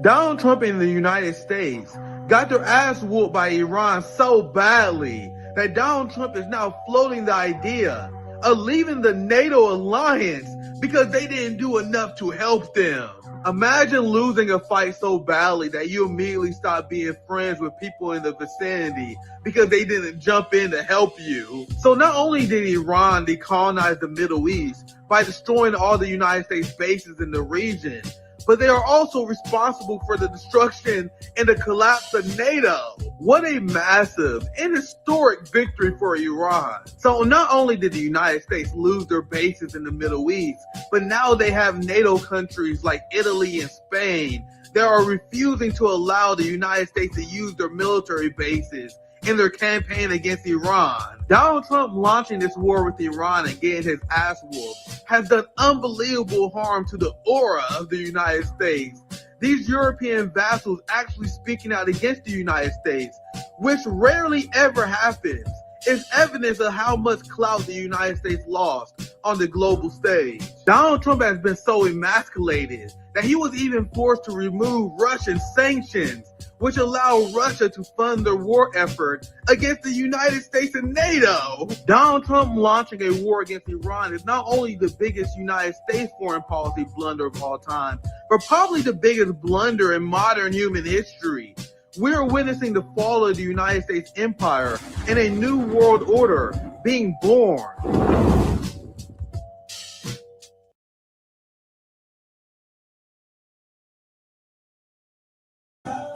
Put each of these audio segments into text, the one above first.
Donald Trump and the United States got their ass whooped by Iran so badly that Donald Trump is now floating the idea of leaving the NATO alliance because they didn't do enough to help them. Imagine losing a fight so badly that you immediately stop being friends with people in the vicinity because they didn't jump in to help you. So not only did Iran decolonize the Middle East by destroying all the United States bases in the region, but they are also responsible for the destruction and the collapse of NATO. What a massive and historic victory for Iran. So not only did the United States lose their bases in the Middle East, but now they have NATO countries like Italy and Spain that are refusing to allow the United States to use their military bases in their campaign against Iran. Donald Trump launching this war with Iran and getting his ass whooped has done unbelievable harm to the aura of the United States. These European vassals actually speaking out against the United States, which rarely ever happens, is evidence of how much clout the United States lost on the global stage. Donald Trump has been so emasculated that he was even forced to remove Russian sanctions, which allow Russia to fund their war effort against the United States and NATO. Donald Trump launching a war against Iran is not only the biggest United States foreign policy blunder of all time, but probably the biggest blunder in modern human history. We are witnessing the fall of the United States empire and a new world order being born.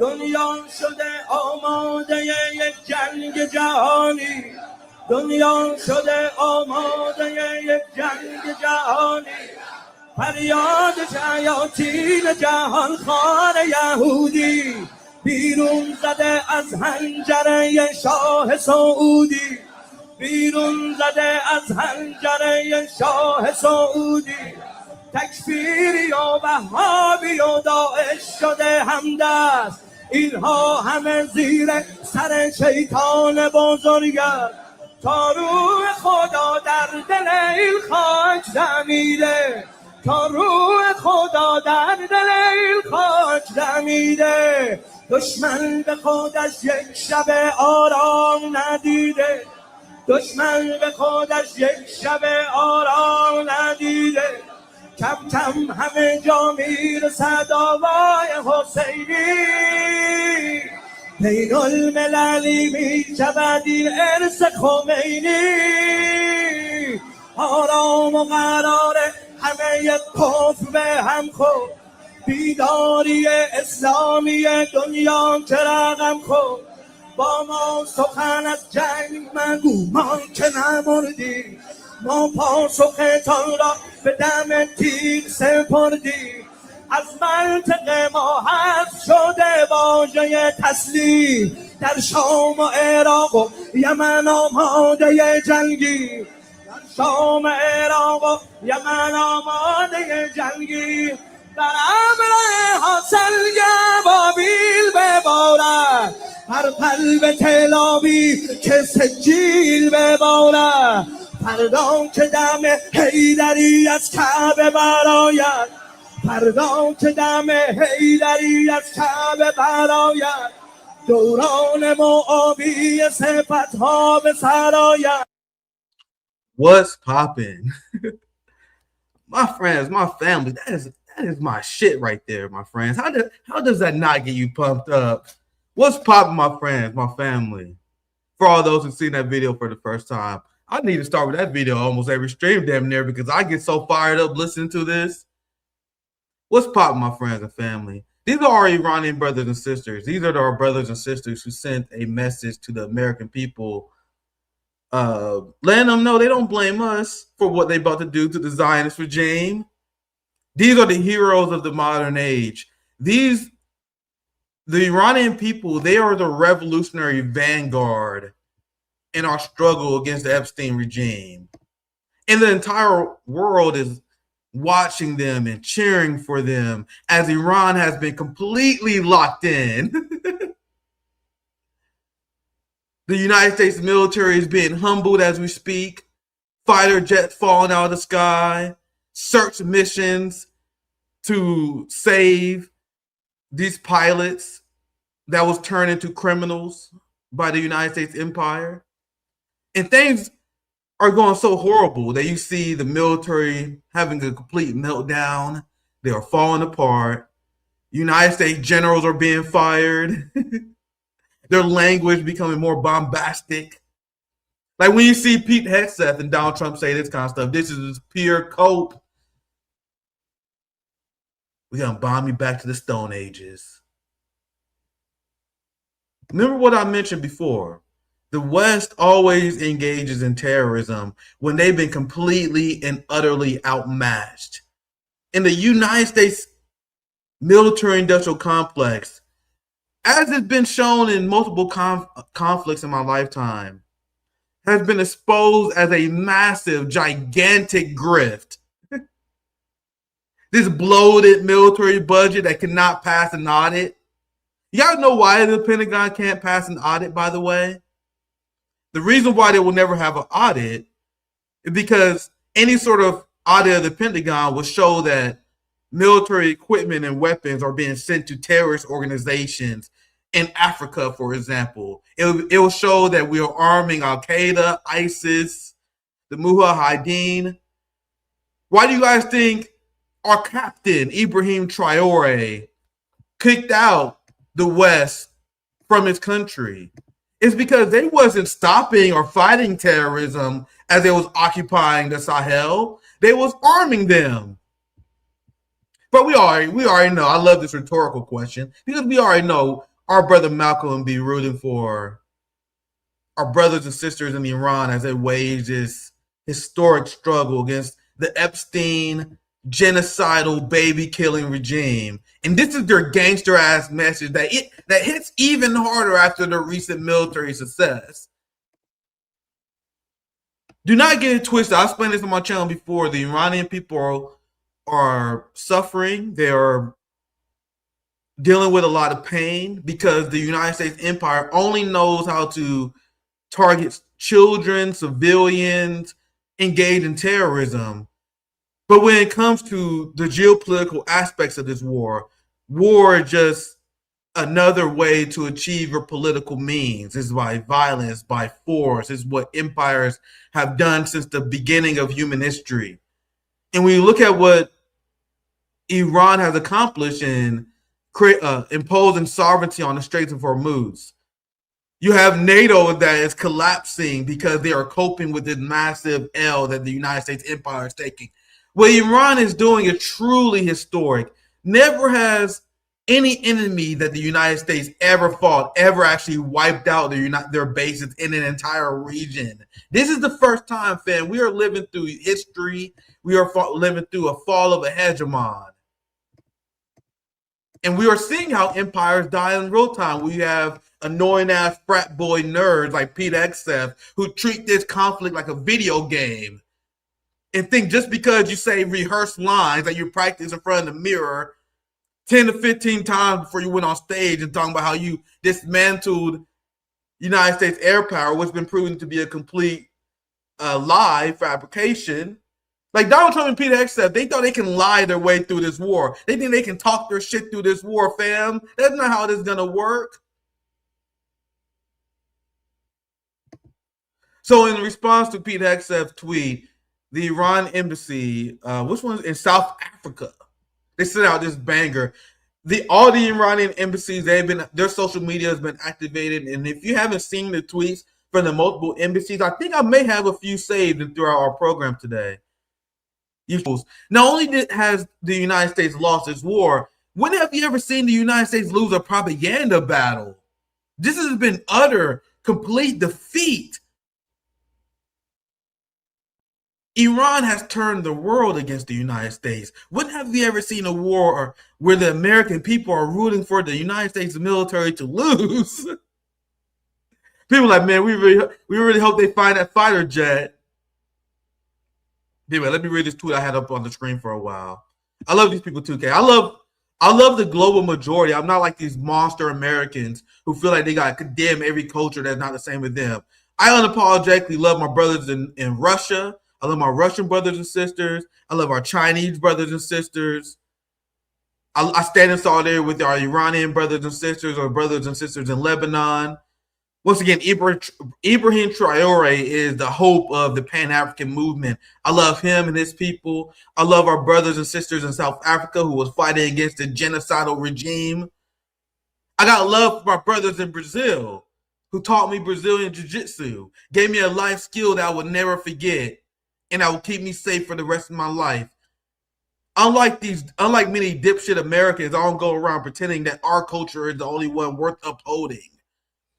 دنیا شده آماده یک جنگ جهانی دنیا شده آماده یک جنگ جهانی فریاد شیاطین جهان خار یهودی بیرون زده از حنجره شاه سعودی بیرون زده از حنجره شاه سعودی تکفیری و وهابی و داعش شده همدست اینها همه زیر سر شیطان بزرگه تا روح خدا در دل این خاک دمیده تا روح خدا در دل این خاک دمیده دشمن به خودش یک شب آرام ندیده دشمن به خودش یک شب آرام ندیده کم کم همه جا میرسد آوای حسینی بین المللی میشود این ارث خمینی آرام و قراره همه یک کفر به هم خود بیداری اسلامی دنیا که رقم خود با ما سخن از جنگ مگو ما که نمردیم ما پاسختان را به دم تیغ سپردیم از منطقه ما حذف شده واژه تسلیم در شام و عراق و یمن آماده جنگی در شام و عراق و یمن آماده جنگی در امر حاصل گبابیل ببارد هر قلب تلابی که سجیل ببارد فردا که دم حیدری از کعبه براید فردا که دم حیدری از کعبه براید دوران معابی صفتها به سرآید. What's poppin'? My friends, my family, that is my shit right there, my friends. How does that not get you pumped up? What's poppin', my friends, my family? For all those who've seen that video for the first time, I need to start with that video almost every stream damn near because I get so fired up listening to this. What's poppin', my friends and family? These are our Iranian brothers and sisters. These are our brothers and sisters who sent a message to the American people, letting them know they don't blame us for what they about to do to the Zionist regime. These are the heroes of the modern age. The Iranian people, they are the revolutionary vanguard in our struggle against the Epstein regime. And the entire world is watching them and cheering for them as Iran has been completely locked in. The United States military is being humbled as we speak. Fighter jets falling out of the sky. Search missions to save these pilots that was turned into criminals by the United States empire. And things are going so horrible that you see the military having a complete meltdown. They are falling apart. United States generals are being fired. Their language becoming more bombastic. Like when you see Pete Hegseth and Donald Trump say this kind of stuff, this is pure cope. We're going to bomb you back to the Stone Ages. Remember what I mentioned before. The West always engages in terrorism when they've been completely and utterly outmatched. In the United States military-industrial complex, as has been shown in multiple conflicts in my lifetime, has been exposed as a massive, gigantic grift. This bloated military budget that cannot pass an audit. You guys know why the Pentagon can't pass an audit, by the way? The reason why they will never have an audit is because any sort of audit of the Pentagon will show that military equipment and weapons are being sent to terrorist organizations in Africa, for example. It will show that we are arming Al-Qaeda, ISIS, the Mujahideen. Why do you guys think our captain, Ibrahim Traore, kicked out the West from his country? It's because they wasn't stopping or fighting terrorism as they was occupying the Sahel. They was arming them. But we already know. I love this rhetorical question because we already know our brother Malcolm be rooting for our brothers and sisters in Iran as they wage this historic struggle against the Epstein genocidal baby-killing regime. And this is their gangster-ass message that hits even harder after the recent military success. Do not get it twisted. I explained this on my channel before. The Iranian people are suffering. They are dealing with a lot of pain because the United States empire only knows how to target children, civilians, engage in terrorism. But when it comes to the geopolitical aspects of this war is just another way to achieve your political means. It's by violence, by force. It's what empires have done since the beginning of human history. And when you look at what Iran has accomplished in imposing sovereignty on the Straits of Hormuz, you have NATO that is collapsing because they are coping with this massive L that the United States empire is taking. What Iran is doing is truly historic. Never has any enemy that the United States ever fought ever actually wiped out their bases in an entire region. This is the first time, fam. We are living through history. We are living through a fall of a hegemon. And we are seeing how empires die in real time. We have annoying ass frat boy nerds like Pete Hegseth who treat this conflict like a video game and think just because you say rehearsed lines that you practice in front of the mirror 10 to 15 times before you went on stage and talking about how you dismantled United States air power, which has been proven to be a complete lie, fabrication. Like Donald Trump and Pete Hegseth, they thought they can lie their way through this war. They think they can talk their shit through this war, fam. That's not how this is going to work. So in response to Pete Hegseth's tweet, the Iran embassy, which one in South Africa, they sent out this banger. All the Iranian embassies, their social media has been activated. And if you haven't seen the tweets from the multiple embassies, I think I may have a few saved throughout our program today. Not only has the United States lost its war, when have you ever seen the United States lose a propaganda battle? This has been utter, complete defeat. Iran has turned the world against the United States. When have we ever seen a war where the American people are rooting for the United States military to lose? People are like, man, we really hope they find that fighter jet. Anyway, let me read this tweet I had up on the screen for a while. I love these people too, K. I love the global majority. I'm not like these monster Americans who feel like they got to condemn every culture that's not the same as them. I unapologetically love my brothers in Russia. I love my Russian brothers and sisters. I love our Chinese brothers and sisters. I stand in solidarity with our Iranian brothers and sisters, or brothers and sisters in Lebanon. Once again, Ibrahim Traore is the hope of the Pan-African movement. I love him and his people. I love our brothers and sisters in South Africa who was fighting against the genocidal regime. I got love for my brothers in Brazil who taught me Brazilian jiu-jitsu, gave me a life skill that I would never forget, and that will keep me safe for the rest of my life. Unlike many dipshit Americans, I don't go around pretending that our culture is the only one worth upholding.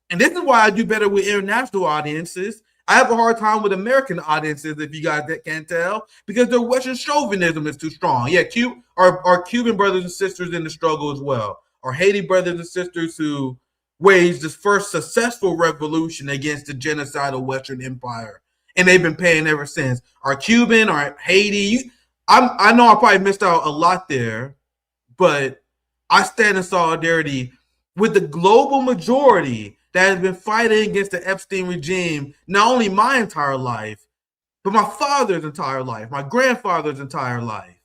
And this is why I do better with international audiences. I have a hard time with American audiences, if you guys can't tell, because their Western chauvinism is too strong. Yeah, our Cuban brothers and sisters in the struggle as well. Our Haiti brothers and sisters who waged this first successful revolution against the genocidal Western Empire. And they've been paying ever since. Our Cuban, our Haiti, I know I probably missed out a lot there, but I stand in solidarity with the global majority that has been fighting against the Epstein regime, not only my entire life, but my father's entire life, my grandfather's entire life.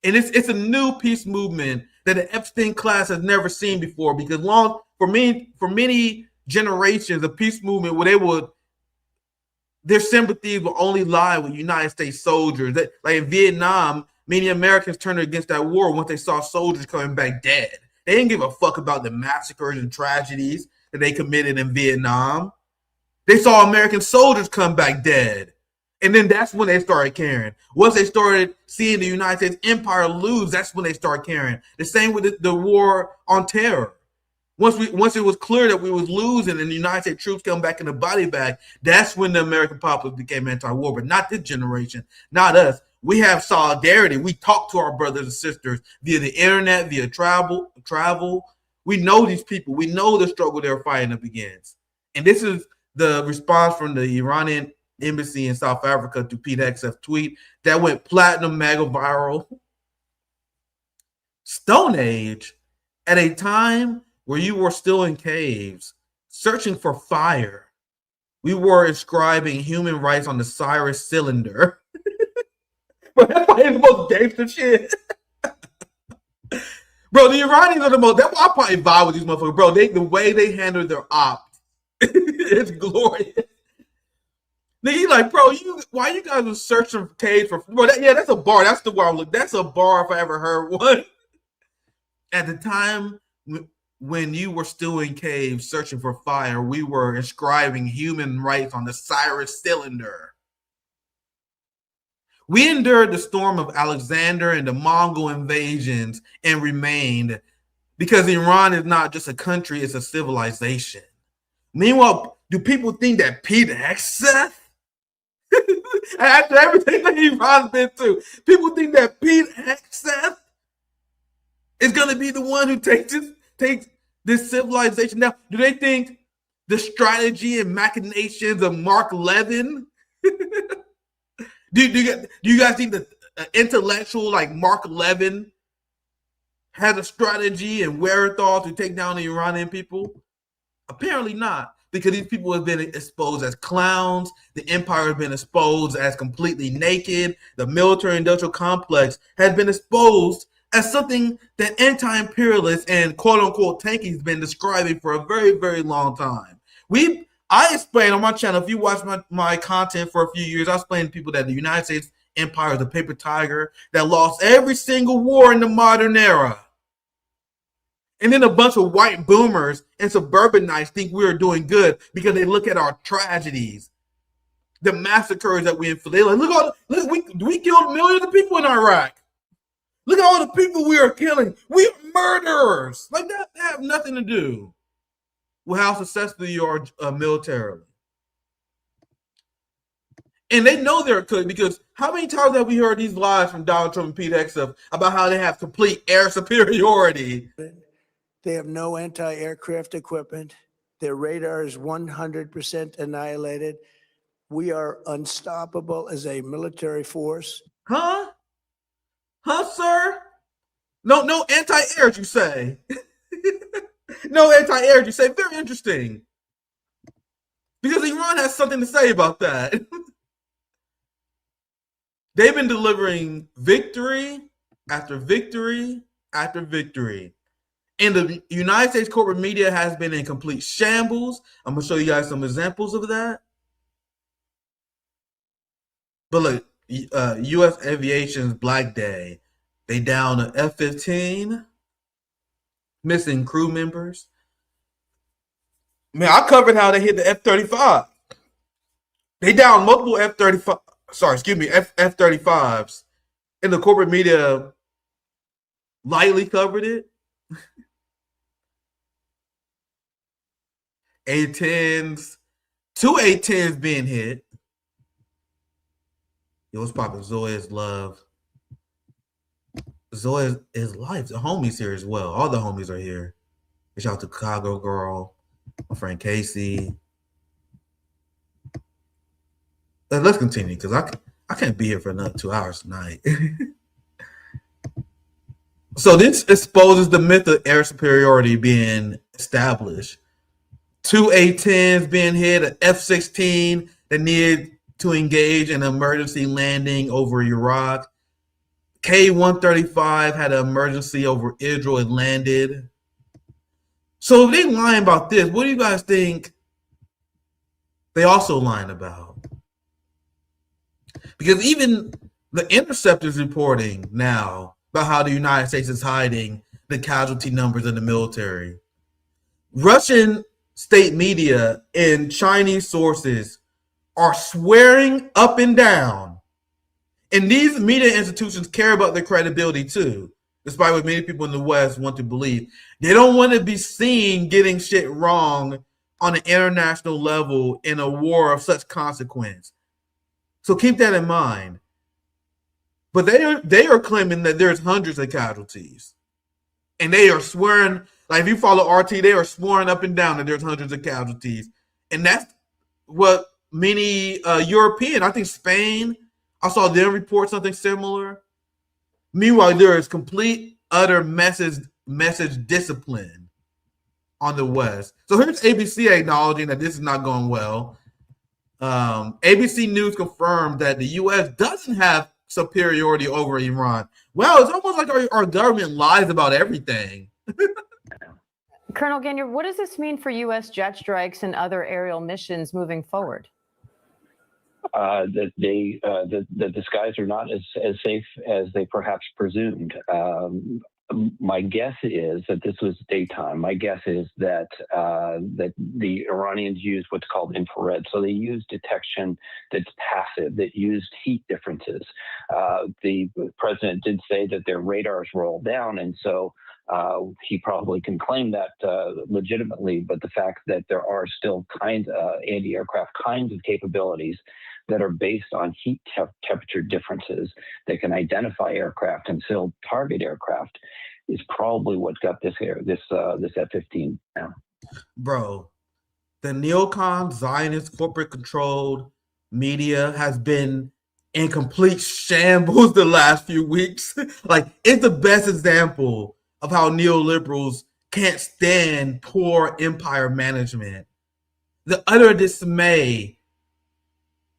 And it's a new peace movement that the Epstein class has never seen before, because for many generations, the peace movement where their sympathies will only lie with United States soldiers. Like in Vietnam, many Americans turned against that war once they saw soldiers coming back dead. They didn't give a fuck about the massacres and tragedies that they committed in Vietnam. They saw American soldiers come back dead. And then that's when they started caring. Once they started seeing the United States empire lose, that's when they started caring. The same with the war on terror. Once it was clear that we was losing and the United States troops come back in the body bag, that's when the American populace became anti-war. But not this generation, not us. We have solidarity. We talk to our brothers and sisters via the internet, via travel. We know these people. We know the struggle they're fighting up against. And this is the response from the Iranian embassy in South Africa to Pete Hexef's tweet that went platinum mega viral. Stone Age, at a time where you were still in caves, searching for fire, we were inscribing human rights on the Cyrus cylinder. But that's probably the most gangster shit. Bro, the Iranians are the most, that's why I probably vibe with these motherfuckers. Bro, the way they handle their ops, it's glorious. Nigga, like, bro, why you guys was searching for caves for, bro, that's a bar. That's the bar I'm looking. That's a bar if I ever heard one. At the time when you were still in caves searching for fire, we were inscribing human rights on the Cyrus cylinder. We endured the storm of Alexander and the Mongol invasions and remained, because Iran is not just a country, it's a civilization. Meanwhile, do people think that Pete Hegseth, after everything that Iran's been through, people think that Pete Hegseth is going to be the one who takes this civilization down? Do they think the strategy and machinations of Mark Levin? Do you guys think that intellectual like Mark Levin has a strategy and wherewithal to take down the Iranian people? Apparently not, because these people have been exposed as clowns. The empire has been exposed as completely naked. The military-industrial complex has been exposed as something that anti-imperialists and quote-unquote tankies have been describing for a very, very long time. I explained on my channel, if you watch my content for a few years, I explained to people that the United States empire is a paper tiger that lost every single war in the modern era. And then a bunch of white boomers and suburbanites think we're doing good because they look at our tragedies, the massacres that we inflicted. Like, we killed millions of people in Iraq. Look at all the people we are killing. We are murderers. Like that have nothing to do with how successful you are militarily. And they know they're good, because how many times have we heard these lies from Donald Trump and Pete Hegseth about how they have complete air superiority? They have no anti-aircraft equipment. Their radar is 100% annihilated. We are unstoppable as a military force. Huh, sir? No anti-air, you say? No anti-air, you say? Very interesting. Because Iran has something to say about that. They've been delivering victory after victory after victory. And the United States corporate media has been in complete shambles. I'm going to show you guys some examples of that. But look, U.S. Aviation's Black Day. They down an F-15, missing crew members. Man, I covered how they hit the F-35. They down multiple F-35s. And the corporate media lightly covered it. A-10s, two A-10s being hit. Yo, what's poppin'? Zoe is love. Zoe is life. The homies here as well. All the homies are here. Shout out to Chicago Girl, my friend Casey. Let's continue because I can't be here for another 2 hours tonight. So this exposes the myth of air superiority being established. Two A-10s being hit, an F-16 that needed to engage in an emergency landing over Iraq. K-135 had an emergency over Israel. It landed. So if they're lying about this, what do you guys think they also lying about? Because even the Intercept is reporting now about how the United States is hiding the casualty numbers in the military. Russian state media and Chinese sources are swearing up and down. And these media institutions care about their credibility too, despite what many people in the West want to believe. They don't want to be seen getting shit wrong on an international level in a war of such consequence. So keep that in mind. But they are claiming that there's hundreds of casualties. And they are swearing, like if you follow RT, they are swearing up and down that there's hundreds of casualties. And that's what many European, I think Spain, I saw them report something similar. Meanwhile, there is complete, utter message discipline on the West. So here's ABC acknowledging that this is not going well. ABC News confirmed that the U.S. doesn't have superiority over Iran. Well, it's almost like our government lies about everything. Colonel Gaynor, what does this mean for U.S. jet strikes and other aerial missions moving forward? That the skies are not as safe as they perhaps presumed. My guess is that this was daytime. My guess is that that the Iranians used what's called infrared. So they used detection that's passive, that used heat differences. The president did say that their radars roll down, and so he probably can claim that legitimately. But the fact that there are still anti-aircraft kinds of capabilities that are based on heat temperature differences that can identify aircraft and still target aircraft is probably what got this F-15 down. Bro, the neocon Zionist corporate controlled media has been in complete shambles the last few weeks. Like, it's the best example of how neoliberals can't stand poor empire management. The utter dismay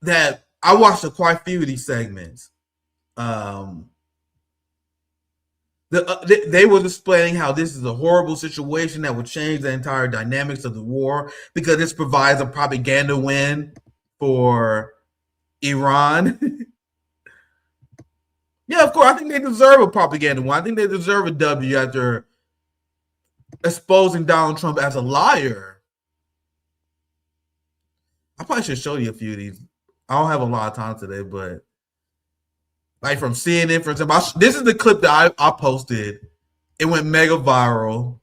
that I watched quite a few of these segments. They were displaying how this is a horrible situation that would change the entire dynamics of the war because this provides a propaganda win for Iran. Yeah, of course, I think they deserve a propaganda win. I think they deserve a W after exposing Donald Trump as a liar. I probably should show you a few of these. I don't have a lot of time today, but like from CNN, for example, this is the clip that I posted. It went mega viral.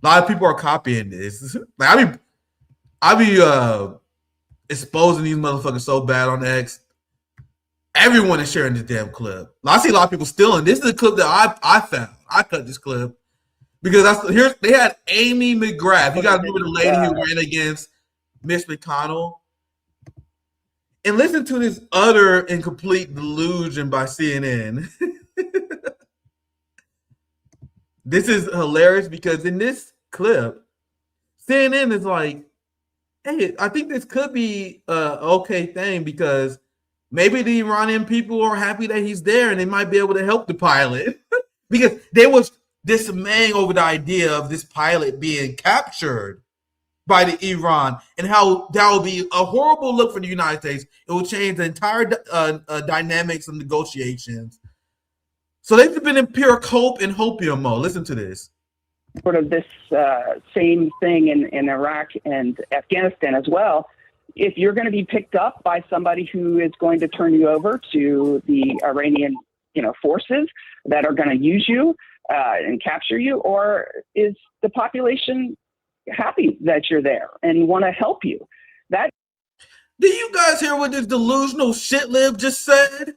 A lot of people are copying this. Like I be exposing these motherfuckers so bad on X. Everyone is sharing this damn clip. I see a lot of people stealing. This is the clip that I found. I cut this clip because they had Amy McGrath. You guys remember the lady who ran against Mitch McConnell? And listen to this utter and complete delusion by CNN. This is hilarious because in this clip, CNN is like, hey, I think this could be an okay thing because maybe the Iranian people are happy that he's there and they might be able to help the pilot. because they was dismaying over the idea of this pilot being captured by the Iran and how that would be a horrible look for the United States. It will change the entire dynamics of negotiations. So they've been in pure cope and hopium mode. Listen to this. Sort of this same thing in Iraq and Afghanistan as well. If you're going to be picked up by somebody who is going to turn you over to the Iranian, forces that are going to use you and capture you, or is the population happy that you're there and want to help you? That. Do you guys hear what this delusional shitlib just said?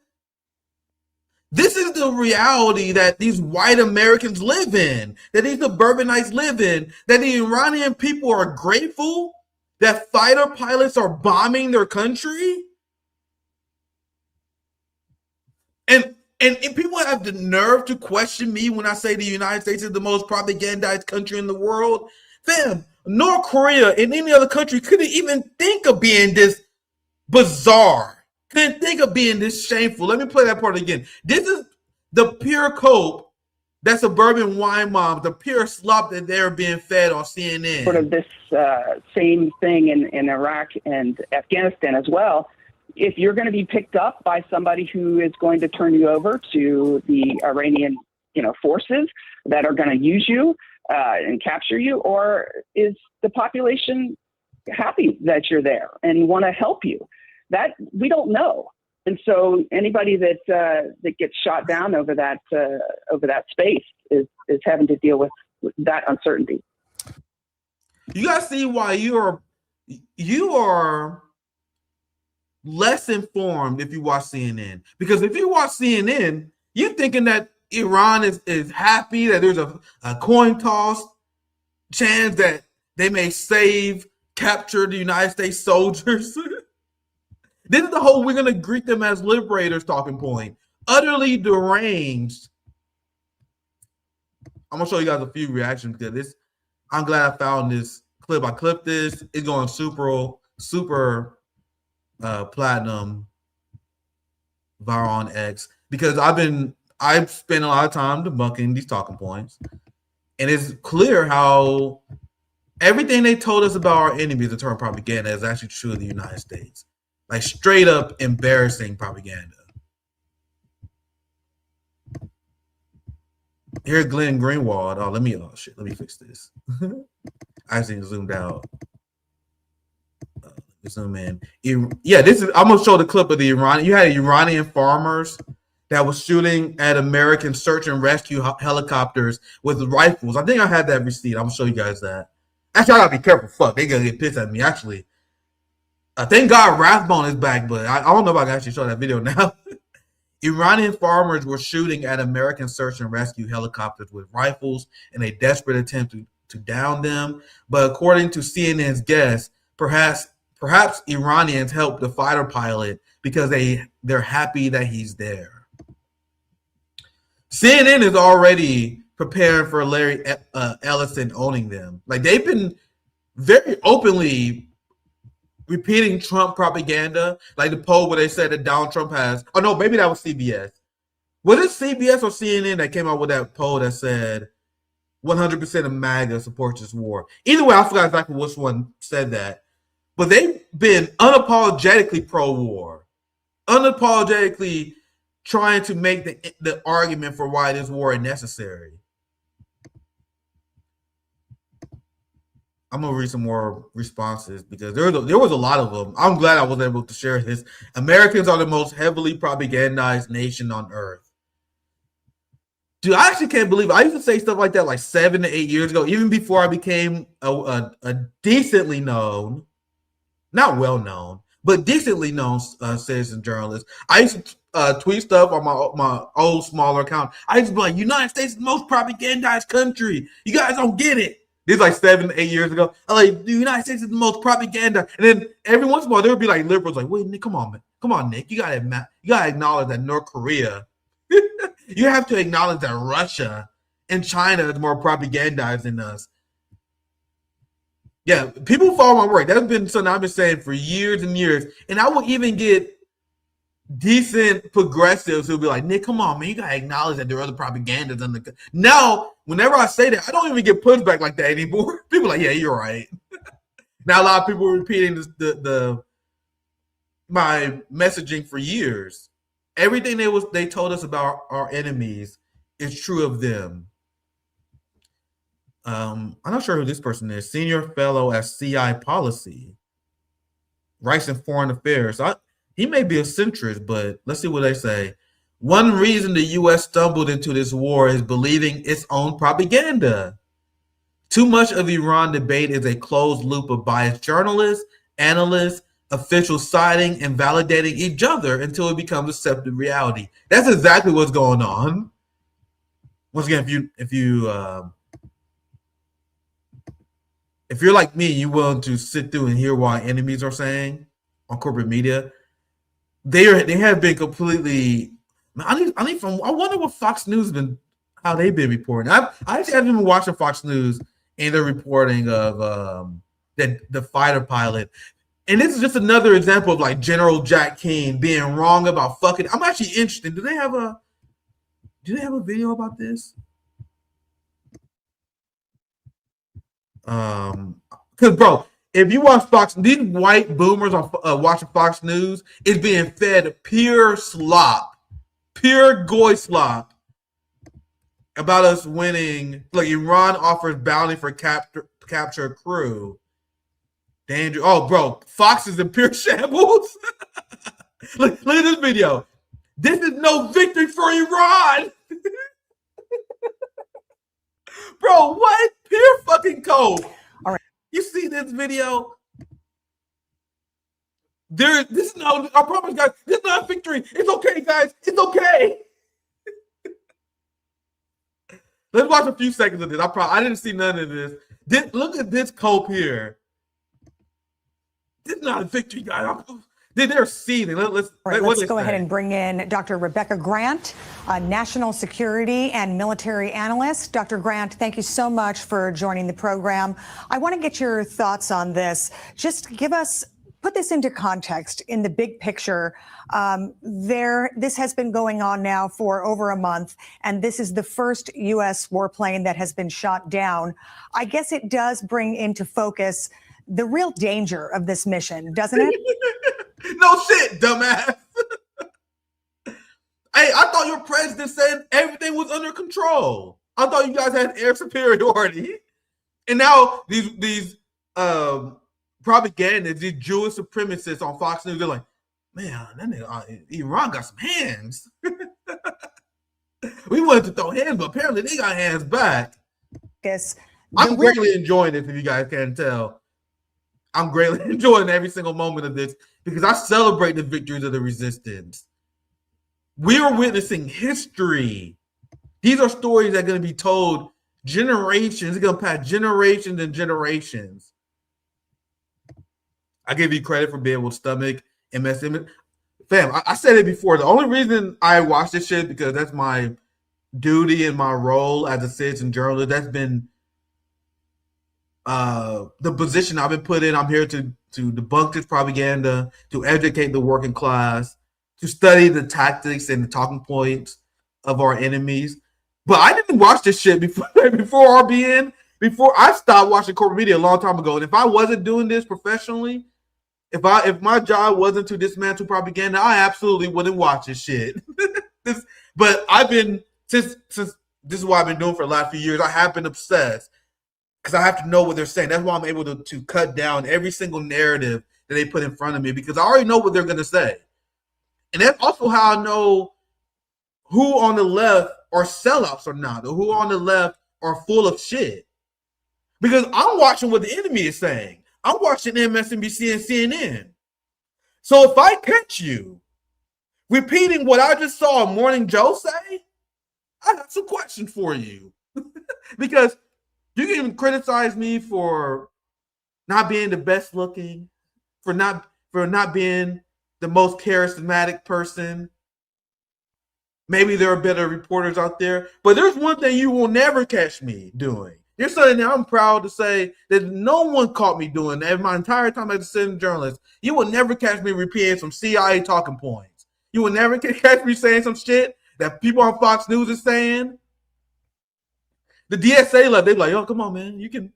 This is the reality that these white Americans live in, that these suburbanites live in, that the Iranian people are grateful that fighter pilots are bombing their country. And people have the nerve to question me when I say the United States is the most propagandized country in the world. Fam, North Korea and any other country couldn't even think of being this bizarre. Couldn't think of being this shameful. Let me play that part again. This is the pure cope that suburban wine moms, the pure slop that they're being fed on CNN. Sort of this same thing in Iraq and Afghanistan as well. If you're going to be picked up by somebody who is going to turn you over to the Iranian, forces that are going to use you and capture you, or is the population happy that you're there and want to help you? That we don't know. And so anybody that gets shot down over that space is having to deal with that uncertainty. You guys see why you are less informed if you watch CNN. Because if you watch CNN, you're thinking that Iran is happy, that there's a coin toss chance that they may capture the United States soldiers. This is the whole we're going to greet them as liberators talking point. Utterly deranged. I'm going to show you guys a few reactions to this. I'm glad I found this clip. I clipped this. It's going super platinum viral on X because I've spent a lot of time debunking these talking points. And it's clear how everything they told us about our enemies in terms of propaganda is actually true of the United States. Like straight up embarrassing propaganda. Here's Glenn Greenwald. Let me fix this. I actually zoomed out. Zoom in. Yeah, I'm gonna show the clip of the Iranian. You had Iranian farmers that was shooting at American search and rescue helicopters with rifles. I think I had that receipt. I'm gonna show you guys that. Actually, I gotta be careful. Fuck, they gonna get pissed at me. Actually. Thank God Rathbone is back, but I don't know if I can actually show that video now. Iranian farmers were shooting at American search and rescue helicopters with rifles in a desperate attempt to down them. But according to CNN's guest, perhaps Iranians helped the fighter pilot because they're happy that he's there. CNN is already preparing for Larry Ellison owning them. Like they've been very openly repeating Trump propaganda, like the poll where they said that Donald Trump has. Oh no, maybe that was CBS. Was it CBS or CNN that came out with that poll that said 100% of MAGA supports this war? Either way, I forgot exactly which one said that. But they've been unapologetically pro-war, unapologetically trying to make the argument for why this war is necessary. I'm going to read some more responses because there was a lot of them. I'm glad I was able to share this. Americans are the most heavily propagandized nation on earth. Dude, I actually can't believe it. I used to say stuff like that like 7 to 8 years ago, even before I became a decently known, not well known, but decently known citizen journalist. I used to tweet stuff on my old smaller account. I used to be like, United States is the most propagandized country. You guys don't get it. This is like 7 to 8 years ago. I'm like, the United States is the most propaganda. And then every once in a while, there would be like liberals like, wait, Nick, come on, man. Come on, Nick. You gotta acknowledge that North Korea. You have to acknowledge that Russia and China is more propagandized than us. Yeah, people follow my work. That's been something I've been saying for years and years. And I will even get decent progressives who'll be like, Nick, come on, man, you gotta acknowledge that there are other propagandas on the. Now, whenever I say that, I don't even get pushback like that anymore. People are like, yeah, you're right. Now a lot of people are repeating my messaging for years. Everything they told us about our enemies is true of them. I'm not sure who this person is. Senior fellow at CI Policy, Rights and Foreign Affairs. He may be a centrist, but let's see what they say. One reason the U.S. stumbled into this war is believing its own propaganda. Too much of Iran debate is a closed loop of biased journalists, analysts, officials siding and validating each other until it becomes accepted reality. That's exactly what's going on. Once again, if you're like me, you're willing to sit through and hear what enemies are saying on corporate media. They have been completely. I wonder what Fox News how they've been reporting. I actually haven't been watching Fox News and their reporting of the fighter pilot. And this is just another example of like General Jack King being wrong about fucking. I'm actually interested. Do they have a video about this? Because bro, if you watch Fox, these white boomers are watching Fox News is being fed pure slop, pure goy slop about us winning. Like Iran offers bounty for capture a crew. Danger. Oh, bro, Fox is in pure shambles. look at this video. This is no victory for Iran. Bro, what? Pure fucking cold. All right. You see this video? This is no, I promise, guys, this is not a victory. It's okay, guys. It's okay. Let's watch a few seconds of this. I didn't see none of this. Look at this cope here. This is not a victory, guys. They're seething. Let's go ahead and bring in Dr. Rebecca Grant, a national security and military analyst. Dr. Grant, thank you so much for joining the program. I want to get your thoughts on this. Just put this into context in the big picture. This has been going on now for over a month, and this is the first U.S. warplane that has been shot down. I guess it does bring into focus the real danger of this mission, doesn't it? No shit, dumbass. Hey, I thought your president said everything was under control. I thought you guys had air superiority. And now these propagandists, these Jewish supremacists on Fox News, they're like, man, that nigga, Iran got some hands. We wanted to throw hands, but apparently they got hands back. Yes. I'm greatly enjoying this, if you guys can't tell. I'm greatly enjoying every single moment of this because I celebrate the victories of the resistance. We are witnessing history. These are stories that are going to be told generations. It's going to pass generations and generations. I give you credit for being able to stomach MSM. Fam, I said it before. The only reason I watch this shit is because that's my duty and my role as a citizen journalist. That's been the position I've been put in. I'm here to debunk this propaganda, to educate the working class, to study the tactics and the talking points of our enemies. But I didn't watch this shit before RBN. Before I stopped watching corporate media a long time ago. And if I wasn't doing this professionally, if my job wasn't to dismantle propaganda, I absolutely wouldn't watch this shit. But I've been since this is what I've been doing for the last few years. I have been obsessed. Because I have to know what they're saying. That's why I'm able to cut down every single narrative that they put in front of me because I already know what they're going to say. And that's also how I know who on the left are sellouts or not, or who on the left are full of shit. Because I'm watching what the enemy is saying. I'm watching MSNBC and CNN. So if I catch you repeating what I just saw Morning Joe say, I got some questions for you. Because you can criticize me for not being the best looking, for not being the most charismatic person. Maybe there are better reporters out there, but there's one thing you will never catch me doing. There's something that I'm proud to say that no one caught me doing that my entire time as a citizen journalist. You will never catch me repeating some CIA talking points. You will never catch me saying some shit that people on Fox News is saying. The DSA left. They're like, "Yo, come on, man.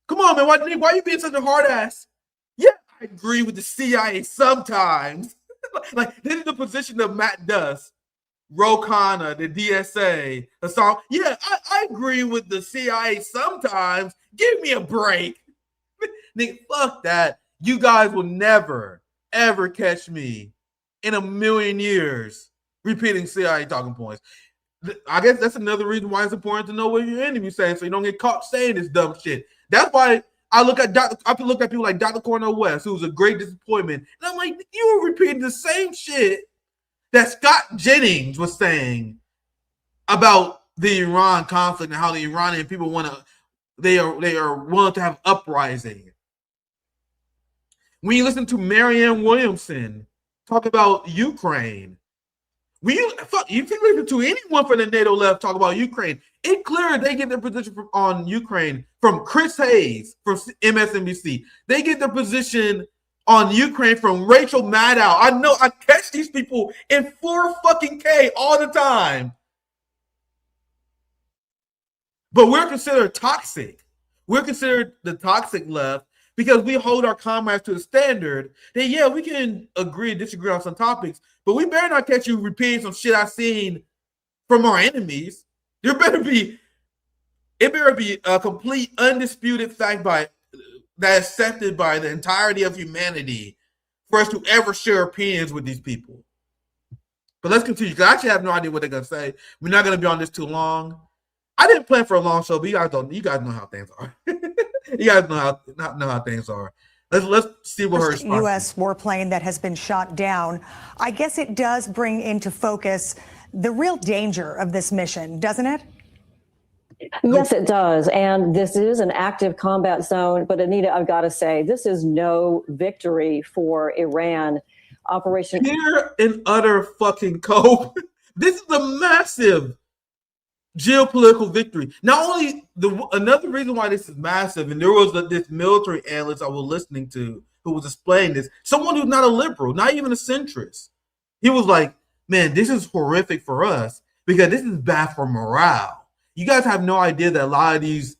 Come on, man. Why are you being such a hard ass?" Yeah, I agree with the CIA sometimes. Like, this is the position that Matt does. Ro Khanna, the DSA, the song. Yeah, I agree with the CIA sometimes. Give me a break. Nick, fuck that. You guys will never, ever catch me in a million years repeating CIA talking points. I guess that's another reason why it's important to know what your enemy's saying, so you don't get caught saying this dumb shit. That's why I look at people like Dr. Cornel West, who's a great disappointment, and I'm like, you were repeating the same shit that Scott Jennings was saying about the Iran conflict and how the Iranian people they are willing to have uprising. When you listen to Marianne Williamson talk about Ukraine, you can listen to anyone from the NATO left talk about Ukraine. It's clear they get their position on Ukraine from Chris Hayes from MSNBC. They get their position on Ukraine from Rachel Maddow. I know I catch these people in 4K all the time. But we're considered toxic. We're considered the toxic left because we hold our comrades to a standard that, yeah, we can agree and disagree on some topics, but we better not catch you repeating some shit I've seen from our enemies. It better be a complete undisputed fact that is accepted by the entirety of humanity for us to ever share opinions with these people. But let's continue, because I actually have no idea what they're going to say. We're not going to be on this too long. I didn't plan for a long show, but you guys know how things are. You guys know how things are. Let's see what her response U.S. warplane that has been shot down. I guess it does bring into focus the real danger of this mission, doesn't it? Yes, it does. And this is an active combat zone. But Anita, I've got to say, this is no victory for Iran. Operation Pure and utter fucking cope. This is a massive geopolitical victory. Not only another reason why this is massive, and there was this military analyst I was listening to who was explaining this, someone who's not a liberal, not even a centrist. He was like, man, this is horrific for us because this is bad for morale. You guys have no idea that a lot of these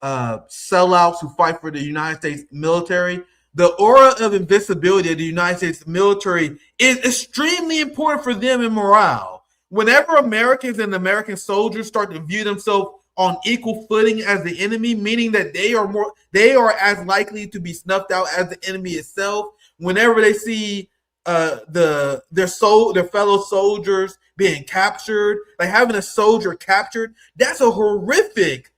sellouts who fight for the United States military, the aura of invincibility of the United States military is extremely important for them in morale. Whenever Americans and American soldiers start to view themselves on equal footing as the enemy, meaning that they are as likely to be snuffed out as the enemy itself. Whenever they see their fellow soldiers being captured, like having a soldier captured, that's a horrific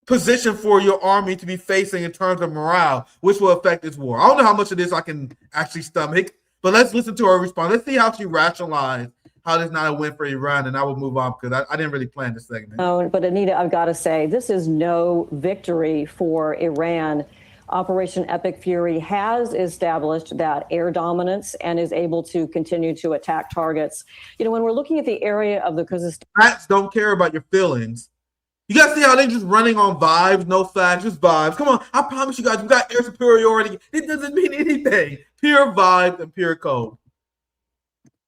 position for your army to be facing in terms of morale, which will affect this war. I don't know how much of this I can actually stomach. But let's listen to her response. Let's see how she rationalized how this not a win for Iran, and I will move on because I didn't really plan this segment. But Anita, I've got to say, this is no victory for Iran. Operation Epic Fury has established that air dominance and is able to continue to attack targets. You know, when we're looking at the area of the Khuzestan. Facts don't care about your feelings. You guys see how they're just running on vibes, no facts, just vibes. Come on, I promise you guys, we got air superiority. It doesn't mean anything. Pure vibes and pure code.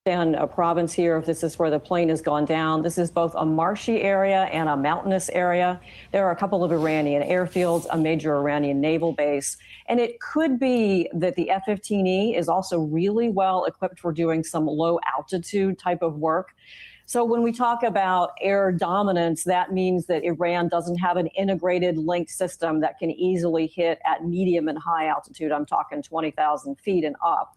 And a province here, this is where the plane has gone down. This is both a marshy area and a mountainous area. There are a couple of Iranian airfields, a major Iranian naval base. And it could be that the F-15E is also really well equipped for doing some low altitude type of work. So when we talk about air dominance, that means that Iran doesn't have an integrated linked system that can easily hit at medium and high altitude. I'm talking 20,000 feet and up.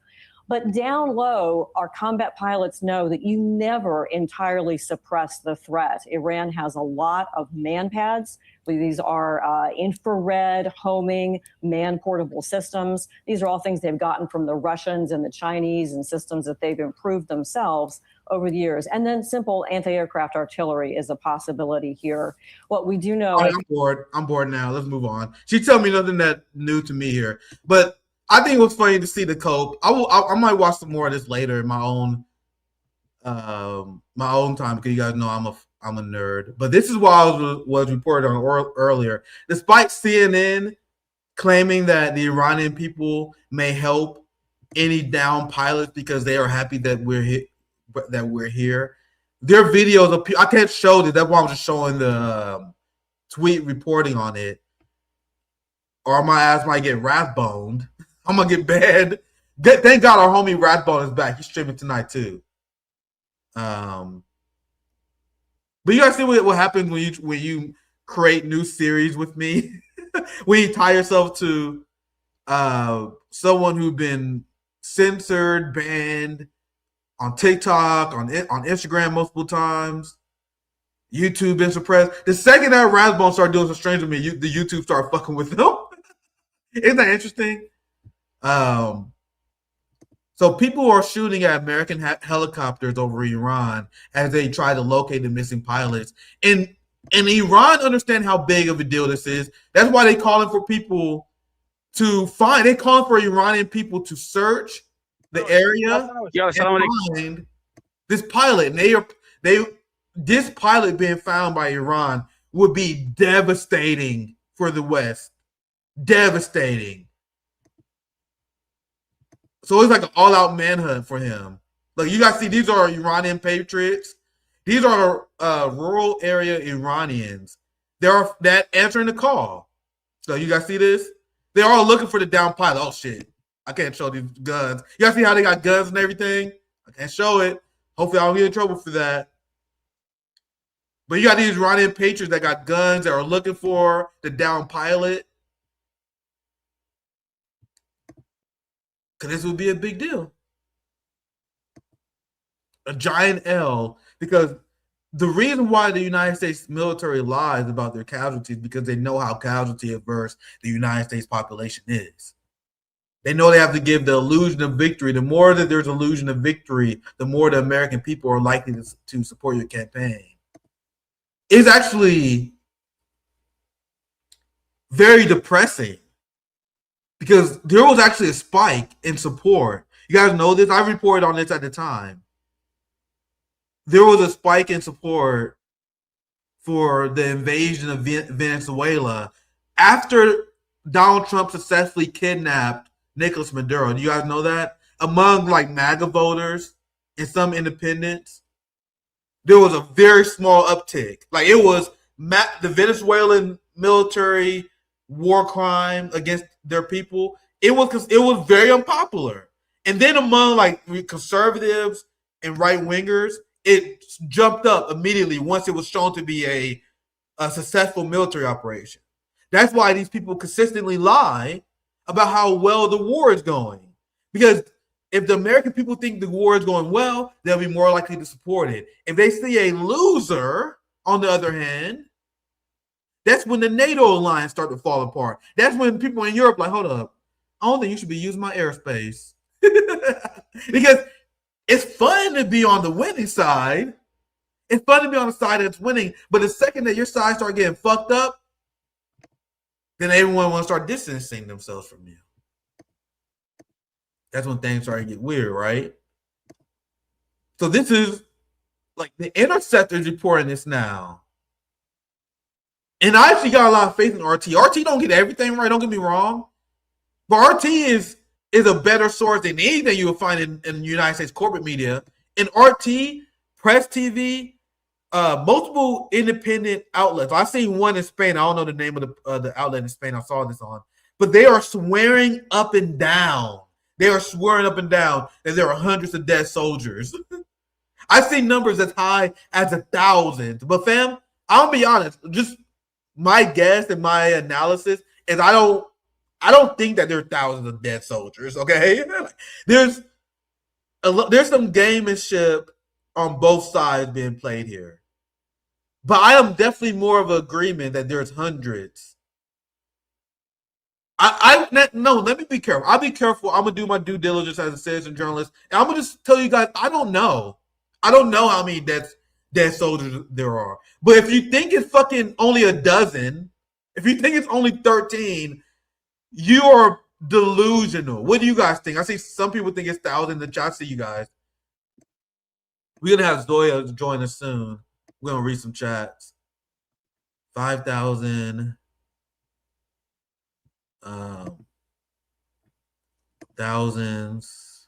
But down low, our combat pilots know that you never entirely suppress the threat. Iran has a lot of man pads. These are infrared homing man-portable systems. These are all things they've gotten from the Russians and the Chinese and systems that they've improved themselves over the years. And then simple anti-aircraft artillery is a possibility here. What we do know— I'm bored now. Let's move on. She told me nothing that new to me here. But I think it was funny to see the cope. I might watch some more of this later in my own time because you guys know I'm a nerd. But this is what I was reported on earlier. Despite CNN claiming that the Iranian people may help any down pilots because they are happy that we're here. Their videos of I can't show this. That's why I'm just showing the tweet reporting on it. Or my ass might get rathboned. I'm gonna get banned. Thank God our homie Rathbone is back. He's streaming tonight too. But you guys see what happens when you create new series with me? When you tie yourself to someone who's been censored, banned on TikTok, on Instagram multiple times, YouTube been suppressed. The second that Rathbone started doing some strange with me, the YouTube started fucking with them. Isn't that interesting? So people are shooting at American helicopters over Iran as they try to locate the missing pilots. And Iran understand how big of a deal this is. That's why they're calling for people to find. They're calling for Iranian people to search the area and find this pilot. And this pilot being found by Iran would be devastating for the West. Devastating. So it's like an all-out manhunt for him. Like, you guys see, these are Iranian patriots. These are rural area Iranians. They're that answering the call. So you guys see this? They're all looking for the down pilot. Oh shit! I can't show these guns. You guys see how they got guns and everything? I can't show it. Hopefully, I don't get in trouble for that. But you got these Iranian patriots that got guns that are looking for the down pilot. Because this would be a big deal. A giant L. Because the reason why the United States military lies about their casualties because they know how casualty averse the United States population is. They know they have to give the illusion of victory. The more that there's illusion of victory, the more the American people are likely to support your campaign. It's actually very depressing because there was actually a spike in support. You guys know this? I reported on this at the time. There was a spike in support for the invasion of Venezuela after Donald Trump successfully kidnapped Nicolas Maduro. Do you guys know that? Among like MAGA voters and some independents, there was a very small uptick. Like, it was the Venezuelan military war crime against their people. It was very unpopular. And then among like conservatives and right wingers, it jumped up immediately once it was shown to be a successful military operation. That's why these people consistently lie about how well the war is going. Because if the American people think the war is going well, they'll be more likely to support it. If they see a loser, on the other hand, that's when the NATO alliance start to fall apart. That's when people in Europe like, hold up, I don't think you should be using my airspace. Because it's fun to be on the winning side. It's fun to be on the side that's winning. But the second that your side start getting fucked up, then everyone want to start distancing themselves from you. That's when things start to get weird, right? So this is like the Interceptor's reporting this now. And I actually got a lot of faith in RT. RT don't get everything right, don't get me wrong. But RT is a better source than anything you will find in the United States corporate media. In RT, Press TV, multiple independent outlets. I've seen one in Spain. I don't know the name of the outlet in Spain I saw this on. But they are swearing up and down. They are swearing up and down that there are hundreds of dead soldiers. I've seen numbers as high as 1,000. But fam, I'll be honest. Just my guess and my analysis is I don't think that there are thousands of dead soldiers. Okay, there's some gamemanship on both sides being played here, but I am definitely more of an agreement that there's hundreds. No, let me be careful. I'll be careful. I'm gonna do my due diligence as a citizen journalist, and I'm gonna just tell you guys I don't know. I don't know how many dead soldiers there are. But if you think it's fucking only a dozen, if you think it's only 13, you are delusional. What do you guys think? I see some people think it's 1,000 in the chat. I see you guys. We're gonna have Zoya join us soon. We're gonna read some chats. 5,000. thousands.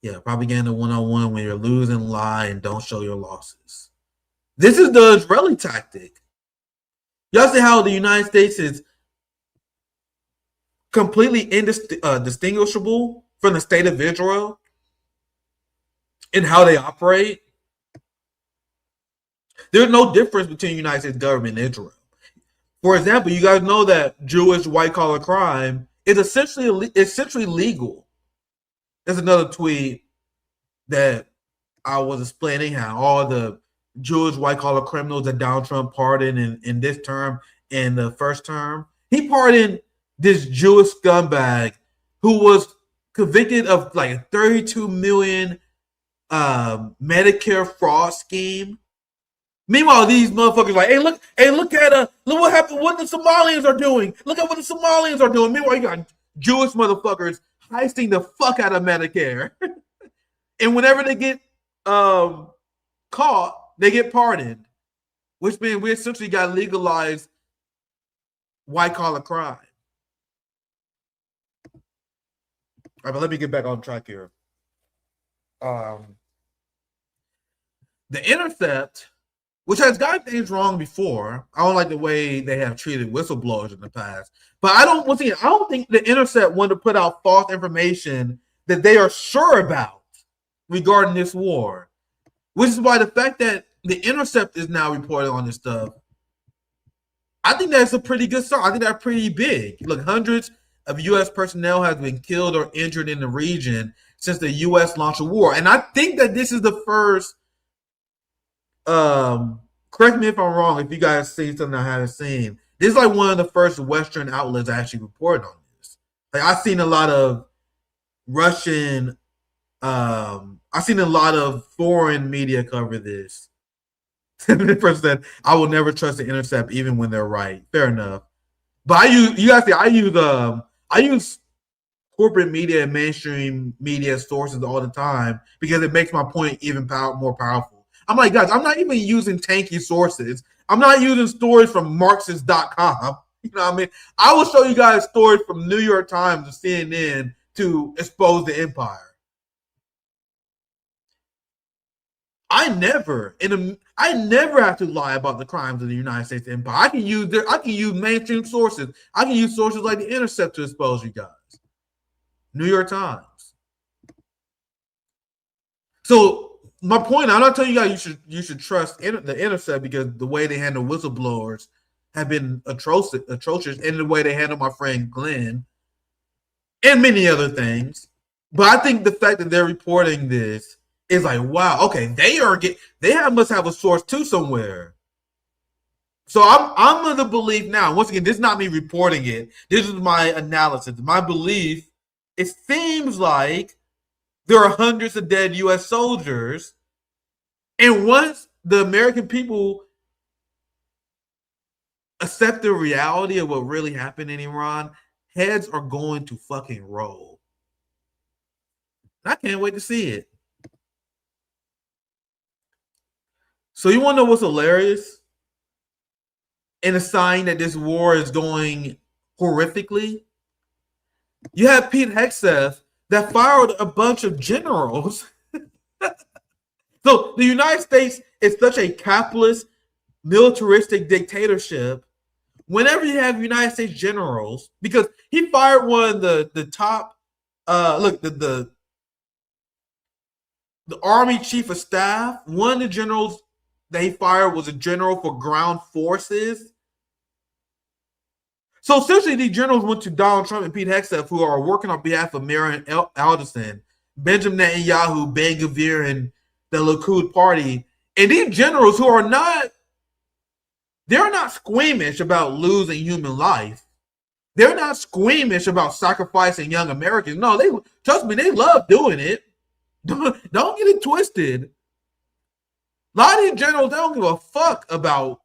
Yeah, propaganda 101 when you're losing, lie, and don't show your losses. This is the Israeli tactic. Y'all see how the United States is completely indistinguishable from the state of Israel in how they operate? There's no difference between the United States government and Israel. For example, you guys know that Jewish white-collar crime is essentially legal. There's another tweet that I was explaining how all the Jewish white-collar criminals that Donald Trump pardoned in this term and the first term. He pardoned this Jewish scumbag who was convicted of like a 32 million Medicare fraud scheme. Meanwhile, these motherfuckers like, look what happened, what the Somalians are doing. Look at what the Somalians are doing. Meanwhile, you got Jewish motherfuckers heisting the fuck out of Medicare. And whenever they get caught, they get pardoned. Which means we essentially got legalized white-collar crime. All right, but let me get back on track here. The Intercept, which has gotten things wrong before. I don't like the way they have treated whistleblowers in the past. But I don't think the Intercept wanted to put out false information that they are sure about regarding this war. Which is why the fact that the Intercept is now reporting on this stuff, I think that's a pretty good start. I think that's pretty big. Look, hundreds of U.S. personnel have been killed or injured in the region since the U.S. launched a war. And I think that this is the first, correct me if I'm wrong, if you guys see something I haven't seen. This is like one of the first Western outlets actually reported on this. Like I've seen a lot of Russian, I've seen a lot of foreign media cover this. The person said, I will never trust the Intercept even when they're right. Fair enough. But I use corporate media and mainstream media sources all the time because it makes my point even more powerful. I'm like, guys, I'm not even using tanky sources. I'm not using stories from Marxist.com. You know what I mean? I will show you guys stories from New York Times and CNN to expose the empire. I never have to lie about the crimes of the United States empire. I can use mainstream sources. I can use sources like the Intercept to expose you guys. New York Times. So my point, I'm not telling you guys you should trust the Intercept because the way they handle whistleblowers have been atrocious, and the way they handle my friend Glenn and many other things. But I think the fact that they're reporting this is like, wow, okay, they must have a source too somewhere. So I'm of the belief now. Once again, this is not me reporting it. This is my analysis. My belief. It seems like there are hundreds of dead U.S. soldiers, and once the American people accept the reality of what really happened in Iran, heads are going to fucking roll. I can't wait to see it. So you want to know what's hilarious? And a sign that this war is going horrifically? You have Pete Hegseth that fired a bunch of generals. So the United States is such a capitalist, militaristic dictatorship. Whenever you have United States generals, because he fired one of the top, the Army Chief of Staff, one of the generals that he fired was a general for ground forces. So essentially, the generals went to Donald Trump and Pete Hegseth, who are working on behalf of Marion Alderson, Benjamin Netanyahu, Ben Gvir, and the Likud party. And these generals who are they're not squeamish about losing human life. They're not squeamish about sacrificing young Americans. No, trust me, they love doing it. Don't get it twisted. A lot of these generals, they don't give a fuck about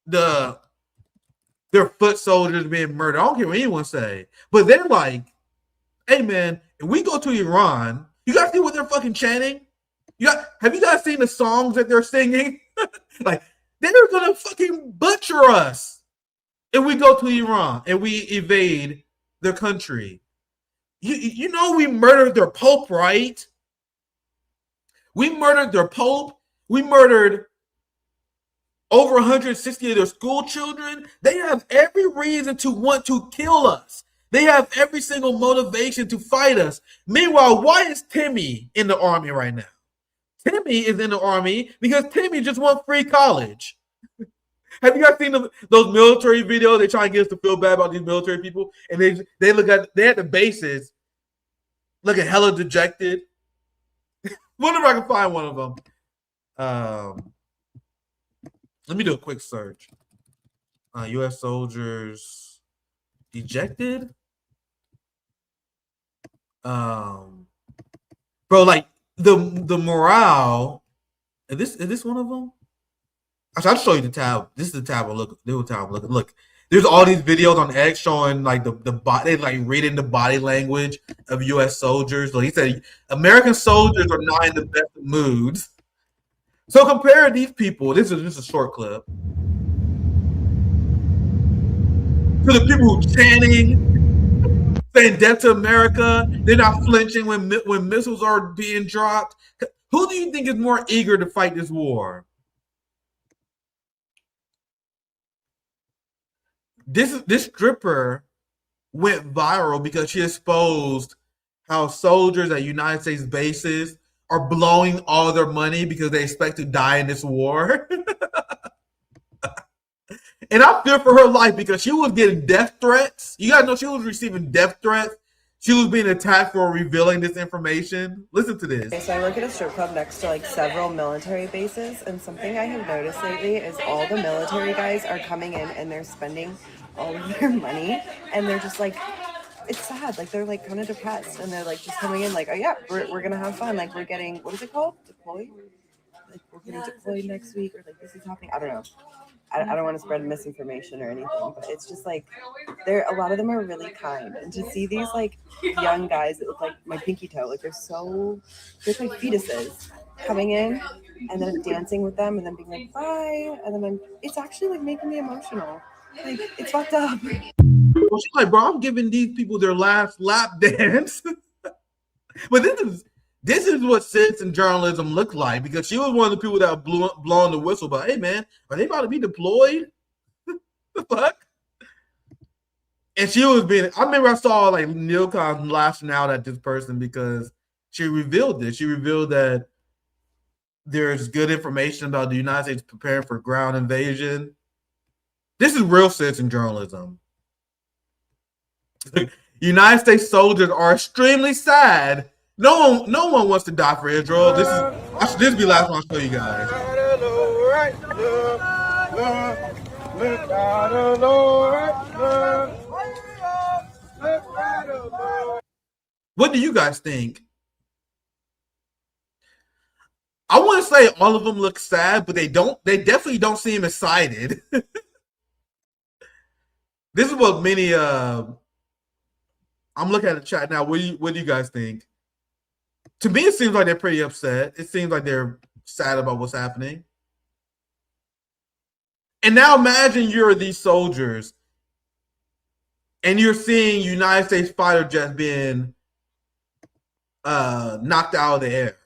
their foot soldiers being murdered. I don't care what anyone say. But they're like, hey, man, if we go to Iran, you guys see what they're fucking chanting? Have you guys seen the songs that they're singing? Like, they're going to fucking butcher us if we go to Iran and we evade their country. You know we murdered their pope, right? We murdered their pope. We murdered over 160 of their school children. They have every reason to want to kill us. They have every single motivation to fight us. Meanwhile, why is Timmy in the army right now? Timmy is in the army because Timmy just won free college. Have you guys seen those military videos? They try and get us to feel bad about these military people, and they at the bases looking hella dejected. Wonder if I can find one of them. Let me do a quick search. U.S. soldiers dejected. Bro, like the morale. Is this one of them? Actually, I'll show you the tab. This is the tab. Look. There's all these videos on X showing like the body, like reading the body language of U.S. soldiers. Like he said, American soldiers are not in the best of moods. So compare these people. This is just a short clip to the people who chanting, saying "Death to America." They're not flinching when missiles are being dropped. Who do you think is more eager to fight this war? This stripper went viral because she exposed how soldiers at United States bases are blowing all their money because they expect to die in this war. And I fear for her life because she was getting death threats. You guys know she was receiving death threats. She was being attacked for revealing this information. Listen to this. Okay, so I work at a strip club next to like several military bases, and something I have noticed lately is all the military guys are coming in and they're spending all of their money, and they're just like, it's sad. Like they're like kind of depressed, and they're like just coming in like, oh yeah, we're gonna have fun. Like we're getting, what is it called? Deployed? Like we're getting deployed next week, or like this is happening. I don't know. I don't want to spread misinformation or anything, but it's just like a lot of them are really kind, and to see these like young guys that look like my pinky toe, like they're like fetuses coming in and then dancing with them and then being like bye, and then it's actually like making me emotional. Like it's fucked up. Well, she's like, bro, I'm giving these people their last lap dance. But this is what citizen journalism looked like, because she was one of the people that blowing the whistle. But hey, man, are they about to be deployed? The fuck? And she was being. I remember I saw like Neocons lashing out at this person because she revealed this. She revealed that there's good information about the United States preparing for ground invasion. This is real citizen journalism. United States soldiers are extremely sad. No one wants to die for Israel. This be the last one I'll show you guys. What do you guys think? I want to say all of them look sad, but they definitely don't seem excited. This is what many I'm looking at the chat now. What do you guys think? To me, it seems like they're pretty upset. It seems like they're sad about what's happening. And now imagine you're these soldiers and you're seeing United States fighter jets being knocked out of the air.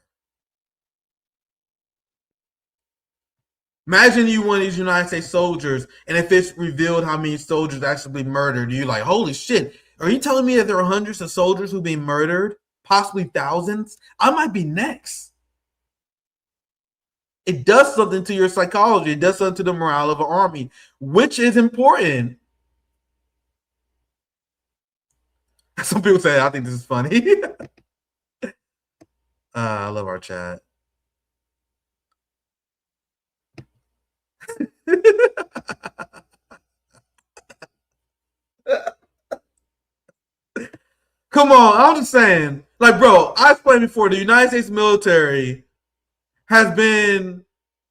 Imagine you one of these United States soldiers, and if it's revealed how many soldiers actually murdered, you're like, holy shit. Are you telling me that there are hundreds of soldiers who've been murdered? Possibly thousands? I might be next. It does something to your psychology. It does something to the morale of an army, which is important. Some people say, I think this is funny. I love our chat. Come on, I'm just saying. Like, bro, I explained before, the United States military has been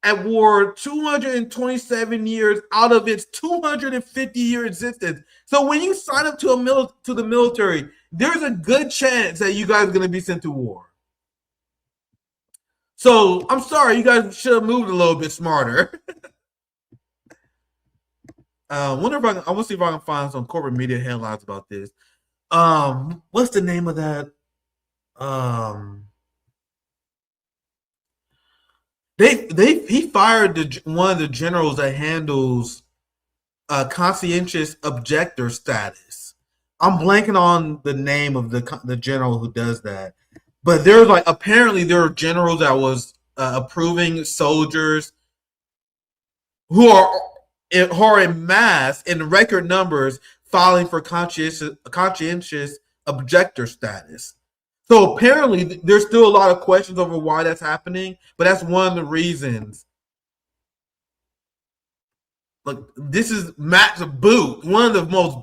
at war 227 years out of its 250-year existence. So when you sign up to the military, there's a good chance that you guys are going to be sent to war. So I'm sorry, you guys should have moved a little bit smarter. I want to see if I can find some corporate media headlines about this. What's the name of that? Um, he fired one of the generals that handles conscientious objector status. I'm blanking on the name of the general who does that, but there's like apparently there are generals that was approving soldiers who are in mass in record numbers filing for conscientious objector status. So apparently there's still a lot of questions over why that's happening, but that's one of the reasons. Like, this is Max Boot, one of the most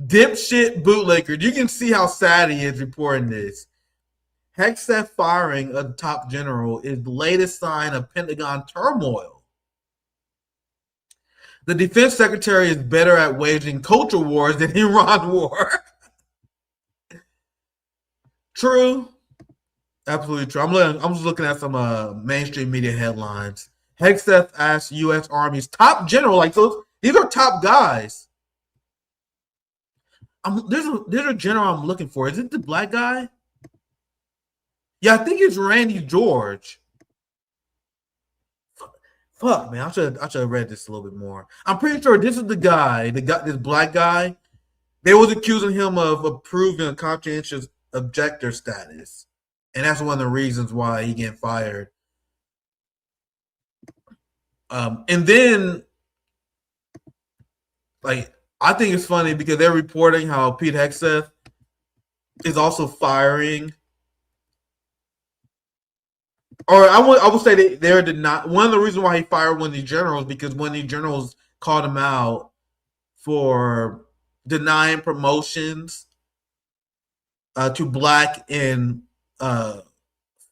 dipshit bootlickers. You can see how sad he is reporting this. Hegseth firing a top general is the latest sign of Pentagon turmoil. The defense secretary is better at waging culture wars than Iran war. True. Absolutely true. I'm just looking at some mainstream media headlines. Hegseth asked U.S. Army's top general, like these are top guys. There's a general I'm looking for. Is it the black guy? Yeah, I think it's Randy George. Fuck, man, I should have read this a little bit more. I'm pretty sure this is the guy, this black guy. They was accusing him of approving conscientious objector status, and that's one of the reasons why he getting fired. And then, like, I think it's funny because they're reporting how Pete Hegseth is also firing. Or I would say they're not. One of the reasons why he fired one of these generals because one of these generals called him out for denying promotions to black and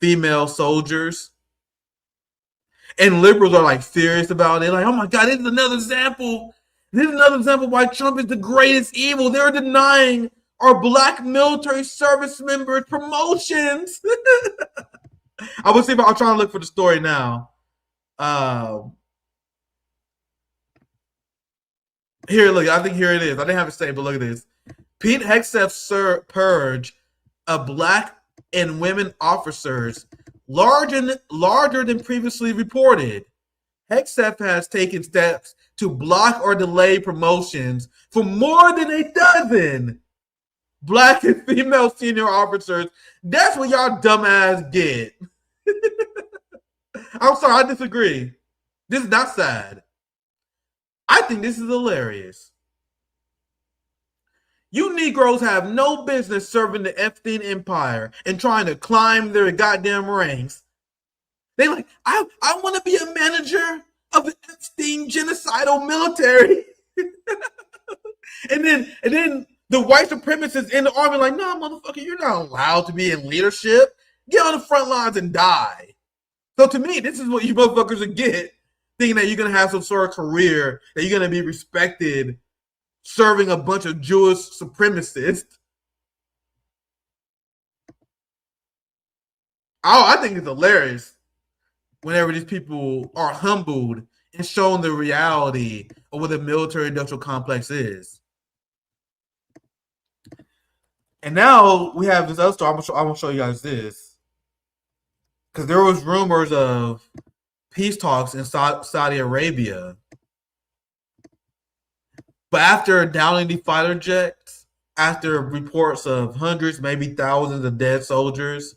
female soldiers. And liberals are like serious about it. Like, oh my God, this is another example. This is another example why Trump is the greatest evil. They're denying our black military service members promotions. I will see if I'm trying to look for the story now. Here, look. I think here it is. I didn't have it saved, but look at this. Pete Hegseth purge of black and women officers larger than previously reported. Hegseth has taken steps to block or delay promotions for more than a dozen black and female senior officers. That's what y'all dumbass get. I'm sorry, I disagree. This is not sad. I think this is hilarious. You Negroes have no business serving the Epstein Empire and trying to climb their goddamn ranks. They like, I want to be a manager of the Epstein genocidal military. and then the white supremacists in the army like, no, motherfucker, you're not allowed to be in leadership. Get on the front lines and die. So to me, this is what you motherfuckers would get, thinking that you're going to have some sort of career, that you're going to be respected, serving a bunch of Jewish supremacists. I think it's hilarious whenever these people are humbled and shown the reality of what the military-industrial complex is. And now we have this other story. I'm going to show you guys this. Because there was rumors of peace talks in Saudi Arabia. But after downing the fighter jets, after reports of hundreds, maybe thousands of dead soldiers,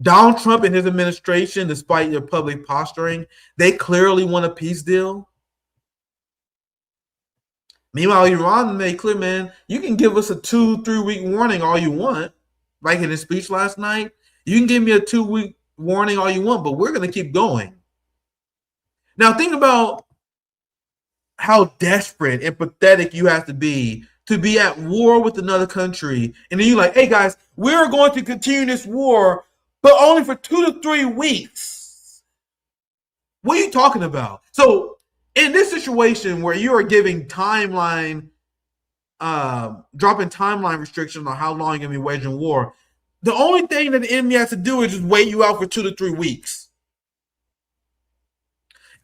Donald Trump and his administration, despite their public posturing, they clearly want a peace deal. Meanwhile, Iran made clear, man, you can give us a 2-3 week warning all you want. Like in his speech last night, you can give me a 2-week warning all you want, but we're going to keep going. Now, think about how desperate and pathetic you have to be at war with another country. And then you're like, hey, guys, we're going to continue this war, but only for 2 to 3 weeks. What are you talking about? So in this situation where you are giving dropping timeline restrictions on how long you're going to be waging war, the only thing that the enemy has to do is just wait you out for 2 to 3 weeks.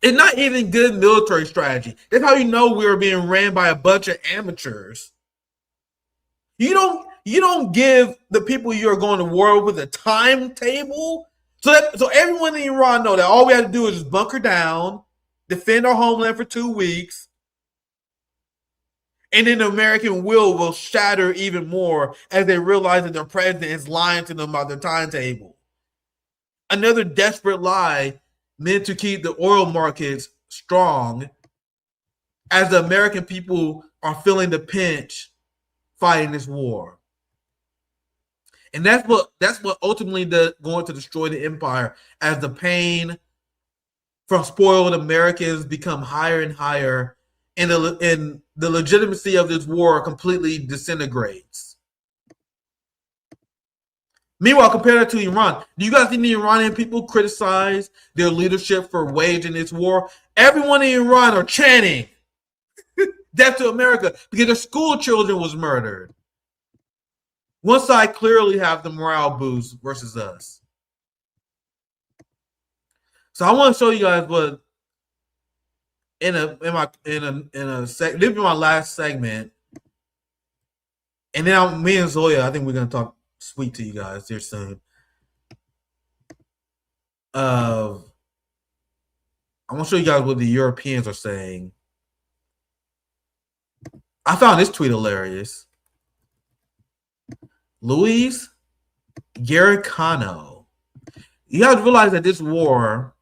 It's not even good military strategy. That's how you know we are being ran by a bunch of amateurs. You don't give the people you're going to war with a timetable. So everyone in Iran know that all we have to do is just bunker down, defend our homeland for 2 weeks, and then the American will shatter even more as they realize that their president is lying to them about their timetable. Another desperate lie meant to keep the oil markets strong as the American people are feeling the pinch fighting this war. And that's what ultimately going to destroy the empire as the pain from spoiled Americans become higher and higher, and the legitimacy of this war completely disintegrates. Meanwhile, compared that to Iran, do you guys think the Iranian people criticize their leadership for waging this war? Everyone in Iran are chanting death to America because their school children was murdered. One side clearly have the morale boost versus us. So I want to show you guys what this will be my last segment, and then me and Zoya, I think we're gonna talk sweet to you guys here soon. I want to show you guys what the Europeans are saying. I found this tweet hilarious. Luis Garicano. You have to realize that this war.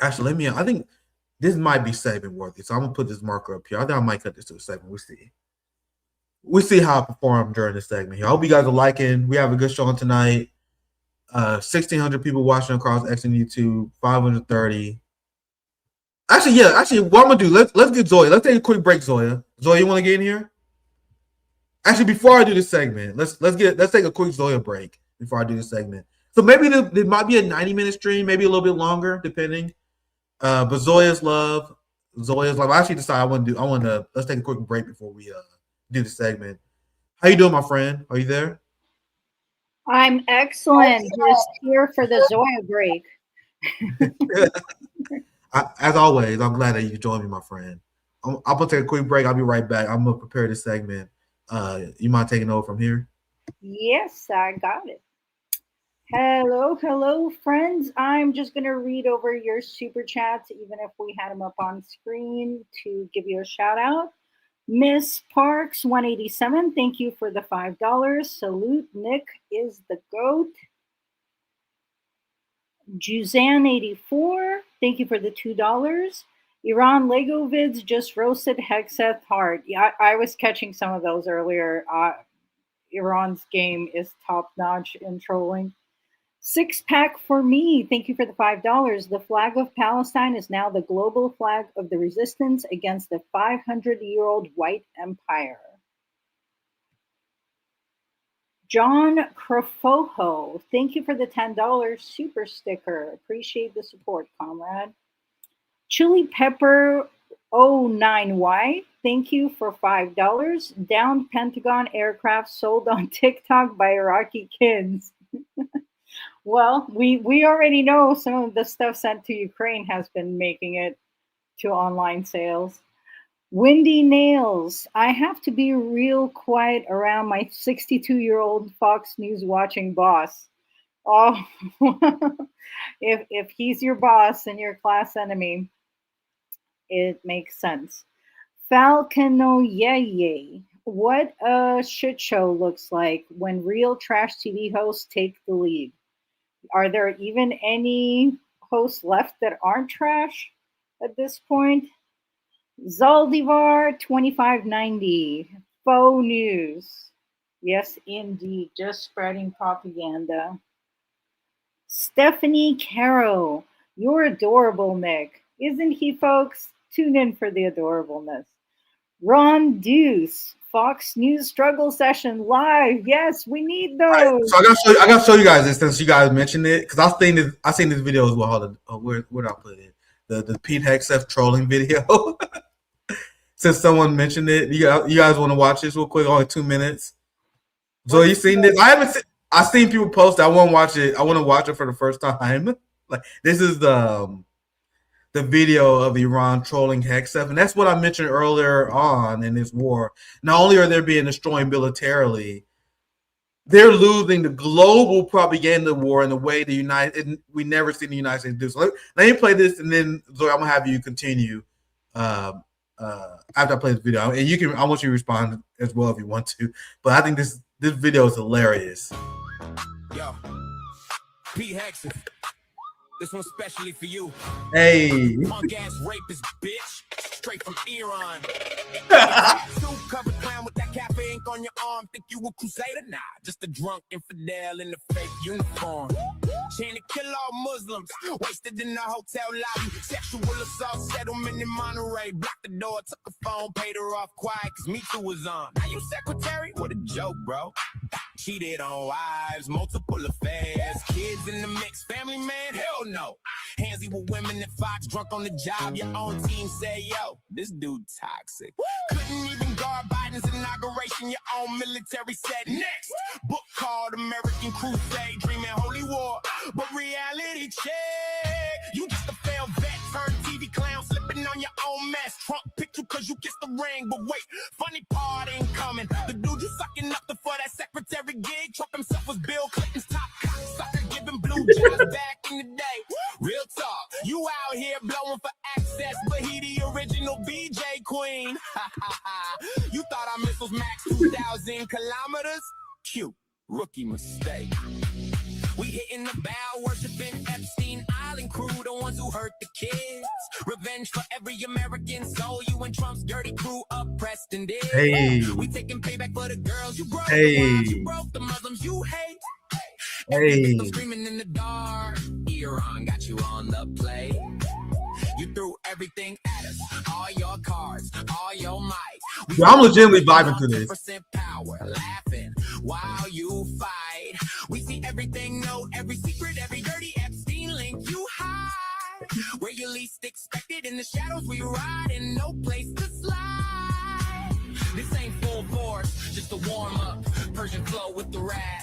Actually, I think this might be segment worthy. So I'm gonna put this marker up here. I think I might cut this to a segment. We'll see how I perform during this segment here. I hope you guys are liking. We have a good show on tonight. 1,600 people watching across X and YouTube. 530. Actually, what I'm gonna do? Let's get Zoya. Let's take a quick break, Zoya. Zoya, you want to get in here? Actually, before I do this segment, let's take a quick Zoya break before I do this segment. So maybe there might be a 90-minute stream, maybe a little bit longer, depending. But Zoya's love. I actually decided let's take a quick break before we do the segment. How you doing, my friend? Are you there? I'm excellent. Just here for the Zoya break. As always, I'm glad that you joined me, my friend. I'm gonna take a quick break. I'll be right back. I'm gonna prepare this segment. You mind taking over from here? Yes, I got it. Hello, friends. I'm just going to read over your super chats, even if we had them up on screen, to give you a shout out. Miss Parks 187, thank you for the $5. Salute, Nick is the GOAT. Juzan 84, thank you for the $2. Iran Lego vids just roasted Hexeth hard. Yeah, I was catching some of those earlier. Iran's game is top notch in trolling. Six pack for me. Thank you for the $5. The flag of Palestine is now the global flag of the resistance against the 500-year-old white empire. John Crofoho, thank you for the $10 super sticker. Appreciate the support, comrade. Chili Pepper 09Y, thank you for $5. Downed Pentagon aircraft sold on TikTok by Iraqi kids. Well, we already know some of the stuff sent to Ukraine has been making it to online sales. Windy Nails, I have to be real quiet around my 62-year-old Fox News watching boss. Oh, if he's your boss and your class enemy, it makes sense. Falconoyeye, what a shit show looks like when real trash TV hosts take the lead. Are there even any hosts left that aren't trash at this point? Zaldivar 2590, faux news. Yes, indeed, just spreading propaganda. Stephanie Caro, you're adorable, Nick. Isn't he, folks? Tune in for the adorableness. Ron Deuce, Fox News struggle session live. Yes, we need those. Right, so I gotta show you guys this since you guys mentioned it, because I seen this video as well. Where did I put it? The Pete Hegseth trolling video. Since someone mentioned it, you guys want to watch this real quick? Only 2 minutes. So you seen this? I've seen people post it. I want to watch it. I want to watch it for the first time. Like this is the the video of Iran trolling Hegseth, and that's what I mentioned earlier on in this war. Not only are they being destroyed militarily, they're losing the global propaganda war in the way we never seen the United States do. So let me play this, and then Zoe, I'm gonna have you continue after I play this video, and I want you to respond as well if you want to. But I think this video is hilarious. Yo, P. Hexen, this one's specially for you. Hey. Punk ass rapist bitch, straight from Iran. Suit covered clown with that cafe ink on your arm. Think you a crusader? Nah, just a drunk infidel in a fake uniform. Chain to kill all Muslims, wasted in the hotel lobby. Sexual assault settlement in Monterey. Blocked the door, took a phone, paid her off quiet, cause Me Too was on. Now you secretary? What a joke, bro. Cheated on wives, multiple affairs. Kids in the mix, family man? Hell no. Handsy with women at Fox, drunk on the job. Your own team say, yo, this dude toxic. Couldn't even guard Biden's inauguration. Your own military said next. Book called American Crusade, dreaming holy war. But reality check. You just a failed vet, turned TV clown, slipping on your own mess. Trump picked you cause you kissed the ring. But wait, funny part ain't coming. The dude you sucking up for that secretary gig. Trump himself was Bill Clinton's top cocksucker, giving blue jobs back in the day. Real talk, you out here blowing for access, but he the original BJ queen. You thought our missiles max 2,000 kilometers? Cute, rookie mistake. We hitting the bow, worshiping Epstein Island crew, the ones who hurt the kids. Revenge for every American soul you and Trump's dirty crew oppressed and did. Hey. We taking payback for the girls you broke, Hey. the ones you broke, the Muslims you hate. Hey. Screaming in the dark. Iran got you on the play. You threw everything at us, all your cards, all your might. Yo, I'm legitimately vibing to this. 10% power, laughing while you fight. We see everything, know every secret, every dirty Epstein link you hide. Where you least expected, in the shadows we ride, and no place to slide. This ain't full force, just a warm up. Persian flow with the rap.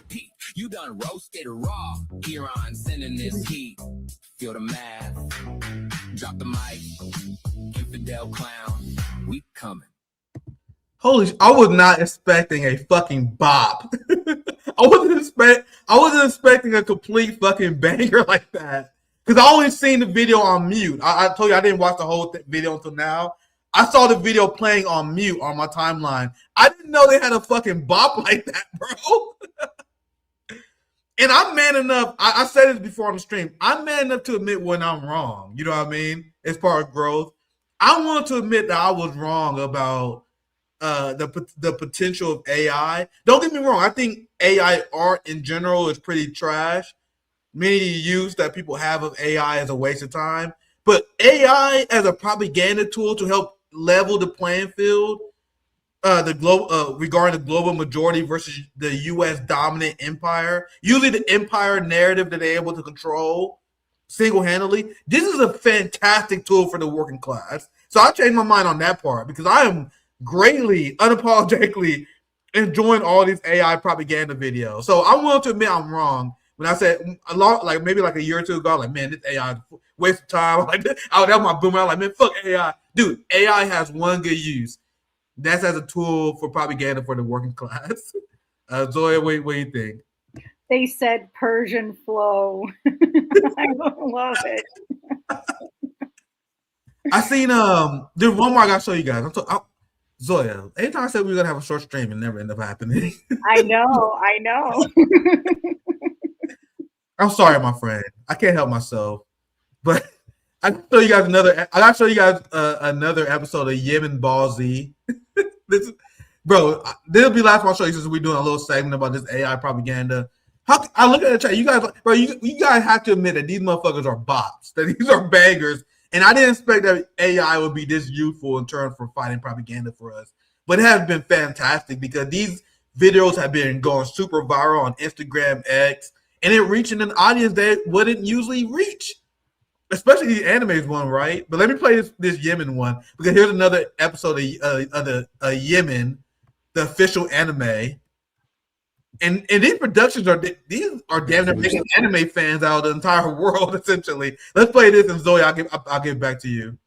Pete, you done roasted raw. Iran sending this heat. Feel the math. Drop the mic. Infidel clown. We coming. Holy! I was not expecting a fucking bop. I wasn't expecting a complete fucking banger like that. Because I only seen the video on mute. I told you I didn't watch the whole video until now. I saw the video playing on mute on my timeline. I didn't know they had a fucking bop like that, bro. And I'm man enough. I said this before on the stream. I'm man enough to admit when I'm wrong. You know what I mean? As part of growth, I wanted to admit that I was wrong about the potential of AI. Don't get me wrong. I think AI art in general is pretty trash. Many use that people have of AI as a waste of time. But AI as a propaganda tool to help level the playing field, regarding the global majority versus the U.S. dominant empire, usually the empire narrative that they're able to control single-handedly. This is a fantastic tool for the working class. So I changed my mind on that part because I am greatly, unapologetically enjoying all these AI propaganda videos. So I want to admit I'm wrong when I said maybe a year or two ago, like, man, this AI is a waste of time. Like, that was my boomer. I was like, man, fuck AI. Dude, AI has one good use. That's as a tool for propaganda for the working class. Zoya, what do you think? They said Persian flow. I love it. I seen there's one more I gotta show you guys. Zoya, anytime I said we were gonna have a short stream, it never ended up happening. I know. I'm sorry, my friend. I can't help myself. But I gotta show you guys another episode of Yemen Ball Z. This will be last one I'll show you since we're doing a little segment about this AI propaganda. I look at the chat, you guys, bro, you guys have to admit that these motherfuckers are bots, that these are bangers. And I didn't expect that AI would be this useful in terms for fighting propaganda for us. But it has been fantastic because these videos have been going super viral on Instagram, X, and it reaching an audience that wouldn't usually reach. Especially the animes one, right? But let me play this Yemen one because here's another episode of Yemen, the official anime. And these productions are damn near making anime fans out of the entire world, essentially. Let's play this, and Zoe, I'll give it back to you.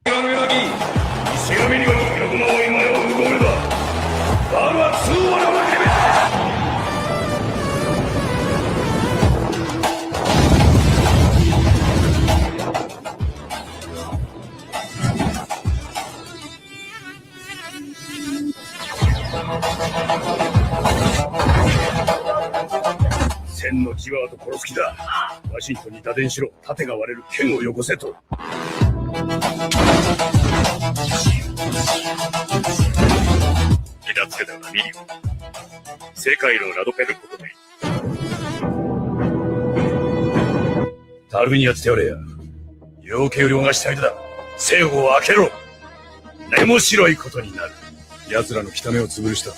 千の際と殺す気だ。ワシントンに打電しろ。盾が割れる剣をよこせと。気がつけたら見るよ。世界のラドペルことで。タルビにやってやれや。要求量がしたいだ。政府を開けろ。根も白いことになる。奴らの汚めを潰した。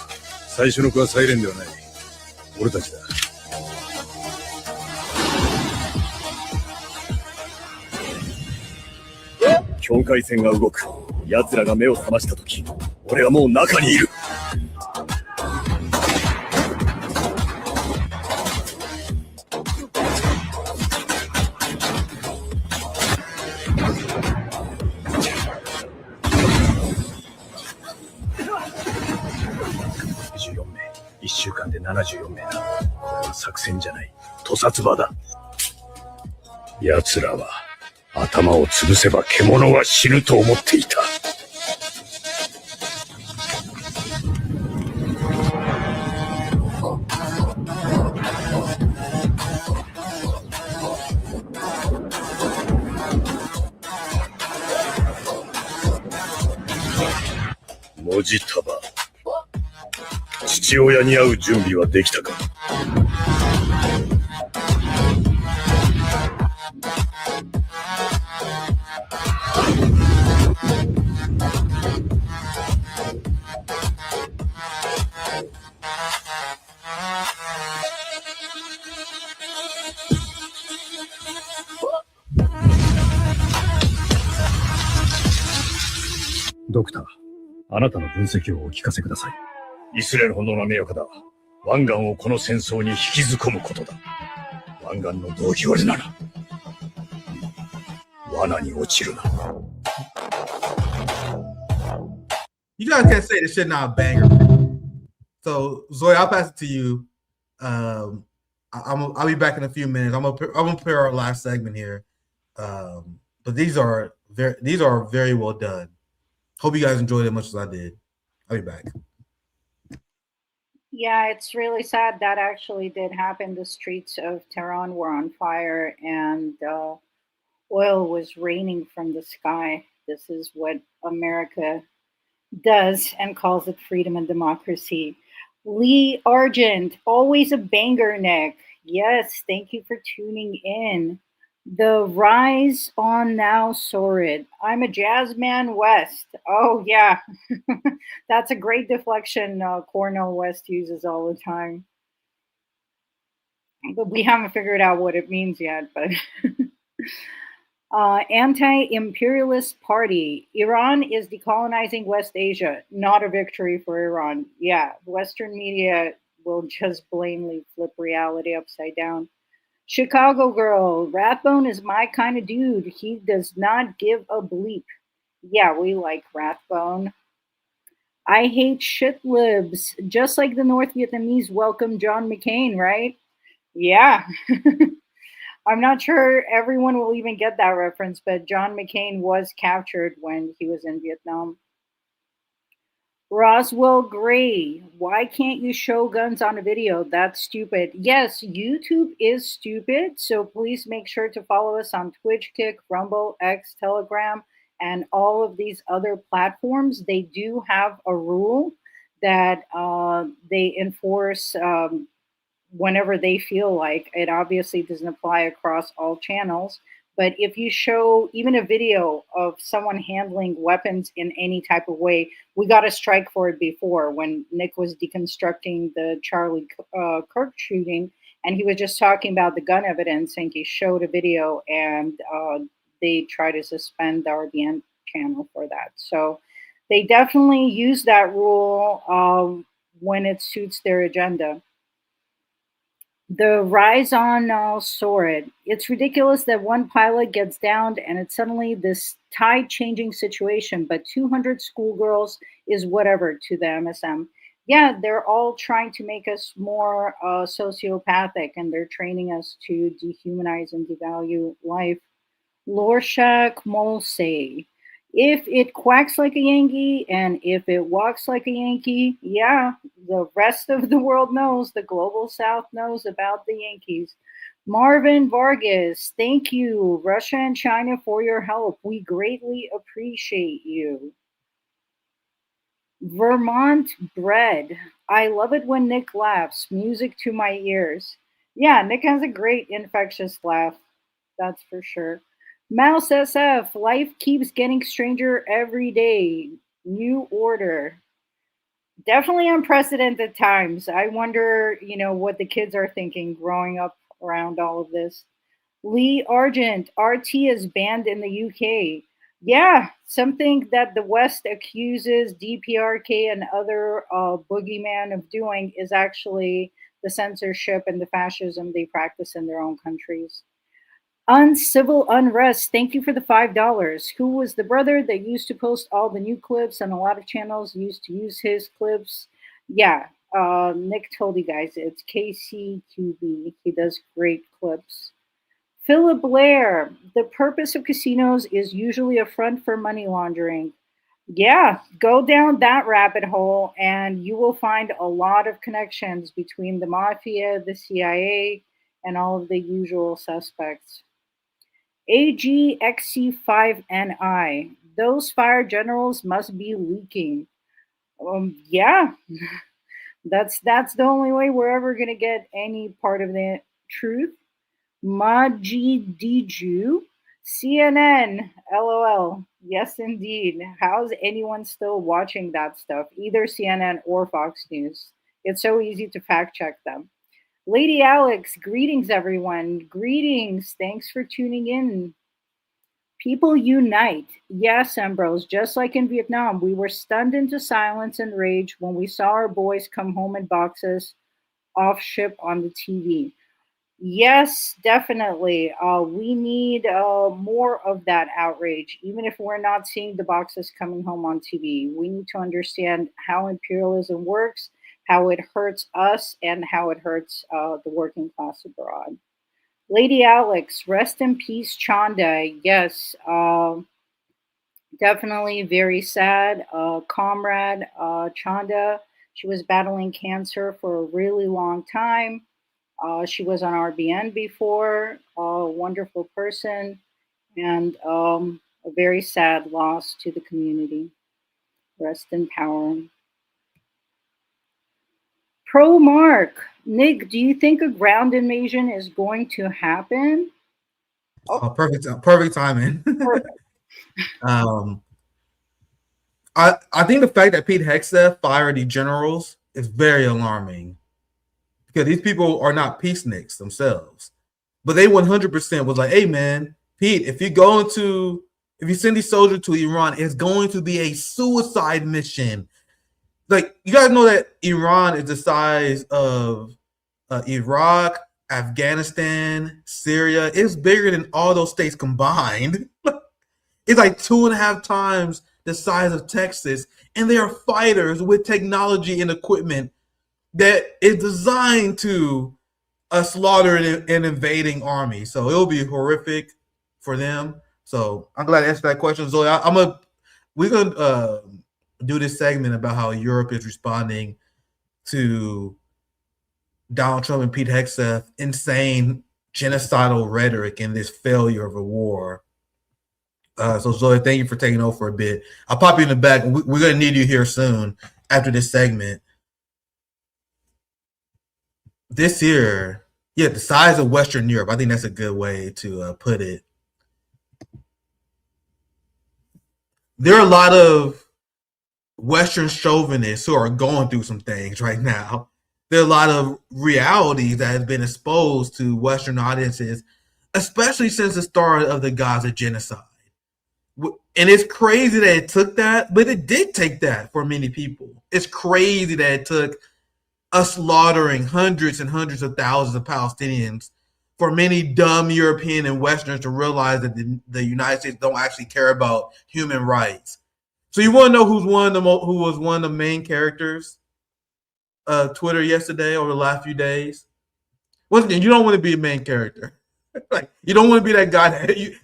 最初の子はサイレンではない。俺たちだ。境界線が動く。奴らが目を覚ましたとき、俺はもう中にいる。14名、1週間で74名だ。これは作戦じゃない。屠殺場だ。奴らは頭を潰せば獣は死ぬと思っていた。文字束。父親に会う準備はできたか？ドクター、あなたの分析をお聞かせください。イスラエルほどの名誉だ。湾岸をこの戦争に引きず込むことだ。湾岸の動機割れなら、罠に落ちるな。You guys can't say this shit not a banger. So Zoe, I'll pass it to you. I'll be back in a few minutes. I'm gonna prepare our last segment here. But these are very well done. Hope you guys enjoyed it as much as I did. I'll be back. Yeah, it's really sad that actually did happen. The streets of Tehran were on fire and oil was raining from the sky. This is what America does and calls it freedom and democracy. Lee Argent, always a banger, Nick. Yes, thank you for tuning in. The Rise on Now Sorid. I'm a jazz man West. Oh, yeah. That's a great deflection Cornel West uses all the time. But we haven't figured out what it means yet. But Anti-Imperialist Party. Iran is decolonizing West Asia. Not a victory for Iran. Yeah, Western media will just blatantly flip reality upside down. Chicago girl, Rathbone is my kind of dude. He does not give a bleep. Yeah, we like Rathbone. I hate shit libs, just like the North Vietnamese welcome John McCain, right? Yeah. I'm not sure everyone will even get that reference, but John McCain was captured when he was in Vietnam. Roswell Gray, why can't you show guns on a video? That's stupid. Yes, YouTube is stupid, so please make sure to follow us on Twitch, Kick, Rumble, X, Telegram, and all of these other platforms. They do have a rule that they enforce whenever they feel like. It obviously doesn't apply across all channels. But if you show even a video of someone handling weapons in any type of way, we got a strike for it before when Nick was deconstructing the Charlie Kirk shooting, and he was just talking about the gun evidence, and he showed a video, and they tried to suspend the RBN channel for that. So they definitely use that rule when it suits their agenda. The rise on Soared. It's ridiculous that one pilot gets downed and it's suddenly this tide changing situation, but 200 schoolgirls is whatever to the MSM. Yeah, they're all trying to make us more sociopathic and they're training us to dehumanize and devalue life. Lorshak Molsey. If it quacks like a Yankee and if it walks like a Yankee, yeah, the rest of the world knows, the global south knows about the Yankees. Marvin Vargas, thank you, Russia and China, for your help. We greatly appreciate you. Vermont Bread. I love it when Nick laughs. Music to my ears. Yeah, Nick has a great infectious laugh. That's for sure. Mouse SF. Life keeps getting stranger every day. New order. Definitely unprecedented times. I wonder, what the kids are thinking growing up around all of this. Lee Argent, RT is banned in the UK. Yeah, something that the West accuses DPRK and other boogeyman of doing is actually the censorship and the fascism they practice in their own countries. Uncivil Unrest, thank you for the $5. Who was the brother that used to post all the new clips and a lot of channels used to use his clips? Yeah, Nick told you guys it's KCQB. He does great clips. Philip Blair, the purpose of casinos is usually a front for money laundering. Yeah, go down that rabbit hole and you will find a lot of connections between the mafia, the CIA, and all of the usual suspects. AGXC5NI, those fire generals must be leaking. Yeah, that's the only way we're ever going to get any part of the truth. Majidiju, CNN, LOL. Yes, indeed. How's anyone still watching that stuff? Either CNN or Fox News. It's so easy to fact check them. Lady Alex, greetings, everyone. Greetings. Thanks for tuning in. People unite. Yes, Ambrose, just like in Vietnam, we were stunned into silence and rage when we saw our boys come home in boxes off ship on the TV. Yes, definitely. We need more of that outrage, even if we're not seeing the boxes coming home on TV. We need to understand how imperialism works, how it hurts us, and how it hurts the working class abroad. Lady Alex, rest in peace, Chanda. Yes, definitely very sad. Comrade Chanda, she was battling cancer for a really long time. She was on RBN before, a wonderful person, and a very sad loss to the community. Rest in power. Pro Mark, Nick, do you think a ground invasion is going to happen? Perfect timing. I think the fact that Pete Hegseth fired the generals is very alarming because these people are not peaceniks themselves, but they 100% was like, "Hey, man, Pete, if you send these soldiers to Iran, it's going to be a suicide mission." Like, you guys know that Iran is the size of Iraq, Afghanistan, Syria. It's bigger than all those states combined. It's like 2.5 times the size of Texas, and they are fighters with technology and equipment that is designed to slaughter an invading army. So it'll be horrific for them. So I'm glad I answered that question, Zoe. We're gonna do this segment about how Europe is responding to Donald Trump and Pete Hegseth insane genocidal rhetoric and this failure of a war. So Zoe, thank you for taking over for a bit. I'll pop you in the back. We're gonna need you here soon after this segment. This year, yeah, the size of Western Europe. I think that's a good way to put it. There are a lot of Western chauvinists who are going through some things right now. There are a lot of realities that have been exposed to Western audiences, especially since the start of the Gaza genocide. And it's crazy that it took that, but it did take that for many people. It's crazy that it took us slaughtering hundreds and hundreds of thousands of Palestinians for many dumb European and Westerners to realize that the United States don't actually care about human rights. So you want to know who was one of the main characters of Twitter yesterday over the last few days? Once again, you don't want to be a main character. Like, you don't want to be that guy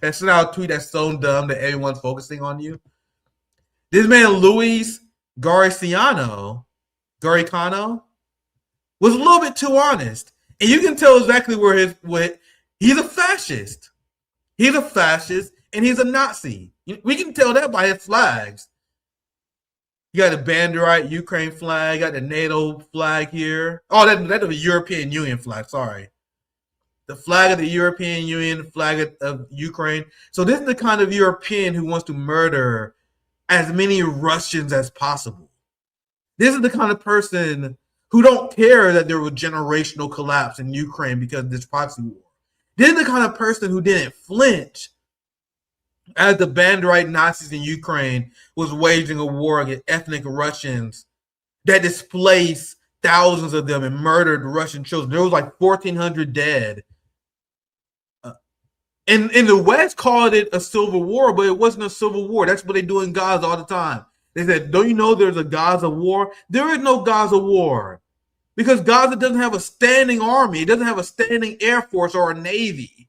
that sent out a tweet that's so dumb that everyone's focusing on you. This man, Luis Garicano, was a little bit too honest. And you can tell exactly he's a fascist. He's a fascist and he's a Nazi. We can tell that by his flags. You got the Banderite Ukraine flag, got the NATO flag here. Oh, that's the European Union flag, sorry. The flag of the European Union, the flag of Ukraine. So this is the kind of European who wants to murder as many Russians as possible. This is the kind of person who don't care that there was generational collapse in Ukraine because of this proxy war. This is the kind of person who didn't flinch as the Banderite Nazis in Ukraine was waging a war against ethnic Russians that displaced thousands of them and murdered Russian children. There was like 1,400 dead. And the West called it a civil war, but it wasn't a civil war. That's what they do in Gaza all the time. They said, don't you know there's a Gaza war? There is no Gaza war because Gaza doesn't have a standing army. It doesn't have a standing air force or a navy.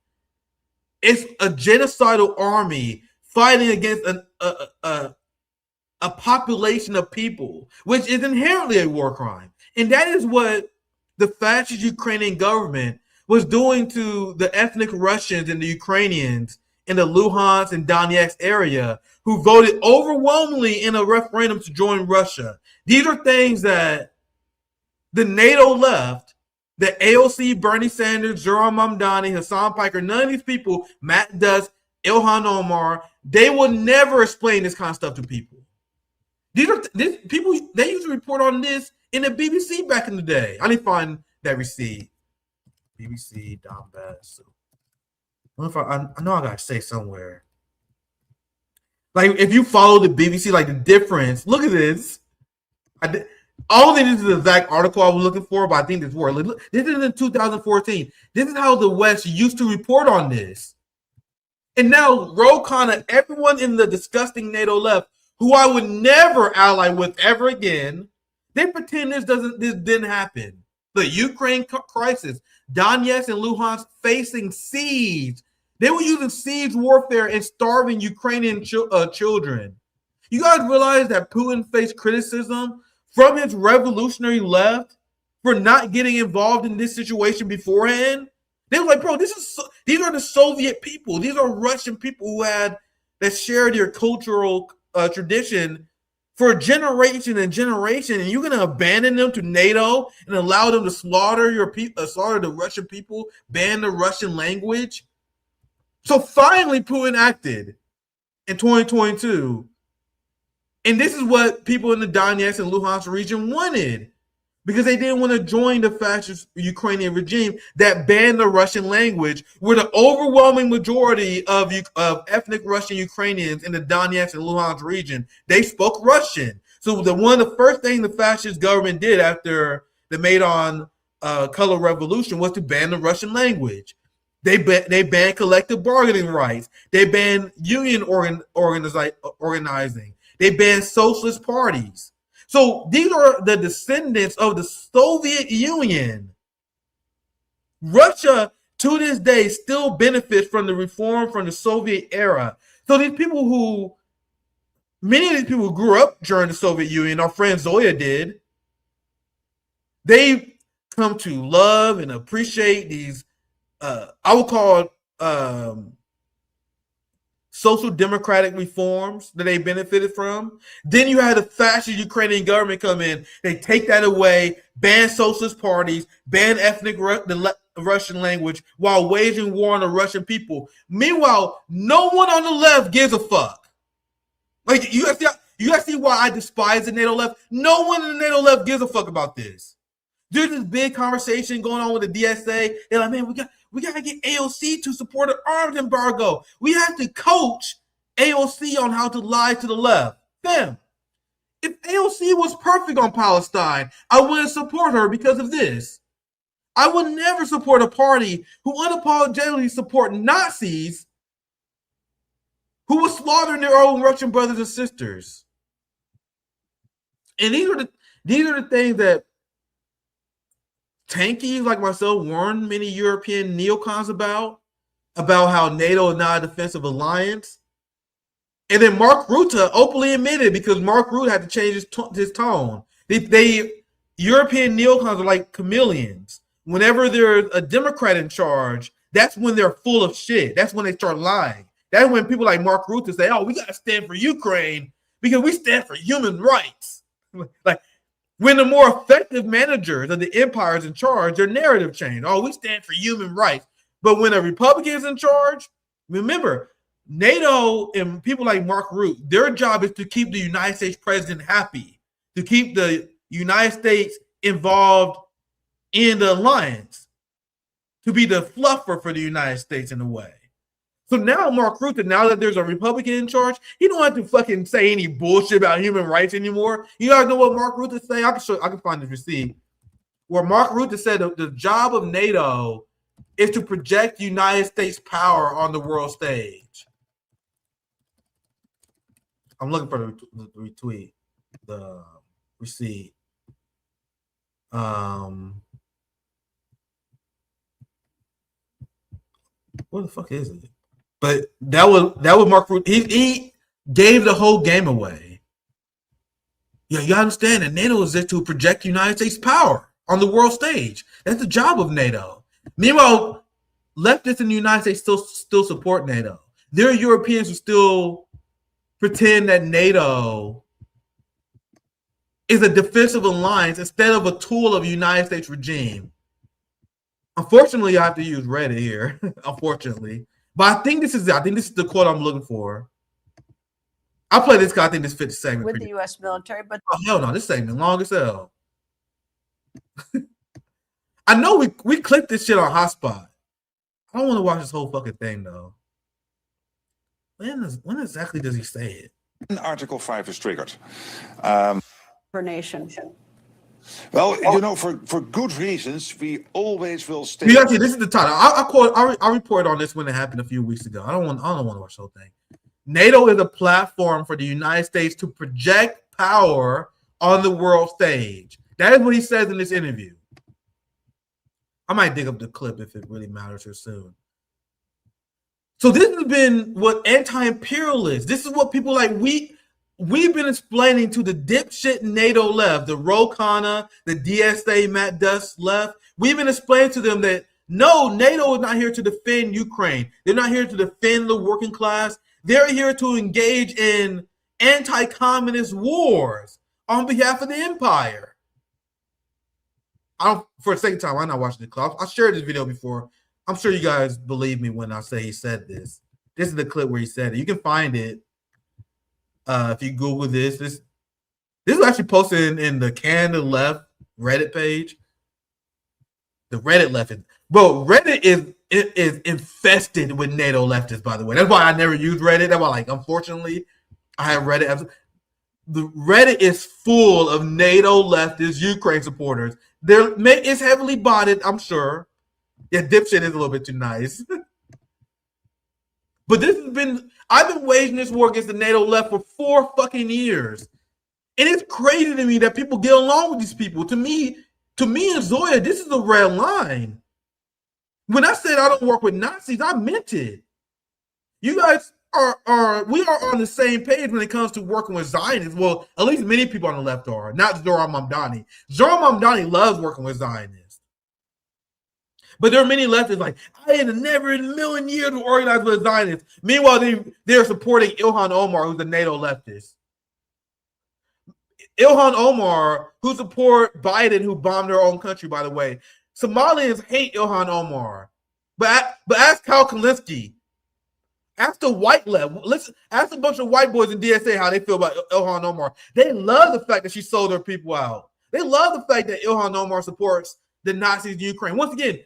It's a genocidal army fighting against a population of people, which is inherently a war crime. And that is what the fascist Ukrainian government was doing to the ethnic Russians and the Ukrainians in the Luhansk and Donetsk area who voted overwhelmingly in a referendum to join Russia. These are things that the NATO left, the AOC, Bernie Sanders, Zoran Mamdani, Hassan Piker, none of these people, Matt Duss, Ilhan Omar, they will never explain this kind of stuff to people. These people, they used to report on this in the BBC back in the day. I need to find that receipt. BBC Donbass. I know I gotta say somewhere. Like if you follow the BBC, like the difference. Look at this. I don't think this is the exact article I was looking for, but I think this works. This is in 2014. This is how the West used to report on this. And now Ro Khanna, everyone in the disgusting NATO left, who I would never ally with ever again, they pretend this didn't happen. The Ukraine crisis, Donetsk and Luhansk facing siege. They were using siege warfare and starving Ukrainian children. You guys realize that Putin faced criticism from his revolutionary left for not getting involved in this situation beforehand? They were like, bro, these are the Soviet people. These are Russian people that shared their cultural tradition for generation and generation, and you're going to abandon them to NATO and allow them to slaughter your people, slaughter the Russian people, ban the Russian language? So finally, Putin acted in 2022, and this is what people in the Donetsk and Luhansk region wanted, because they didn't want to join the fascist Ukrainian regime that banned the Russian language, where the overwhelming majority of ethnic Russian Ukrainians in the Donetsk and Luhansk region, they spoke Russian. So one of the first things the fascist government did after the Maidan color revolution was to ban the Russian language. They banned collective bargaining rights. They banned union organizing. They banned socialist parties. So these are the descendants of the Soviet Union. Russia, to this day, still benefits from the reform from the Soviet era. So many of these people who grew up during the Soviet Union, our friend Zoya did, they come to love and appreciate these, I would call social democratic reforms that they benefited from. Then you had the fascist Ukrainian government come in. They take that away, ban socialist parties, ban the Russian language while waging war on the Russian people. Meanwhile, no one on the left gives a fuck. Like you guys see why I despise the NATO left? No one in the NATO left gives a fuck about this. There's this big conversation going on with the DSA. They're like, man, we got to get AOC to support an arms embargo. We have to coach AOC on how to lie to the left. Fam, If AOC was perfect on Palestine, I wouldn't support her because of this. I would never support a party who unapologetically support Nazis who were slaughtering their own Russian brothers and sisters. And these are the things that tankies like myself warned many European neocons about how NATO is not a defensive alliance. And then Mark Rutte openly admitted, because Mark Rutte had to change his tone. European neocons are like chameleons. Whenever there's a Democrat in charge, that's when they're full of shit. That's when they start lying. That's when people like Mark Rutte say, "Oh, we got to stand for Ukraine because we stand for human rights." Like, when the more effective managers of the empires in charge, their narrative change. "Oh, we stand for human rights." But when a Republican is in charge, remember, NATO and people like Mark Rutte, their job is to keep the United States president happy, to keep the United States involved in the alliance, to be the fluffer for the United States in a way. So now Mark Rutte, now that there's a Republican in charge, he don't have to fucking say any bullshit about human rights anymore. You guys know what Mark Rutte say? I can find the receipt where Mark Rutte said the job of NATO is to project the United States power on the world stage. I'm looking for the retweet, the receipt. What the fuck is it? But that was Mark Rutte. He gave the whole game away. Yeah, you understand that NATO is there to project United States power on the world stage. That's the job of NATO. Meanwhile, leftists in the United States still support NATO. There are Europeans who still pretend that NATO is a defensive alliance instead of a tool of the United States regime. Unfortunately, I have to use Reddit here. Unfortunately. But I think this is the quote I'm looking for. I'll play this because I think this fits the segment. With the U.S. military, but oh hell no, this segment long as hell. I know we clipped this shit on Hotspot. I don't want to watch this whole fucking thing though. When exactly does he say it? Article 5 is triggered. for nation. Well, you know, for good reasons, we always will stay. You actually, this is the title. I reported on this when it happened a few weeks ago. I don't want to watch the whole thing. NATO is a platform for the United States to project power on the world stage. That is what he says in this interview. I might dig up the clip if it really matters here soon. So this has been what anti-imperialists, this is what people like we've been explaining to the dipshit NATO left, the Rokana, the DSA, Matt Duss left. We've been explaining to them that no, NATO is not here to defend Ukraine. They're not here to defend the working class. They're here to engage in anti-communist wars on behalf of the empire. For a second time, I'm not watching the clip. I shared this video before. I'm sure you guys believe me when I say he said this. This is the clip where he said it. You can find it if you Google this. This is actually posted in the Canada Left Reddit page. The Reddit left is, bro. Reddit is infested with NATO leftists. By the way, that's why I never use Reddit. That's why, like, unfortunately, I have Reddit. The Reddit is full of NATO leftist Ukraine supporters. It's heavily botted, I'm sure. Yeah, dipshit is a little bit too nice. But I've been waging this war against the NATO left for 4 fucking years. And it's crazy to me that people get along with these people. To me and Zoya, this is a red line. When I said I don't work with Nazis, I meant it. You guys we are on the same page when it comes to working with Zionists. Well, at least many people on the left are, not Zoran Mamdani. Zoran Mamdani loves working with Zionists. But there are many leftists like, I had never in a million years to organize with Zionists. Meanwhile, they're supporting Ilhan Omar, who's a NATO leftist. Ilhan Omar, who support Biden, who bombed their own country, by the way. Somalians hate Ilhan Omar. But ask Kyle Kalinske. Ask the white left. Listen, ask a bunch of white boys in DSA how they feel about Ilhan Omar. They love the fact that she sold her people out. They love the fact that Ilhan Omar supports the Nazis in Ukraine. Once again,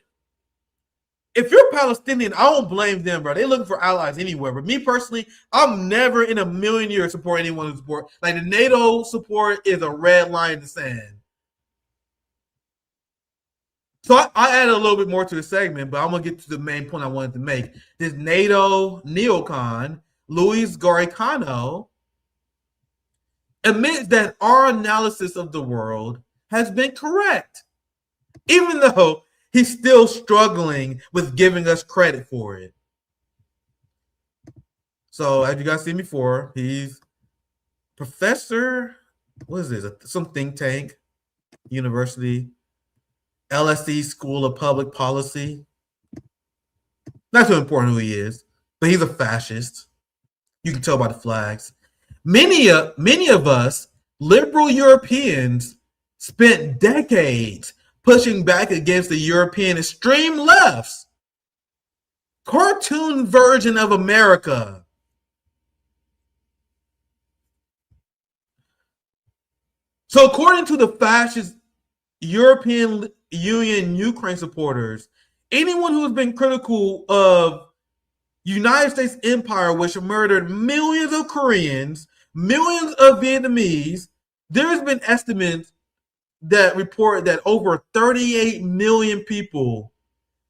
if you're Palestinian, I don't blame them, bro. They're looking for allies anywhere. But me personally, I'm never in a million years support anyone who support. Like the NATO support is a red line in the sand. So I added a little bit more to the segment, but I'm going to get to the main point I wanted to make. This NATO neocon, Luis Garicano, admits that our analysis of the world has been correct, even though he's still struggling with giving us credit for it. So, as you guys seen before, he's professor, what is this? Some think tank, university, LSE School of Public Policy. Not too important who he is, but he's a fascist. You can tell by the flags. Many of us, liberal Europeans, spent decades pushing back against the European extreme left's cartoon version of America. So according to the fascist European Union Ukraine supporters, anyone who has been critical of United States empire, which murdered millions of Koreans, millions of Vietnamese, there's been estimates that report that over 38 million people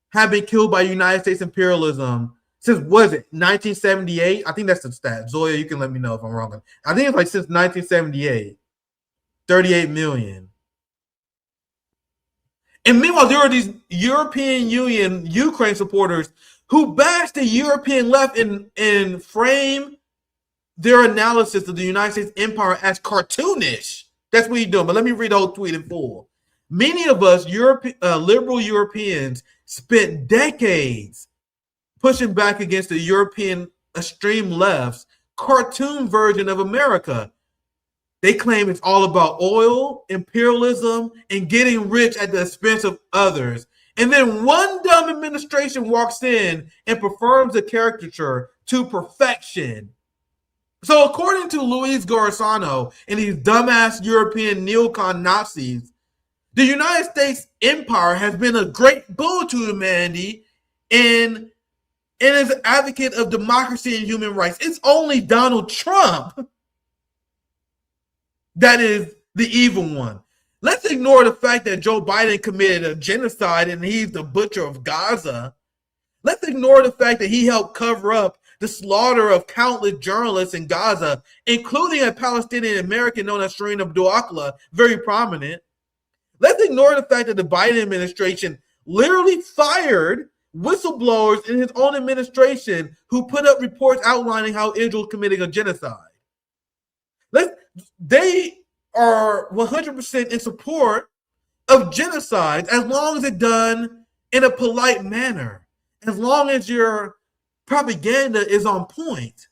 have been killed by United States imperialism since, was it 1978? I think that's the stat. Zoya, you can let me know if I'm wrong. I think it's like since 1978, 38 million. And meanwhile, there are these European Union Ukraine supporters who bash the European left and frame their analysis of the United States empire as cartoonish. That's what he's doing. But let me read the whole tweet in full. Many of us liberal Europeans spent decades pushing back against the European extreme left's cartoon version of America. They claim it's all about oil, imperialism, and getting rich at the expense of others. And then one dumb administration walks in and performs a caricature to perfection. So according to Luis Garicano and these dumbass European neocon Nazis, the United States empire has been a great boon to humanity and is an advocate of democracy and human rights. It's only Donald Trump that is the evil one. Let's ignore the fact that Joe Biden committed a genocide and he's the butcher of Gaza. Let's ignore the fact that he helped cover up the slaughter of countless journalists in Gaza, including a Palestinian American known as Shireen Abdul-Akleh, very prominent. Let's ignore the fact that the Biden administration literally fired whistleblowers in his own administration who put up reports outlining how Israel is committing a genocide. They are 100% in support of genocide as long as it's done in a polite manner, as long as your propaganda is on point.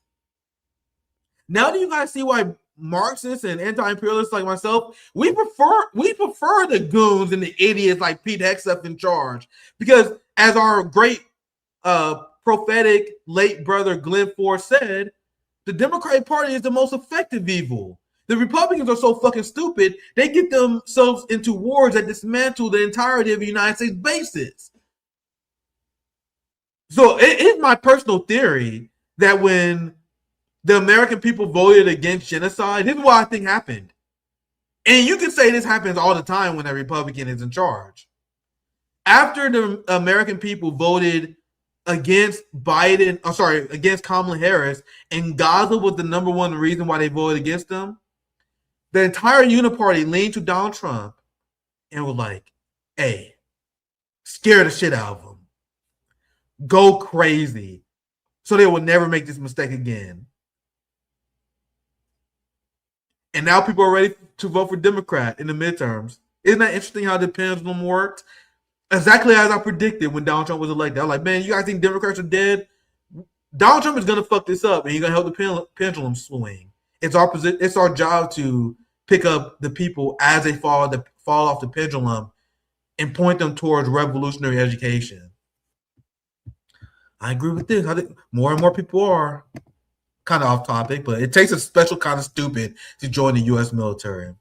Now do you guys see why Marxists and anti-imperialists like myself, we prefer the goons and the idiots like Pete Hegseth in charge? Because as our great prophetic late brother Glenn Ford said, the Democratic Party is the most effective evil. The Republicans are so fucking stupid, they get themselves into wars that dismantle the entirety of the United States bases. So it is my personal theory that when the American people voted against genocide, this is what I think happened. And you can say this happens all the time when a Republican is in charge. After the American people voted against against Kamala Harris, and Gaza was the number one reason why they voted against them, the entire Uniparty leaned to Donald Trump and was like, hey, scare the shit out of them. Go crazy. So they will never make this mistake again. And now people are ready to vote for Democrat in the midterms. Isn't that interesting how the pendulum worked? Exactly as I predicted when Donald Trump was elected. I was like, man, you guys think Democrats are dead? Donald Trump is going to fuck this up, and he's going to help the pendulum swing. It's our job to pick up the people as they fall off the pendulum and point them towards revolutionary education. I agree with this. I think more and more people are kind of off topic, but it takes a special kind of stupid to join the U.S. military.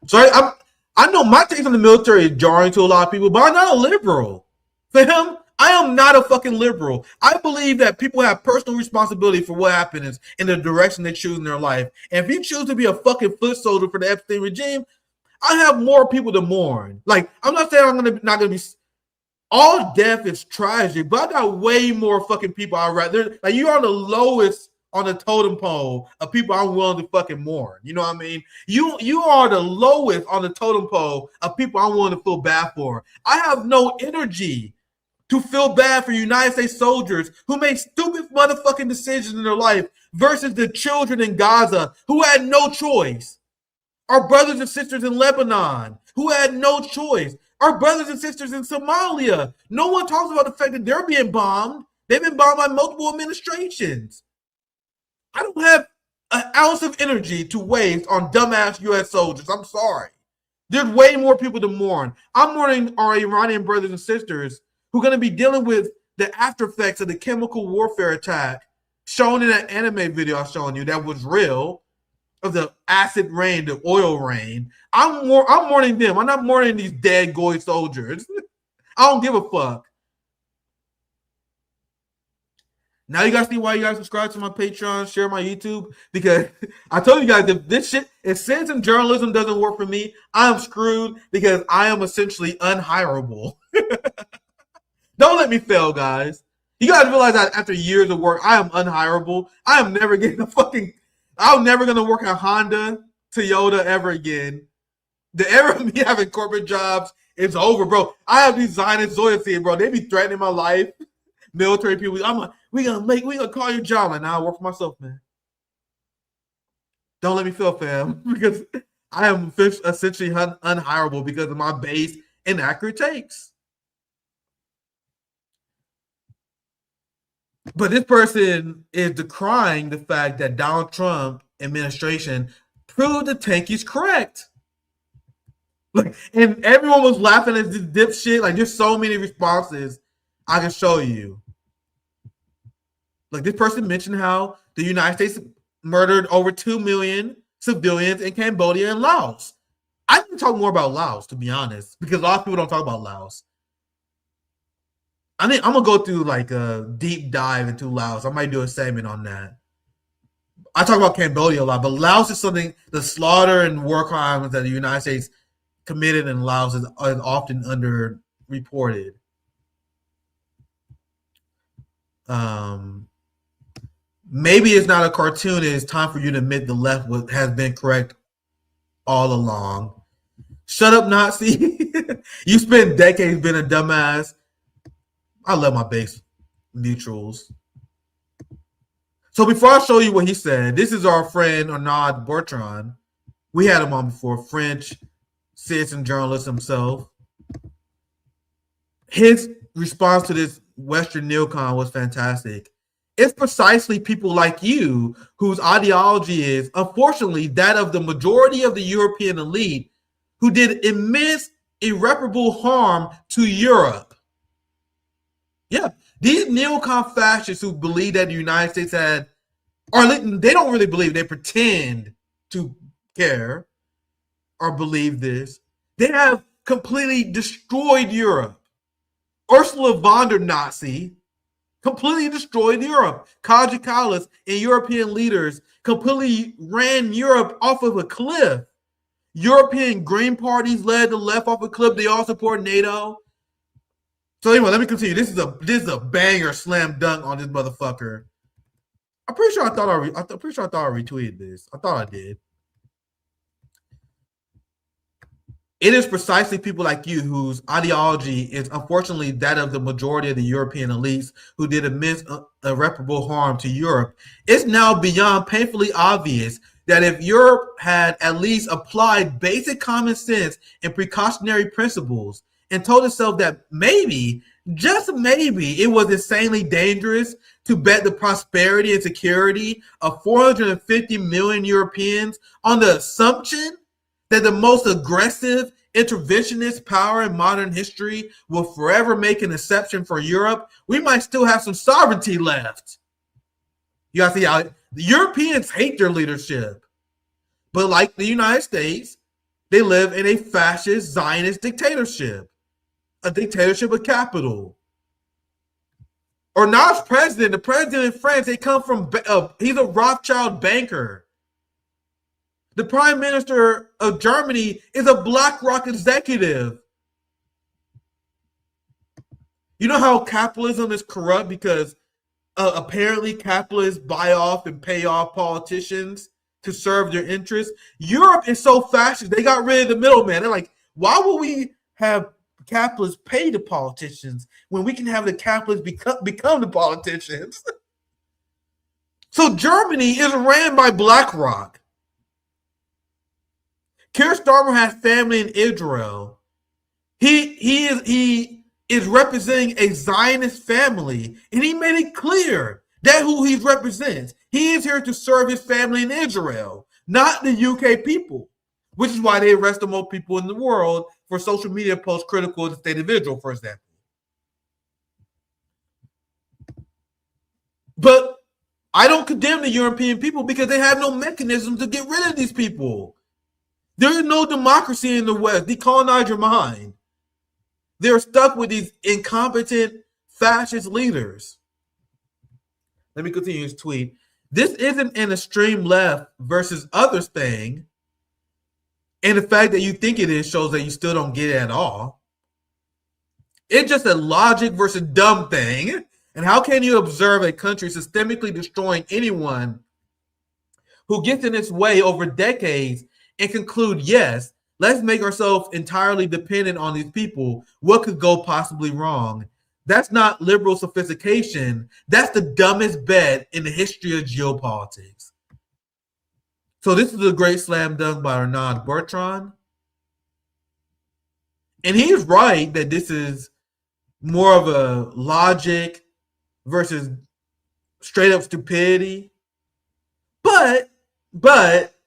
So I know my take on the military is jarring to a lot of people, but I'm not a liberal. Fam, I am not a fucking liberal. I believe that people have personal responsibility for what happens in the direction they choose in their life. And if you choose to be a fucking foot soldier for the Epstein regime, I have more people to mourn. Like, I'm not saying not gonna be. All death is tragic, but I got way more fucking people I'd rather. Like, you're on the lowest on the totem pole of people I'm willing to fucking mourn. You know what I mean? You are the lowest on the totem pole of people I'm willing to feel bad for. I have no energy to feel bad for United States soldiers who made stupid motherfucking decisions in their life versus the children in Gaza who had no choice. Our brothers and sisters in Lebanon who had no choice. Our brothers and sisters in Somalia. No one talks about the fact that they're being bombed. They've been bombed by multiple administrations. I don't have an ounce of energy to waste on dumbass U.S. soldiers. I'm sorry. There's way more people to mourn. I'm mourning our Iranian brothers and sisters who are going to be dealing with the after effects of the chemical warfare attack shown in that anime video I was showing you that was real, of the acid rain, the oil rain. I'm mourning them. I'm not mourning these dead goy soldiers. I don't give a fuck. Now you guys see why you guys subscribe to my Patreon, share my YouTube, because I told you guys, if this shit, if citizen journalism doesn't work for me, I'm screwed because I am essentially unhireable. Don't let me fail, guys. You guys realize that after years of work, I am unhireable. I am never getting I'm never going to work at Honda, Toyota ever again. The era of me having corporate jobs is over, bro. I have these Zionists, loyalty, bro. They be threatening my life. Military people, we gonna call your job. Like, nah, I work for myself, man. Don't let me fail, fam, because I am essentially unhireable because of my base inaccurate takes. But this person is decrying the fact that Donald Trump administration proved the tank is correct. Like, and everyone was laughing at this dipshit. Like, there's so many responses I can show you. Like, this person mentioned how the United States murdered over 2 million civilians in Cambodia and Laos. I can talk more about Laos, to be honest, because a lot of people don't talk about Laos. I think I'm gonna go through like a deep dive into Laos. I might do a segment on that. I talk about Cambodia a lot, but Laos is something, the slaughter and war crimes that the United States committed in Laos is often underreported. Maybe it's not a cartoon. It's time for you to admit the left has been correct all along. Shut up, Nazi. You spent decades being a dumbass. I love my base neutrals. So before I show you what he said, this is our friend Arnaud Bertrand. We had him on before, French citizen journalist himself. His response to this Western neocon was fantastic. It's precisely people like you whose ideology is, unfortunately, that of the majority of the European elite who did immense, irreparable harm to Europe. Yeah, these neocon fascists who believe that the United States had, or they don't really believe, they pretend to care or believe this. They have completely destroyed Europe. Ursula von der Nazi completely destroyed Europe. Kaja Kallas and European leaders completely ran Europe off of a cliff. European green parties led the left off a cliff. They all support NATO. So anyway, let me continue. This is a banger slam dunk on this motherfucker. I'm pretty sure I thought I retweeted this. I thought I did. It is precisely people like you whose ideology is unfortunately that of the majority of the European elites who did immense irreparable harm to Europe. It's now beyond painfully obvious that if Europe had at least applied basic common sense and precautionary principles and told itself that maybe, just maybe, it was insanely dangerous to bet the prosperity and security of 450 million Europeans on the assumption that the most aggressive interventionist power in modern history will forever make an exception for Europe, we might still have some sovereignty left. You gotta see how the Europeans hate their leadership. But like the United States, they live in a fascist Zionist dictatorship. A dictatorship of capital. Arnaud's president, the president in France, they come from, he's a Rothschild banker. The prime minister of Germany is a BlackRock executive. You know how capitalism is corrupt because apparently capitalists buy off and pay off politicians to serve their interests? Europe is so fascist, they got rid of the middleman. They're like, why would we have capitalists pay the politicians when we can have the capitalists become the politicians? So Germany is ran by BlackRock. Keir Starmer has family in Israel. He is representing a Zionist family, and he made it clear that who he represents. He is here to serve his family in Israel, not the UK people, which is why they arrest the most people in the world for social media posts critical of the state of Israel, for example. But I don't condemn the European people because they have no mechanism to get rid of these people. There is no democracy in the West. Decolonize your mind. They're stuck with these incompetent fascist leaders. Let me continue his tweet. This isn't an extreme left versus others thing. And the fact that you think it is shows that you still don't get it at all. It's just a logic versus dumb thing. And how can you observe a country systemically destroying anyone who gets in its way over decades and conclude, yes, let's make ourselves entirely dependent on these people. What could go possibly wrong? That's not liberal sophistication. That's the dumbest bet in the history of geopolitics. So this is a great slam dunk by Arnaud Bertrand. And he's right that this is more of a logic versus straight up stupidity. But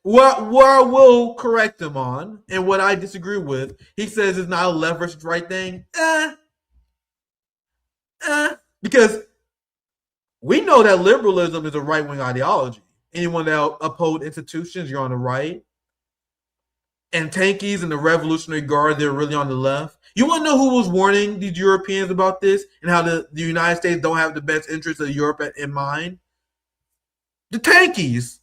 what I will correct him on, and what I disagree with, he says it's not a left versus right thing. Because we know that liberalism is a right-wing ideology. Anyone that uphold institutions, you're on the right. And tankies and the Revolutionary Guard, they're really on the left. You want to know who was warning these Europeans about this and how the United States don't have the best interests of Europe in mind? The tankies.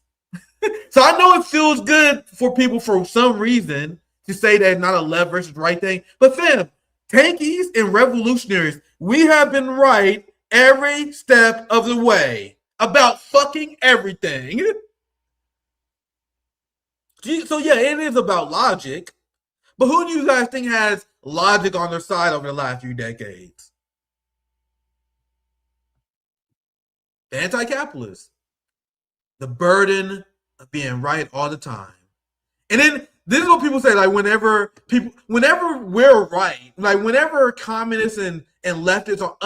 So I know it feels good for people for some reason to say that it's not a left versus right thing. But fam, tankies and revolutionaries, we have been right every step of the way about fucking everything. So yeah, it is about logic. But who do you guys think has logic on their side over the last few decades? The anti-capitalists. The burden of being right all the time. And then this is what people say, like whenever we're right, like whenever communists and leftists are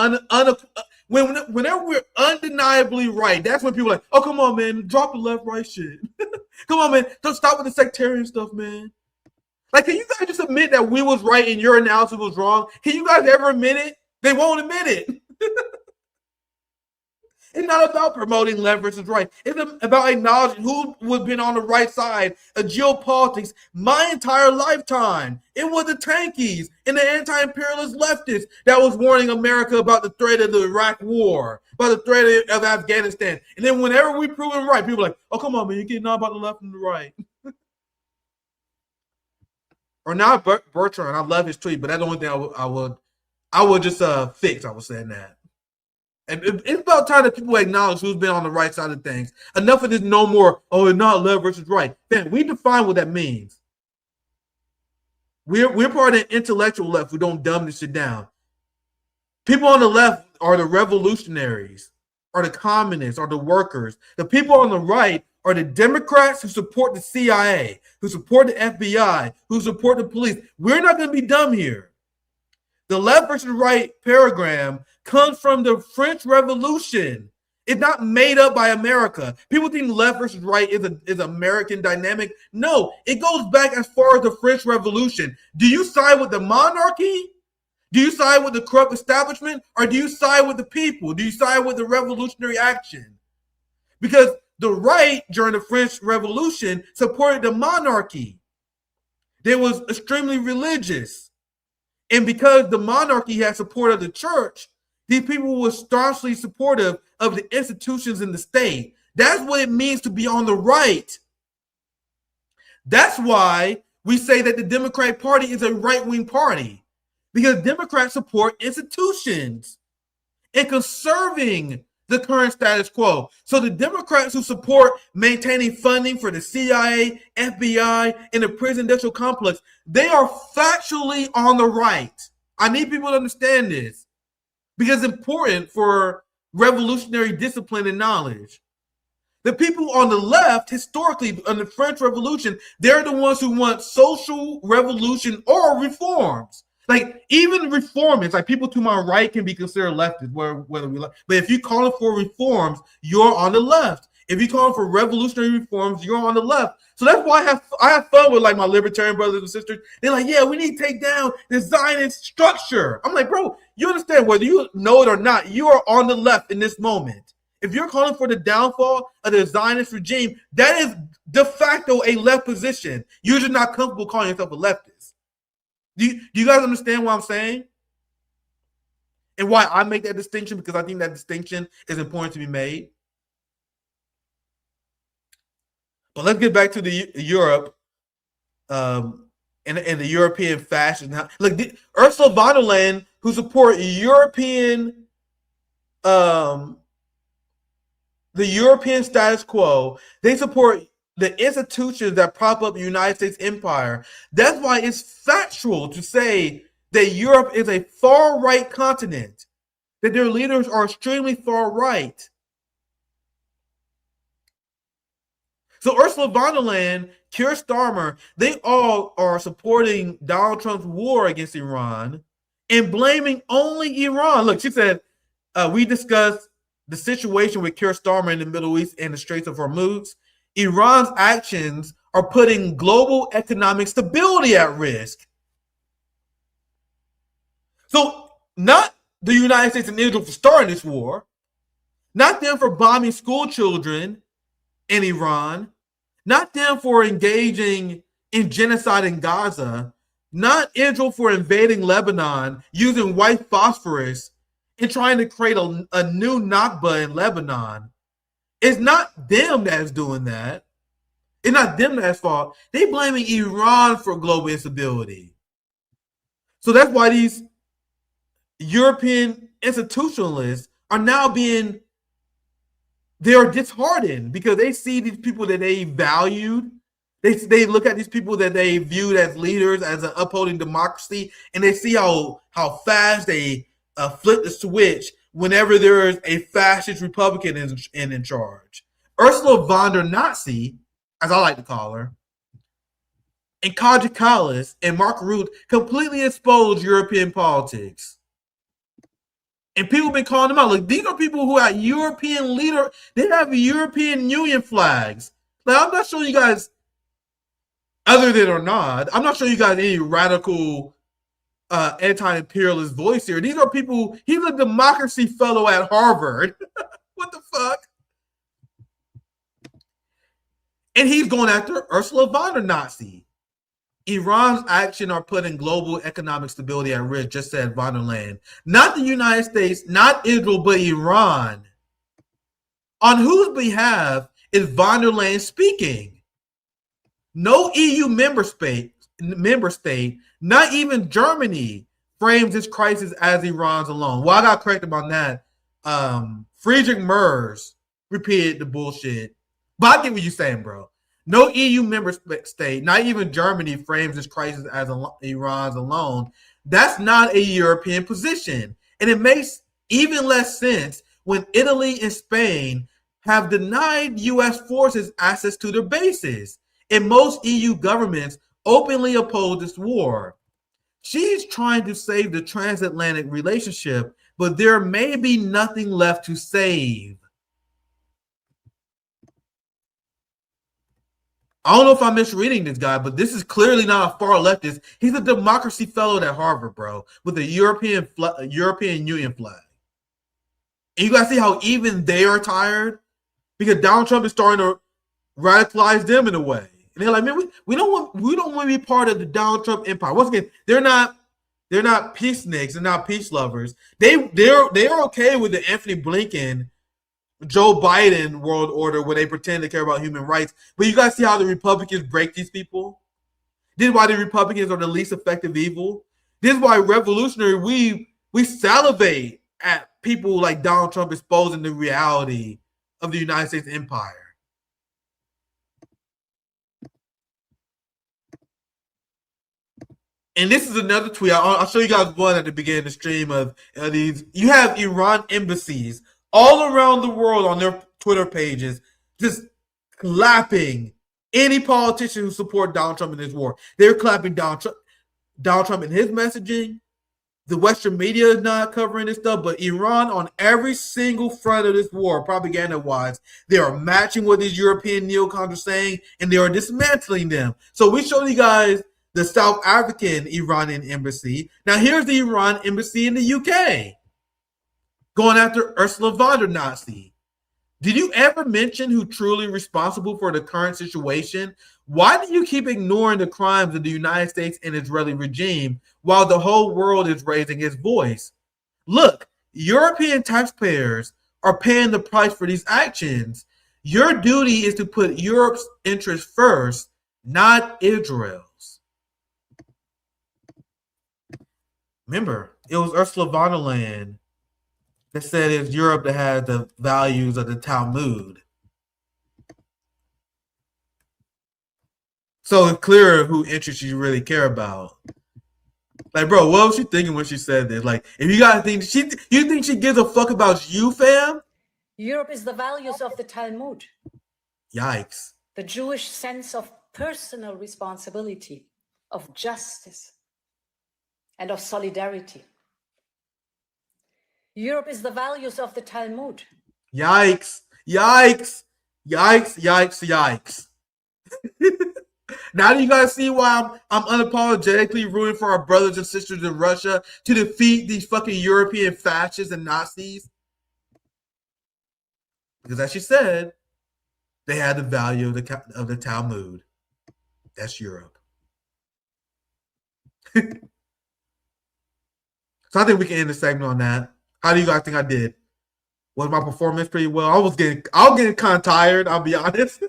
whenever we're undeniably right, that's when people are like, oh, come on, man, drop the left-right shit. Come on, man, don't stop with the sectarian stuff, man. Like, can you guys just admit that we was right and your analysis was wrong? Can you guys ever admit it? They won't admit it. It's not about promoting left versus right. It's about acknowledging who has been on the right side of geopolitics my entire lifetime. It was the tankies and the anti-imperialist leftists that was warning America about the threat of the Iraq war, about the threat of Afghanistan. And then whenever we prove them right, people are like, oh, come on, man, you can't know about the left and the right. Or now Bertrand, I love his tweet, but that's the only thing I would just fix. I was saying that. And it's about time that people acknowledge who's been on the right side of things. Enough of this no more, oh, it's not left versus right. Man, we define what that means. We're part of the intellectual left who don't dumb this shit down. People on the left are the revolutionaries, are the communists, are the workers. The people on the right are the Democrats who support the CIA, who support the FBI, who support the police. We're not going to be dumb here. The left versus right paradigm comes from the French Revolution. It's not made up by America. People think left versus right is American dynamic. No, it goes back as far as the French Revolution. Do you side with the monarchy? Do you side with the corrupt establishment? Or do you side with the people? Do you side with the revolutionary action? Because the right during the French Revolution supported the monarchy. They was extremely religious. And because the monarchy had support of the church, These people were staunchly supportive of the institutions in the state. That's what it means to be on the right. That's why we say that the Democratic Party is a right-wing party, because Democrats support institutions and conserving the current status quo. So the Democrats who support maintaining funding for the CIA, FBI, and the prison industrial complex, they are factually on the right. I need people to understand this because it's important for revolutionary discipline and knowledge. The people on the left, historically, in the French Revolution, they're the ones who want social revolution or reforms. Like, even reformists, like people to my right can be considered leftist, whether we like. But if you're calling for reforms, you're on the left. If you're calling for revolutionary reforms, you're on the left. So that's why I have fun with like my libertarian brothers and sisters. They're like, yeah, we need to take down the Zionist structure. I'm like, bro, you understand, whether you know it or not, you are on the left in this moment. If you're calling for the downfall of the Zionist regime, that is de facto a left position. You're just not comfortable calling yourself a leftist. Do you guys understand what I'm saying? And why I make that distinction? Because I think that distinction is important to be made. But let's get back to the Europe and the European fashion. Look, Ursula von der Leyen, who support European the European status quo, they support the institutions that prop up the United States empire. That's why it's factual to say that Europe is a far-right continent, that their leaders are extremely far-right. So Ursula von der Leyen, Keir Starmer, they all are supporting Donald Trump's war against Iran and blaming only Iran. Look, she said, we discussed the situation with Keir Starmer in the Middle East and the Straits of Hormuz. Iran's actions are putting global economic stability at risk. So not the United States and Israel for starting this war, not them for bombing school children in Iran, not them for engaging in genocide in Gaza, not Israel for invading Lebanon using white phosphorus and trying to create a new Nakba in Lebanon. It's not them that's doing that. It's not them that's fault. They blaming Iran for global instability. So that's why these European institutionalists are now they are disheartened because they see these people that they valued. They look at these people that they viewed as leaders, as upholding democracy, and they see how fast they flip the switch whenever there is a fascist Republican in charge. Ursula von der Nazi, as I like to call her, and Kaja Kallas and Mark Rutte completely exposed European politics. And people have been calling them out. Like, these are people who are European leader. They have European Union flags. Like, I'm not showing you guys, other than or not, I'm not showing you guys any radical anti-imperialist voice here. These are people. He's a democracy fellow at Harvard. What the fuck? And he's going after Ursula von der Nazi. Iran's actions are putting global economic stability at risk, just said von der Leyen. Not the United States, not Israel, but Iran. On whose behalf is von der Leyen speaking? No EU member state, not even Germany, frames this crisis as Iran's alone. Well, I got corrected on that. Friedrich Merz repeated the bullshit. But I get what you're saying, bro. No EU member state, not even Germany, frames this crisis as Iran's alone. That's not a European position. And it makes even less sense when Italy and Spain have denied U.S. forces access to their bases. And most EU governments openly oppose this war. She's trying to save the transatlantic relationship, but there may be nothing left to save. I don't know if I'm misreading this guy, but this is clearly not a far leftist. He's a democracy fellow at Harvard, bro, with a European Union flag. And you guys see how even they are tired? Because Donald Trump is starting to radicalize them in a way. And they're like, man, we don't want to be part of the Donald Trump empire. Once again, they're not They're not peaceniks. They're not peace lovers. They're okay with the Anthony Blinken, Joe Biden world order where they pretend to care about human rights. But you guys see how the Republicans break these people? This is why the Republicans are the least effective evil. This is why revolutionary we salivate at people like Donald Trump exposing the reality of the United States empire. And this is another tweet. I'll show you guys one at the beginning of the stream of these. You have Iran embassies all around the world on their Twitter pages just clapping any politician who support Donald Trump in this war. They're clapping Donald Trump in his messaging. The Western media is not covering this stuff, but Iran on every single front of this war, propaganda-wise, they are matching what these European neocons are saying, and they are dismantling them. So we showed you guys the South African Iranian embassy. Now here's the Iran embassy in the UK going after Ursula von der Nazi. Did you ever mention who's truly responsible for the current situation? Why do you keep ignoring the crimes of the United States and Israeli regime while the whole world is raising its voice? Look, European taxpayers are paying the price for these actions. Your duty is to put Europe's interests first, not Israel's. Remember, it was Ursula von der Leyen that said it's Europe that has the values of the Talmud. So it's clear who interests you really care about. Like, bro, what was she thinking when she said this? Like, if you gotta think, you think she gives a fuck about you, fam? Europe is the values of the Talmud. Yikes. The Jewish sense of personal responsibility, of justice, and of solidarity. Europe is the values of the Talmud. Yikes. Yikes. Yikes. Yikes. Yikes. Now do you guys see why I'm unapologetically rooting for our brothers and sisters in Russia to defeat these fucking European fascists and Nazis? Because as she said, they had the value of the Talmud. That's Europe. So I think we can end the segment on that. How do you guys think I did? Was my performance pretty well? I was getting kind of tired, I'll be honest.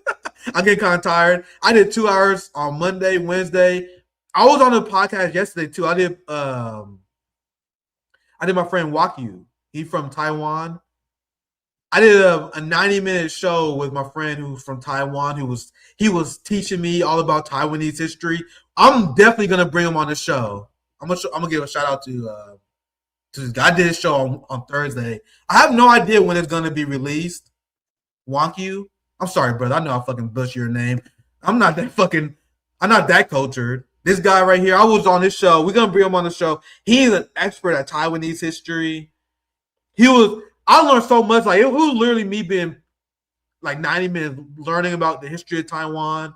I'm getting kind of tired. I did 2 hours on Monday, Wednesday. I was on the podcast yesterday too. I did my friend Wakyu. He's from Taiwan. I did a 90-minute show with my friend who's from Taiwan. He was teaching me all about Taiwanese history. I'm definitely gonna bring him on the show. I'm gonna give a shout out to this guy. I did his show on Thursday. I have no idea when it's gonna be released. Wakyu. I'm sorry, brother. I know I fucking butchered your name. I'm not that cultured. This guy right here, I was on his show. We're gonna bring him on the show. He's an expert at Taiwanese history. I learned so much. Like, it was literally me being like 90 minutes learning about the history of Taiwan,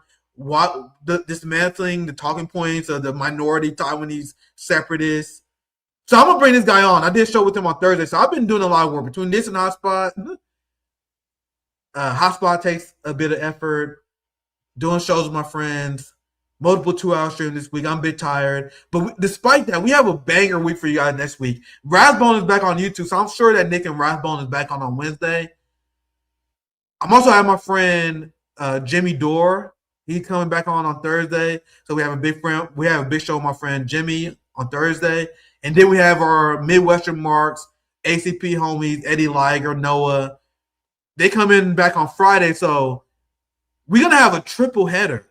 dismantling the talking points of the minority Taiwanese separatists. So I'm gonna bring this guy on. I did a show with him on Thursday. So I've been doing a lot of work between this and Hotspot. Hotspot takes a bit of effort. Doing shows with my friends. Multiple 2-hour streams this week. I'm a bit tired. But despite that, we have a banger week for you guys next week. Rathbone is back on YouTube, so I'm sure that Nick and Rathbone is back on Wednesday. I'm also having my friend Jimmy Dore. He's coming back on Thursday. So we have a big show with my friend Jimmy on Thursday. And then we have our Midwestern marks, ACP homies, Eddie Liger, Noah. They come in back on Friday, so we're going to have a triple header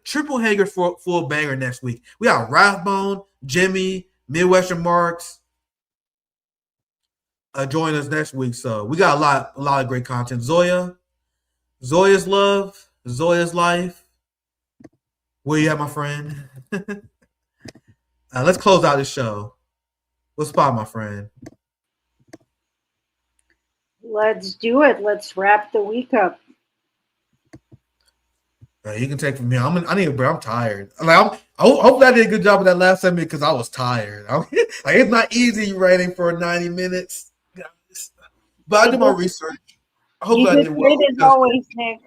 for full banger next week. We got Rathbone, Jimmy, Midwestern Marks join us next week. So we got a lot of great content. Zoya's love, Zoya's life. Where you at, my friend? Let's close out this show. What's spot, my friend? Let's do it. Let's wrap the week up. You can take from here. I need a break. I'm tired. Like, hopefully I did a good job with that last segment because I was tired. Like, it's not easy writing for 90 minutes, but I did my research. I hope I did well. As always, Nick.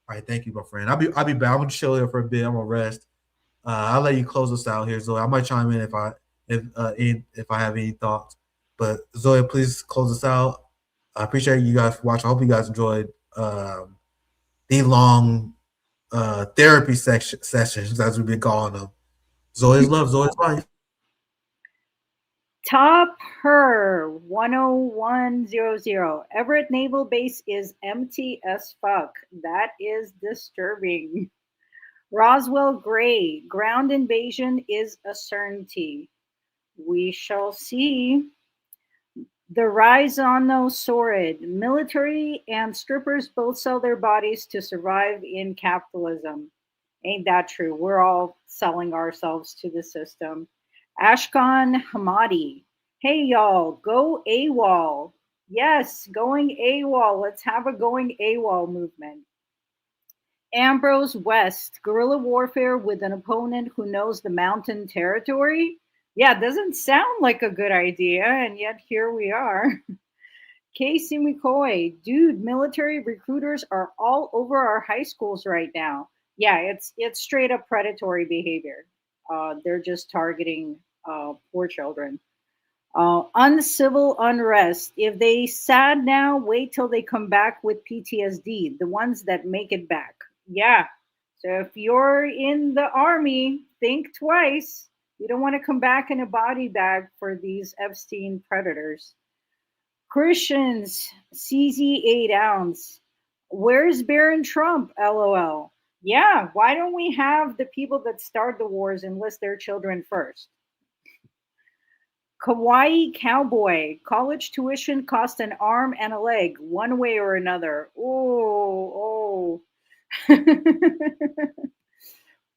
All right, thank you, my friend. I'll be back. I'm gonna chill here for a bit. I'm gonna rest. I'll let you close us out here, Zoe. I might chime in if if I have any thoughts. But Zoya, please close us out. I appreciate you guys for watching. I hope you guys enjoyed the long therapy sessions, as we've been calling them. Zoya's love, Zoya's life. Top her 10100. Everett Naval Base is empty as fuck. That is disturbing. Roswell Gray, ground invasion is a certainty. We shall see. The rise on those sordid. Military and strippers both sell their bodies to survive in capitalism. Ain't that true? We're all selling ourselves to the system. Ashkan Hamadi. Hey, y'all, go AWOL. Yes, going AWOL. Let's have a going AWOL movement. Ambrose West. Guerrilla warfare with an opponent who knows the mountain territory. Yeah, doesn't sound like a good idea, and yet here we are. Casey McCoy. Dude, military recruiters are all over our high schools right now. Yeah, it's straight up predatory behavior. They're just targeting poor children. Uncivil unrest. If they sad now, wait till they come back with PTSD. The ones that make it back. Yeah. So if you're in the army, think twice. You don't want to come back in a body bag for these Epstein predators. Christians, CZ 8 ounce. Where's Baron Trump? LOL. Yeah, why don't we have the people that start the wars enlist their children first? Kawaii Cowboy. College tuition cost an arm and a leg, one way or another. Oh.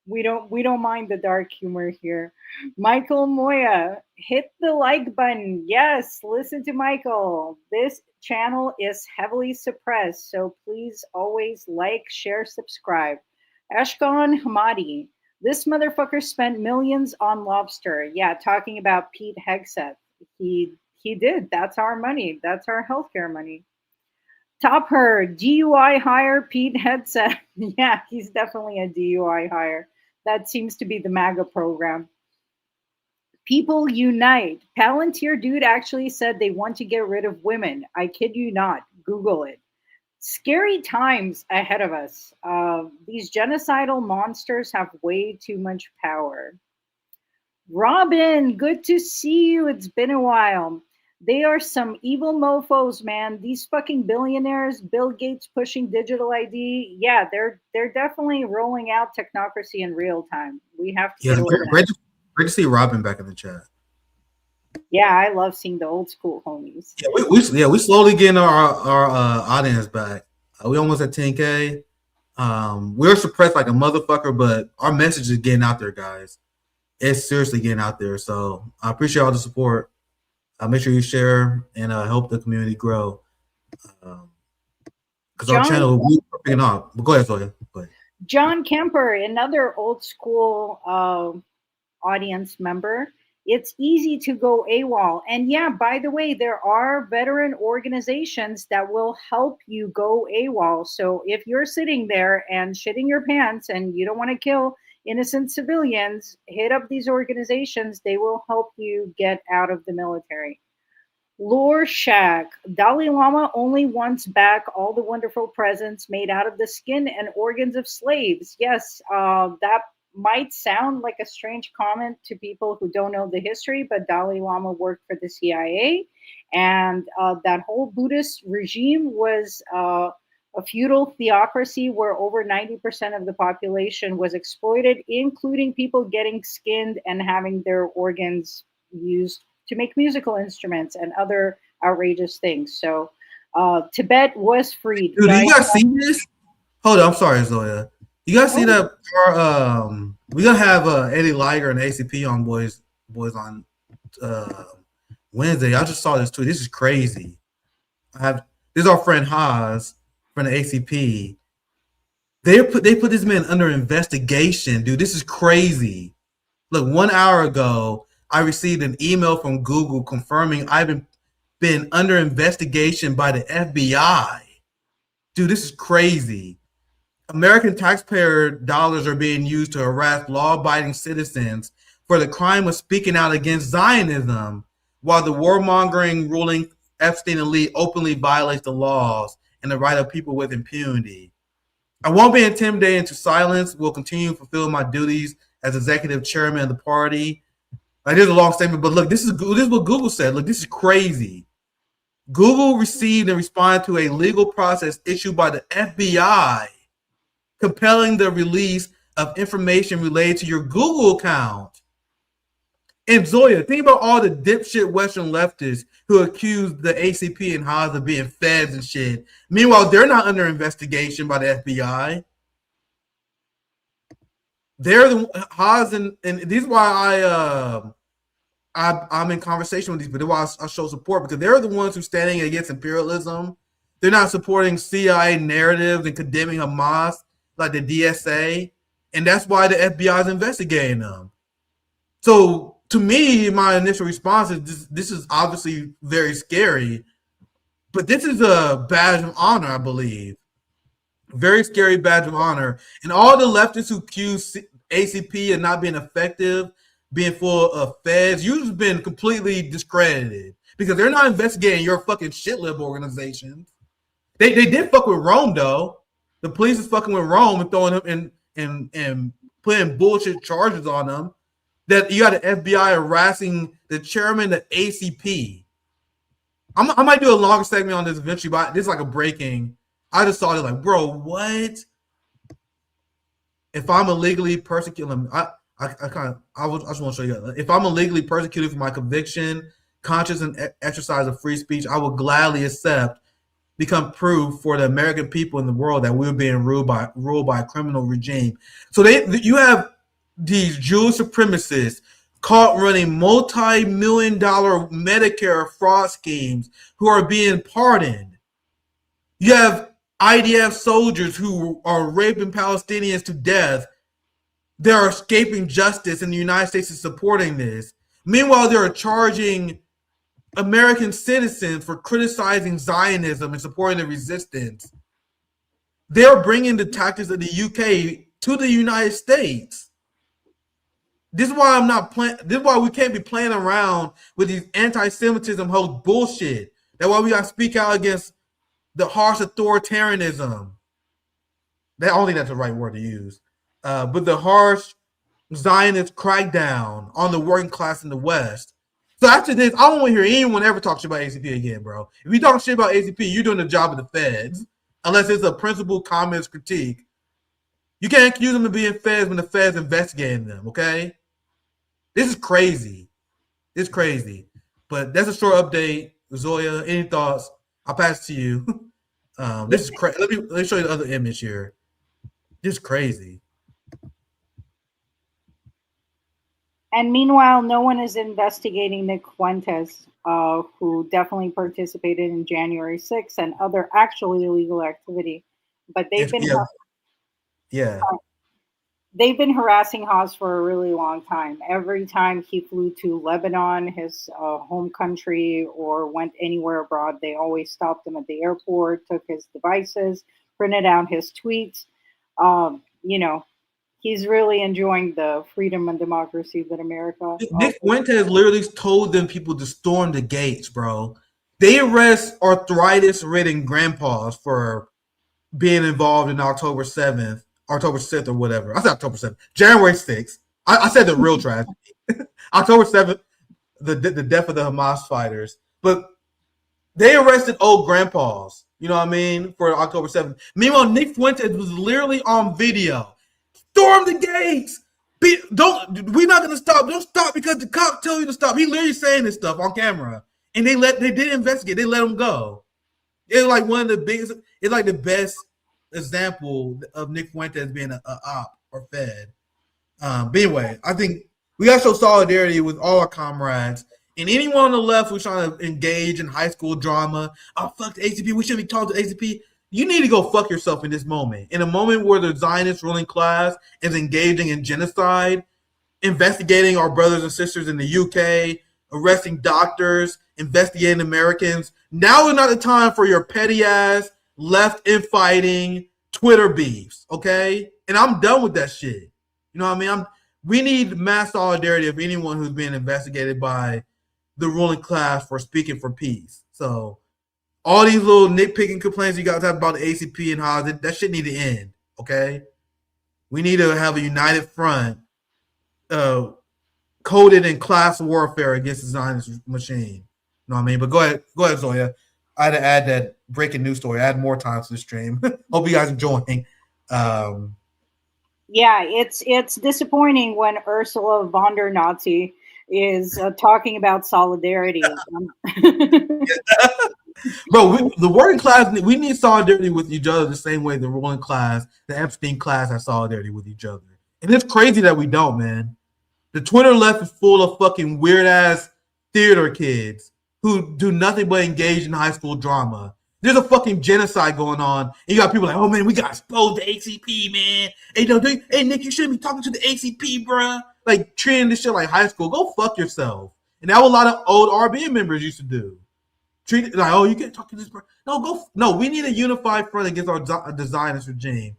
We don't mind the dark humor here. Michael Moya, hit the like button. Yes, listen to Michael. This channel is heavily suppressed, so please always like, share, subscribe. Ashkan Hamadi, this motherfucker spent millions on lobster. Yeah, talking about Pete Hegseth. He did. That's our money. That's our healthcare money. Top her, DUI hire Pete Hegseth. Yeah, he's definitely a DUI hire. That seems to be the MAGA program. People unite. Palantir dude actually said they want to get rid of women. I kid you not. Google it. Scary times ahead of us. These genocidal monsters have way too much power. Robin, good to see you. It's been a while. They are some evil mofos, man. These fucking billionaires, Bill Gates pushing digital ID. Yeah, they're definitely rolling out technocracy in real time. We have to. Yeah, great to see Robin back in the chat. Yeah, I love seeing the old school homies. Yeah, we slowly getting our audience back. We almost at 10K. We're suppressed like a motherfucker, but our message is getting out there, guys. It's seriously getting out there. So I appreciate all the support. Make sure you share and help the community grow. Because our channel, we're picking up. But go ahead, Zoya. Go ahead. John Kemper, another old school audience member. It's easy to go AWOL. And yeah, by the way, there are veteran organizations that will help you go AWOL. So if you're sitting there and shitting your pants and you don't want to kill innocent civilians, hit up these organizations. They will help you get out of the military. Lore Shack. Dalai Lama only wants back all the wonderful presents made out of the skin and organs of slaves. Yes, that might sound like a strange comment to people who don't know the history, but Dalai Lama worked for the CIA, and that whole Buddhist regime was a feudal theocracy where over 90% of the population was exploited, including people getting skinned and having their organs used to make musical instruments and other outrageous things. So Tibet was freed. Dude, do you guys see this? Hold on, I'm sorry, Zoya. You guys see that? We're gonna have Eddie Liger and ACP on boys on Wednesday. I just saw this tweet. This is crazy. This is our friend Haas from the ACP. They put this man under investigation, dude. This is crazy. Look, 1 hour ago, I received an email from Google confirming I've been under investigation by the FBI. Dude, this is crazy. American taxpayer dollars are being used to harass law-abiding citizens for the crime of speaking out against Zionism, while the warmongering ruling Epstein elite openly violates the laws and the right of people with impunity. I won't be intimidated into silence. Will continue to fulfill my duties as executive chairman of the party. Like, there's a long statement, but look, this is what Google said. Look, this is crazy. Google received and responded to a legal process issued by the FBI compelling the release of information related to your Google account. And Zoya, think about all the dipshit Western leftists who accused the ACP and Haas of being feds and shit. Meanwhile, they're not under investigation by the FBI. They're the Haas and this is why I'm in conversation with these people. That's why I show support, because they're the ones who are standing against imperialism. They're not supporting CIA narratives and condemning Hamas like the DSA, and that's why the FBI is investigating them. So to me, my initial response is this is obviously very scary, but this is a badge of honor, I believe. Very scary badge of honor. And all the leftists who accuse ACP of not being effective, being full of feds, you've been completely discredited because they're not investigating your fucking shitlib organizations. They did fuck with Rome, though. The police is fucking with Rome and throwing them and putting bullshit charges on them. That you got the FBI harassing the chairman of ACP. I might do a longer segment on this eventually, but this is like a breaking. I just saw it like, bro, what? If I'm illegally persecuted, I just want to show you. If I'm illegally persecuted for my conviction, conscious and exercise of free speech, I will gladly accept, become proof for the American people in the world that we're being ruled by a criminal regime. So you have these Jewish supremacists caught running multi-million-dollar Medicare fraud schemes who are being pardoned. You have IDF soldiers who are raping Palestinians to death. They're escaping justice, and the United States is supporting this. Meanwhile, they're charging American citizens for criticizing Zionism and supporting the resistance. They're bringing the tactics of the UK to the United States. This is why this is why we can't be playing around with these anti-Semitism whole bullshit. That's why we got to speak out against the harsh authoritarianism. I don't think that's the right word to use. But the harsh Zionist crackdown on the working class in the West. So after this, I don't want to hear anyone ever talk shit about ACP again, bro. If you talk shit about ACP, you're doing the job of the feds, unless it's a principled communist critique. You can't accuse them of being feds when the feds investigating them, okay? This is crazy. It's crazy. But that's a short update. Zoya, any thoughts? I'll pass it to you. This is crazy. Let me show you the other image here. This is crazy. And meanwhile, no one is investigating Nick Fuentes, who definitely participated in January 6th and other actually illegal activity. But they've been they've been harassing Haas for a really long time. Every time he flew to Lebanon, his home country, or went anywhere abroad, they always stopped him at the airport, took his devices, printed out his tweets. He's really enjoying the freedom and democracy that America. Nick Fuentes literally told them people to storm the gates, bro. They arrest arthritis-ridden grandpas for being involved in October 7th, October 6th, or whatever. I said October 7th, January 6th. I said the real tragedy. October 7th, the death of the Hamas fighters. But they arrested old grandpas, you know what I mean, for October 7th. Meanwhile, Nick Fuentes was literally on video. Storm the gates. We're not gonna stop. Don't stop because the cops tell you to stop. He literally saying this stuff on camera, and they did investigate. They let him go. It's like one of the biggest. It's like the best example of Nick Fuentes being a op or fed. But anyway, I think we gotta show solidarity with all our comrades and anyone on the left who's trying to engage in high school drama. Oh, fuck the ACP. We shouldn't be talking to ACP. You need to go fuck yourself in this moment. In a moment where the Zionist ruling class is engaging in genocide, investigating our brothers and sisters in the UK, arresting doctors, investigating Americans. Now is not the time for your petty ass, left infighting Twitter beefs, okay? And I'm done with that shit. You know what I mean? we need mass solidarity of anyone who's being investigated by the ruling class for speaking for peace. So all these little nitpicking complaints you guys have about the ACP and how that shit need to end. Okay, we need to have a united front, coded in class warfare against the Zionist machine. You know what I mean? But go ahead, Zoya. I had to add that breaking news story. Add more time to the stream. Hope you guys enjoying. Yeah, it's disappointing when Ursula von der Nazi is talking about solidarity. Bro, the working class, we need solidarity with each other the same way the ruling class, the Epstein class, has solidarity with each other. And it's crazy that we don't, man. The Twitter left is full of fucking weird-ass theater kids who do nothing but engage in high school drama. There's a fucking genocide going on. And you got people like, oh, man, we got to expose the ACP, man. Hey, Nick, you shouldn't be talking to the ACP, bruh. Like, treating this shit like high school. Go fuck yourself. And that's what a lot of old RBN members used to do. Treat it like, oh, you can't talk to this person. No, we need a unified front against the Zionist regime.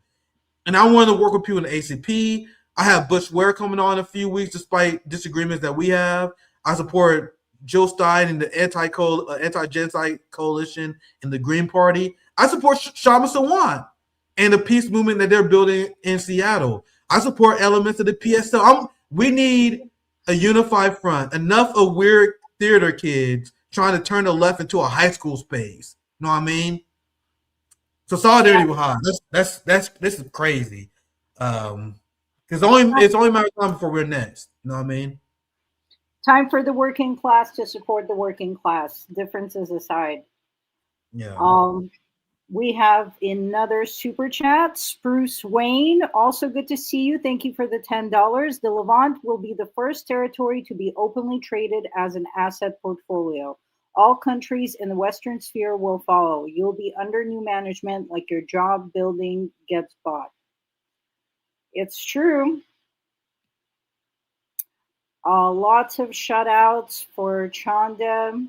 And I want to work with people in the ACP. I have Bush Ware coming on in a few weeks, despite disagreements that we have. I support Jill Stein and the anti-genocide coalition and the Green Party. I support Shama Sawant and the peace movement that they're building in Seattle. I support elements of the PSL. We need a unified front. Enough of weird theater kids trying to turn the left into a high school space. You know what I mean? So solidarity with Haas. This is crazy. Because it's only a matter of time before we're next. You know what I mean? Time for the working class to support the working class. Differences aside. Yeah. We have another super chat. Spruce Wayne, also good to see you. Thank you for the $10. The Levant will be the first territory to be openly traded as an asset portfolio. All countries in the Western sphere will follow. You'll be under new management like your job building gets bought. It's true. Lots of shout-outs for Chanda.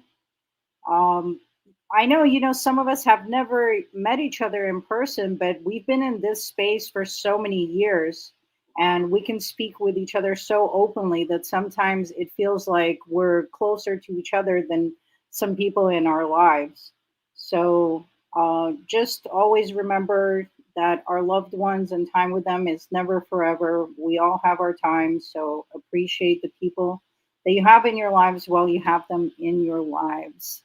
I know, some of us have never met each other in person, but we've been in this space for so many years, and we can speak with each other so openly that sometimes it feels like we're closer to each other than some people in our lives. So just always remember that our loved ones and time with them is never forever. We all have our time, so appreciate the people that you have in your lives while you have them in your lives.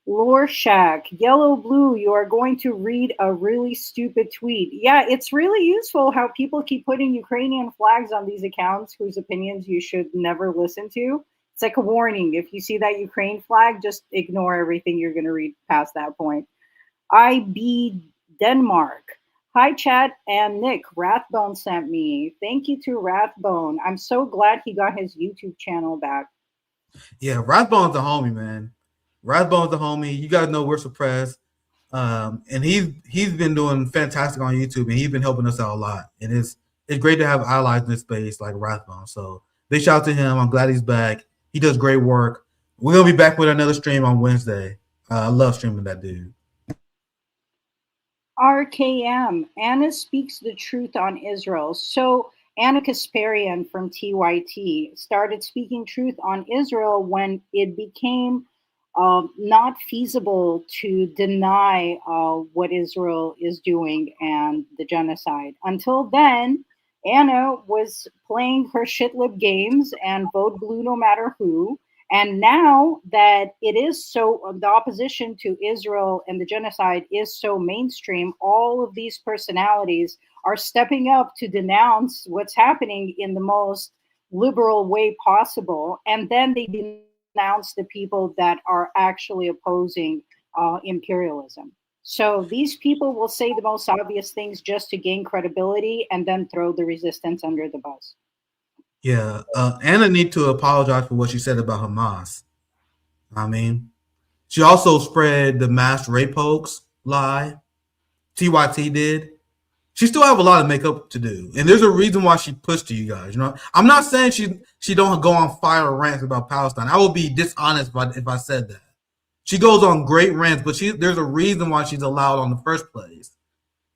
Lore Shack, Yellow Blue, you are going to read a really stupid tweet. Yeah, it's really useful how people keep putting Ukrainian flags on these accounts whose opinions you should never listen to. It's like a warning. If you see that Ukraine flag, just ignore everything you're going to read past that point. IB Denmark. Hi, Chad and Nick. Rathbone sent me. Thank you to Rathbone. I'm so glad he got his YouTube channel back. Yeah, Rathbone's the homie, man. Rathbone's the homie. You guys know we're suppressed. And he's been doing fantastic on YouTube, and he's been helping us out a lot. And it's great to have allies in this space like Rathbone. So big shout out to him. I'm glad he's back. He does great work. We're going to be back with another stream on Wednesday. I love streaming that dude. RKM, Anna speaks the truth on Israel. So Anna Kasparian from TYT started speaking truth on Israel when it became not feasible to deny what Israel is doing and the genocide. Until then, Anna was playing her shit-lib games and vote blue no matter who. And now that it is so, the opposition to Israel and the genocide is so mainstream, all of these personalities are stepping up to denounce what's happening in the most liberal way possible. And then they denounce the people that are actually opposing imperialism. So these people will say the most obvious things just to gain credibility and then throw the resistance under the bus. Yeah, Anna need to apologize for what she said about Hamas. I mean, she also spread the mass rape hoax lie. TYT did. She still have a lot of makeup to do, and there's a reason why she pushed to you guys. I'm not saying she don't go on fire rants about Palestine. I would be dishonest if I said that. She goes on great rants, but there's a reason why she's allowed on the first place.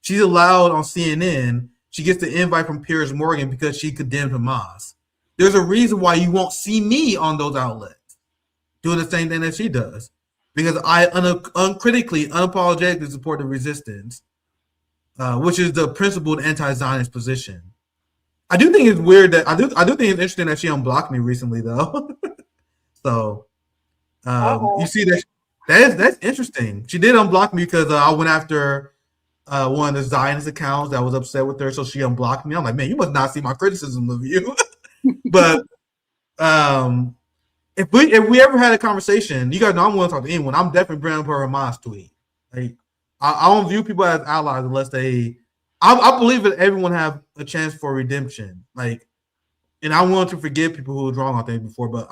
She's allowed on CNN. She gets the invite from Piers Morgan because she condemned Hamas. there's a reason why you won't see me on those outlets doing the same thing that she does, because I uncritically, unapologetically support the resistance, which is the principled anti-Zionist position. I do think it's weird that I do think it's interesting that she unblocked me recently, though. So you see that's interesting. She did unblock me because I went after one of the Zionist accounts that was upset with her, so she unblocked me. I'm like, man, you must not see my criticism of you. But if we ever had a conversation, you guys know I'm willing to talk to anyone. I'm definitely bringing up her Hamas tweet. Like, I don't view people as allies unless they. I believe that everyone have a chance for redemption. Like, and I want to forgive people who were wrong on things before, but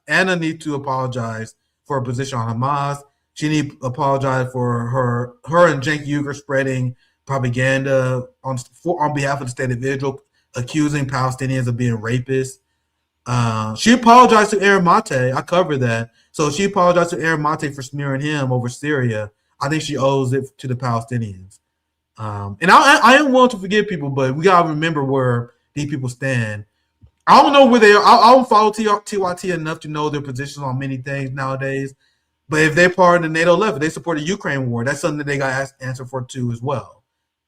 Anna needs to apologize for her position on Hamas. She needs to apologize for her and Cenk Uygur spreading propaganda on behalf of the state of Israel, accusing Palestinians of being rapists. She apologized to Aaron Mate. I covered that. So she apologized to Aaron Mate for smearing him over Syria. I think she owes it to the Palestinians. And I am willing to forgive people, but we gotta remember where these people stand. I don't know where they are. I don't follow TYT enough to know their positions on many things nowadays. But if they're part of the NATO left, if they support the Ukraine war, that's something that they got answered for too as well.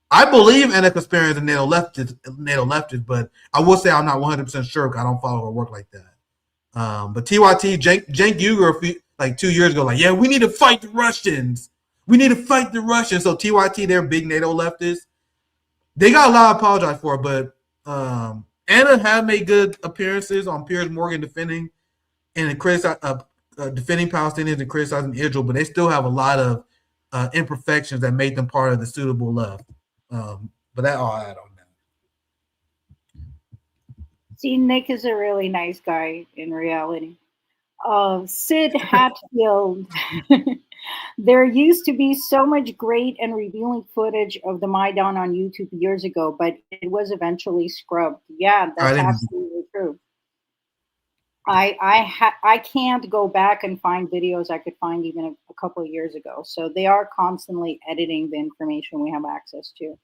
I believe Anna Kasparian is a NATO leftist, but I will say I'm not 100% sure because I don't follow her work like that. But TYT, Cenk Uygur, like 2 years ago, like, yeah, we need to fight the Russians. We need to fight the Russians. So TYT, they're big NATO leftists. They got a lot to apologize for, but Anna have made good appearances on Piers Morgan defending Palestinians and criticizing Israel, but they still have a lot of imperfections that make them part of the suitable left. But that all I had on that. See, Nick is a really nice guy in reality. Sid Hatfield. There used to be so much great and revealing footage of the Maidan on YouTube years ago, but it was eventually scrubbed. Yeah, that's absolutely true. I can't go back and find videos I could find even a couple of years ago. So they are constantly editing the information we have access to.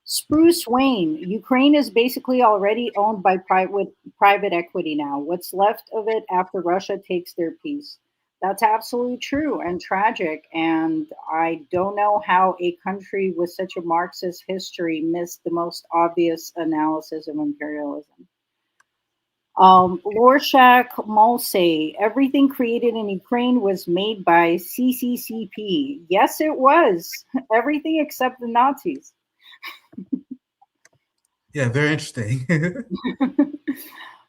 Spruce Wayne, Ukraine is basically already owned by private equity now. What's left of it after Russia takes their piece? That's absolutely true and tragic. And I don't know how a country with such a Marxist history missed the most obvious analysis of imperialism. Lorshak Molse, everything created in Ukraine was made by CCCP. Yes, it was. Everything except the Nazis. Yeah, very interesting.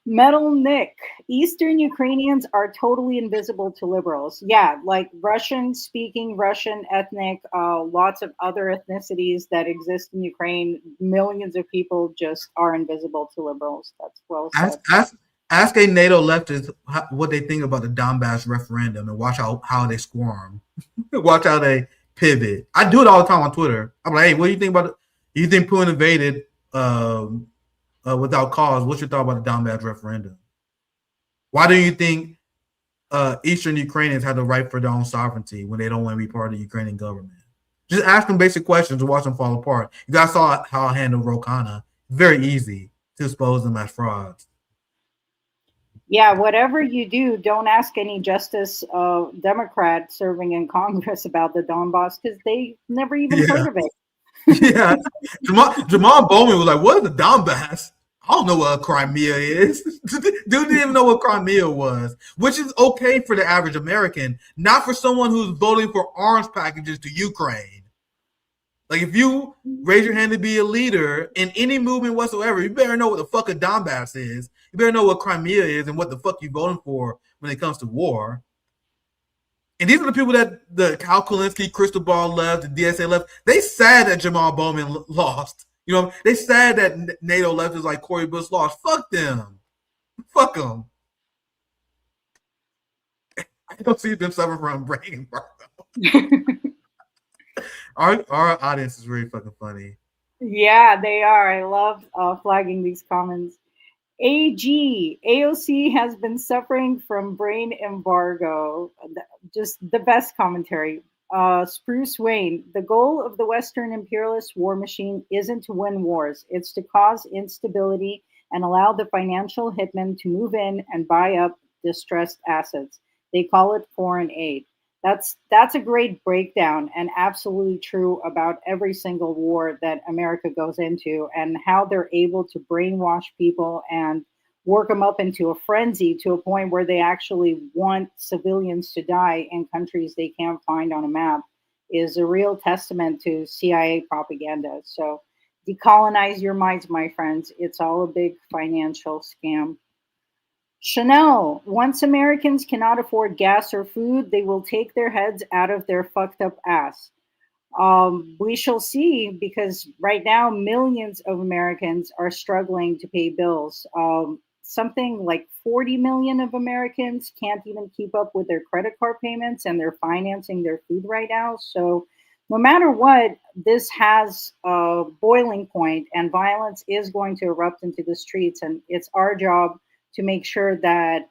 Metal Nick, Eastern Ukrainians are totally invisible to liberals. Yeah, like Russian-speaking, Russian ethnic, lots of other ethnicities that exist in Ukraine. Millions of people just are invisible to liberals. That's well said. Ask a NATO leftist what they think about the Donbass referendum and watch how they squirm. Watch how they pivot. I do it all the time on Twitter. I'm like, hey, what do you think about it? You think Putin invaded without cause? What's your thought about the Donbass referendum? Why do you think Eastern Ukrainians have the right for their own sovereignty when they don't want to be part of the Ukrainian government? Just ask them basic questions and watch them fall apart. You guys saw how I handled Rokana. Very easy to expose them as frauds. Yeah, whatever you do, don't ask any Justice Democrat serving in Congress about the Donbass because they never even heard of it. Yeah, Jamal Bowman was like, "What is the Donbass? I don't know what Crimea is." Dude didn't even know what Crimea was, which is okay for the average American, not for someone who's voting for arms packages to Ukraine. Like, if you raise your hand to be a leader in any movement whatsoever, you better know what the fuck a Donbass is. You better know what Crimea is and what the fuck you're voting for when it comes to war. And these are the people that the Kyle Kulinski, Crystal Ball left, the DSA left. They sad that Jamal Bowman lost. You know, they sad that NATO left is like Cory Bush lost. Fuck them. Fuck them. I don't see them suffering from brain embargo. Our audience is really fucking funny. Yeah, they are. I love flagging these comments. AOC has been suffering from brain embargo. Just the best commentary. Spruce Wayne, the goal of the Western imperialist war machine isn't to win wars. It's to cause instability and allow the financial hitmen to move in and buy up distressed assets. They call it foreign aid. That's a great breakdown and absolutely true about every single war that America goes into and how they're able to brainwash people and work them up into a frenzy to a point where they actually want civilians to die in countries they can't find on a map is a real testament to CIA propaganda. So decolonize your minds, my friends. It's all a big financial scam. Chanel, once Americans cannot afford gas or food, they will take their heads out of their fucked up ass. We shall see, because right now millions of Americans are struggling to pay bills. Something like 40 million of Americans can't even keep up with their credit card payments, and they're financing their food right now. So no matter what, this has a boiling point, and violence is going to erupt into the streets, and it's our job to make sure that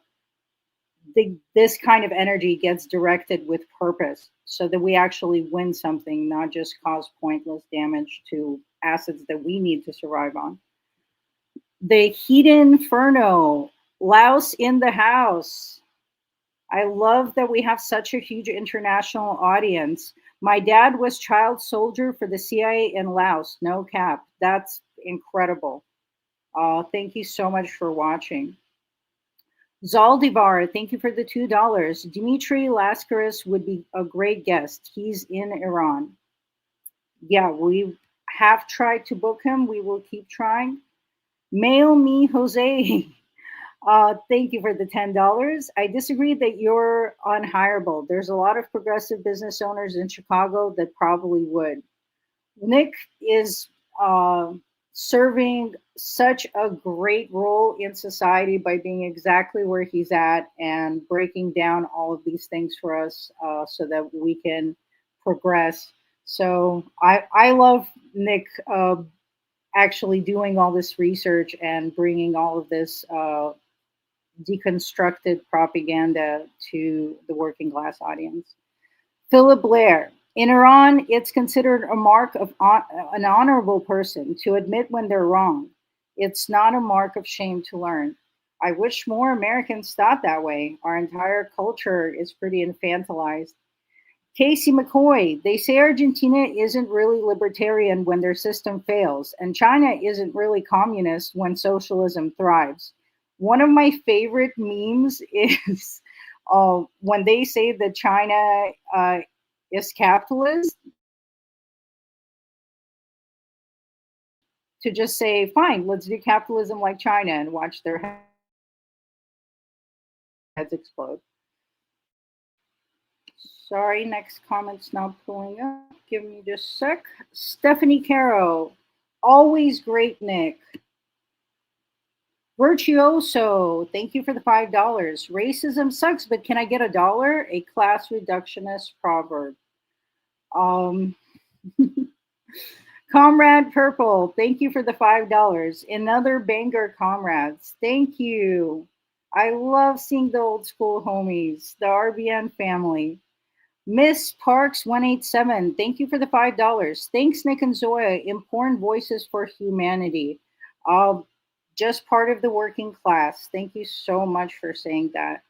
this kind of energy gets directed with purpose so that we actually win something, not just cause pointless damage to assets that we need to survive on. The Heat Inferno, Laos in the house. I love that we have such a huge international audience. My dad was child soldier for the CIA in Laos, no cap. That's incredible. Thank you so much for watching. Zaldivar, thank you for the $2. Dmitry Lascaris would be a great guest. He's in Iran. Yeah, we have tried to book him. We will keep trying. Mail me, Jose. Thank you for the $10. I disagree that you're unhireable. There's a lot of progressive business owners in Chicago that probably would. Nick is serving such a great role in society by being exactly where he's at and breaking down all of these things for us so that we can progress. So I love Nick actually doing all this research and bringing all of this deconstructed propaganda to the working class audience. Philip Blair. In Iran, it's considered a mark of an honorable person to admit when they're wrong. It's not a mark of shame to learn. I wish more Americans thought that way. Our entire culture is pretty infantilized. Casey McCoy, they say Argentina isn't really libertarian when their system fails, and China isn't really communist when socialism thrives. One of my favorite memes is when they say that China is capitalist, to just say, fine, let's do capitalism like China and watch their heads explode. Sorry, next comment's not pulling up. Give me just a sec. Stephanie Caro, always great, Nick. Virtuoso, thank you for the $5. Racism sucks, but can I get $1? A class reductionist proverb. Comrade Purple, thank you for the $5. Another banger, comrades. Thank you. I love seeing the old school homies, the RBN family. Miss Parks 187, thank you for the $5. Thanks, Nick and Zoya. Important voices for humanity. Just part of the working class. Thank you so much for saying that.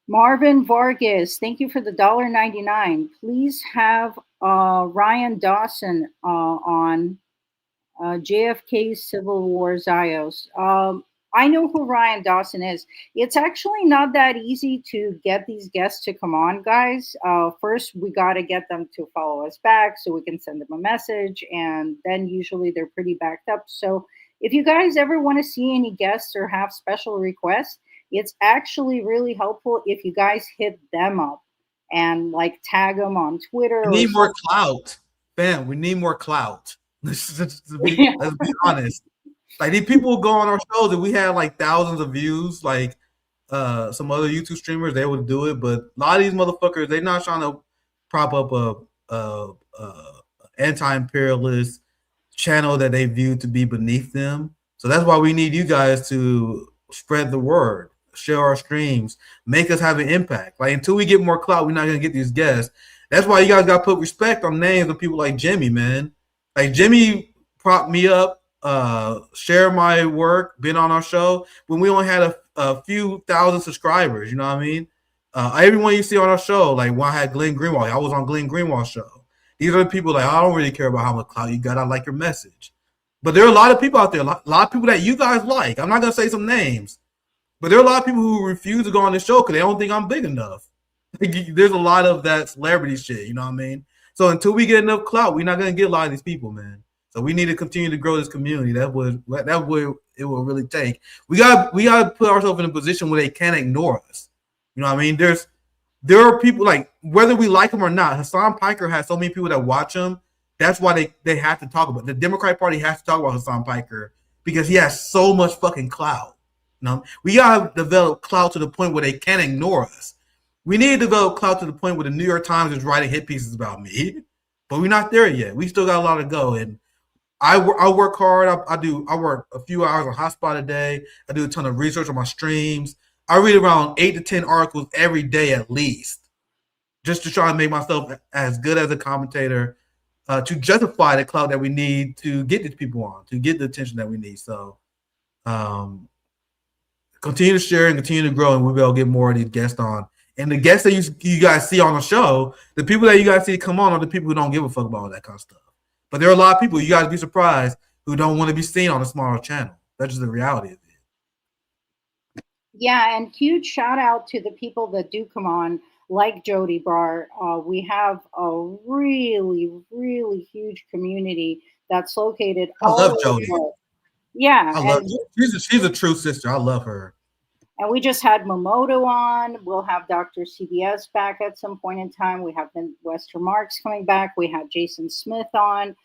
Marvin Vargas, thank you for the $1.99. Please have Ryan Dawson on JFK's Civil War Zios. I know who Ryan Dawson is. It's actually not that easy to get these guests to come on, guys. First, we got to get them to follow us back so we can send them a message, and then usually they're pretty backed up. So if you guys ever want to see any guests or have special requests, it's actually really helpful if you guys hit them up and like tag them on Twitter. We need more clout, fam. We need more clout. Let's be honest. Like, these people go on our shows and we have like thousands of views. Like some other YouTube streamers, they would do it, but a lot of these motherfuckers, they're not trying to prop up a anti-imperialist channel that they view to be beneath them. So that's why we need you guys to spread the word, share our streams, make us have an impact. Like, until we get more clout, we're not gonna get these guests. That's why you guys got to put respect on names of people like Jimmy, man. Like, Jimmy propped me up share my work, been on our show when we only had a few thousand subscribers. You know what I mean? Everyone you see on our show, like when I had Glenn Greenwald, I was on Glenn Greenwald's show. These are the people like, I don't really care about how much clout you got. I like your message. But there are a lot of people out there, a lot of people that you guys like. I'm not going to say some names, but there are a lot of people who refuse to go on this show because they don't think I'm big enough. There's a lot of that celebrity shit, you know what I mean? So until we get enough clout, we're not going to get a lot of these people, man. So we need to continue to grow this community. That would it will really take. We got to put ourselves in a position where they can't ignore us. You know what I mean? There are people, like, whether we like him or not, Hassan Piker has so many people that watch him. That's why they have to talk about it. The Democratic Party has to talk about Hassan Piker because he has so much fucking clout. You know? We gotta develop clout to the point where they can't ignore us. We need to develop clout to the point where the New York Times is writing hit pieces about me, but we're not there yet. We still got a lot to go, and I work hard. I work a few hours on Hotspot a day. I do a ton of research on my streams. I read around 8 to 10 articles every day at least, just to try and make myself as good as a commentator to justify the clout that we need to get these people on, to get the attention that we need. So continue to share and continue to grow, and we'll be able to get more of these guests on. And the guests that you guys see on the show, the people that you guys see come on are the people who don't give a fuck about all that kind of stuff. But there are a lot of people, you guys be surprised, who don't want to be seen on a smaller channel. That's just the reality of it. Yeah, and huge shout out to the people that do come on, like Jody Barr. We have a really, really huge community that's located I love Jody. Yeah. I love she's a true sister. I love her. And we just had Momoto on. We'll have Dr. CBS back at some point in time. We have Wester Marks coming back. We had Jason Smith on.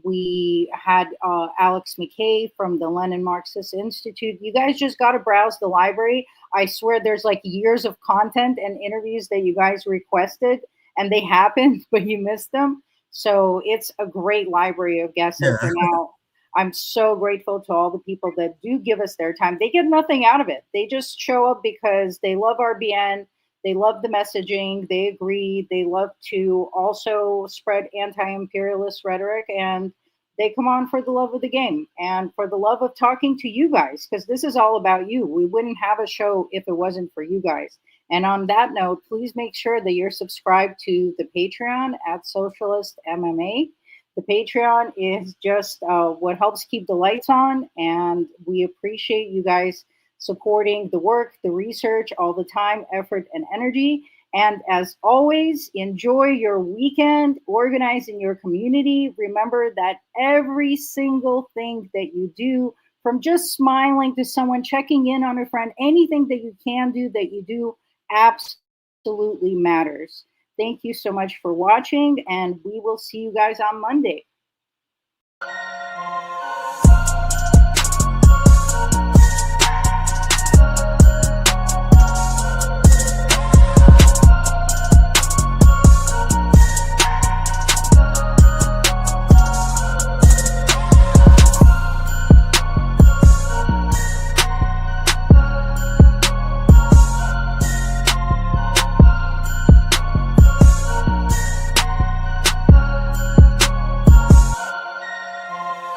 We had Alex McKay from the Lenin Marxist Institute. You guys just got to browse the library. I swear there's like years of content and interviews that you guys requested, and they happened, but you missed them. So it's a great library of guests. Yeah. For now, I'm so grateful to all the people that do give us their time. They get nothing out of it. They just show up because they love RBN. They love the messaging. They agree. They love to also spread anti-imperialist rhetoric, and they come on for the love of the game and for the love of talking to you guys, because this is all about you. We wouldn't have a show if it wasn't for you guys. And on that note, please make sure that you're subscribed to the Patreon at Socialist MMA. The Patreon is just what helps keep the lights on, and we appreciate you guys supporting the work, the research, all the time, effort, and energy. And as always, enjoy your weekend, organize in your community. Remember that every single thing that you do, from just smiling to someone, checking in on a friend, anything that you can do, that you do, absolutely matters. Thank you so much for watching, and we will see you guys on Monday.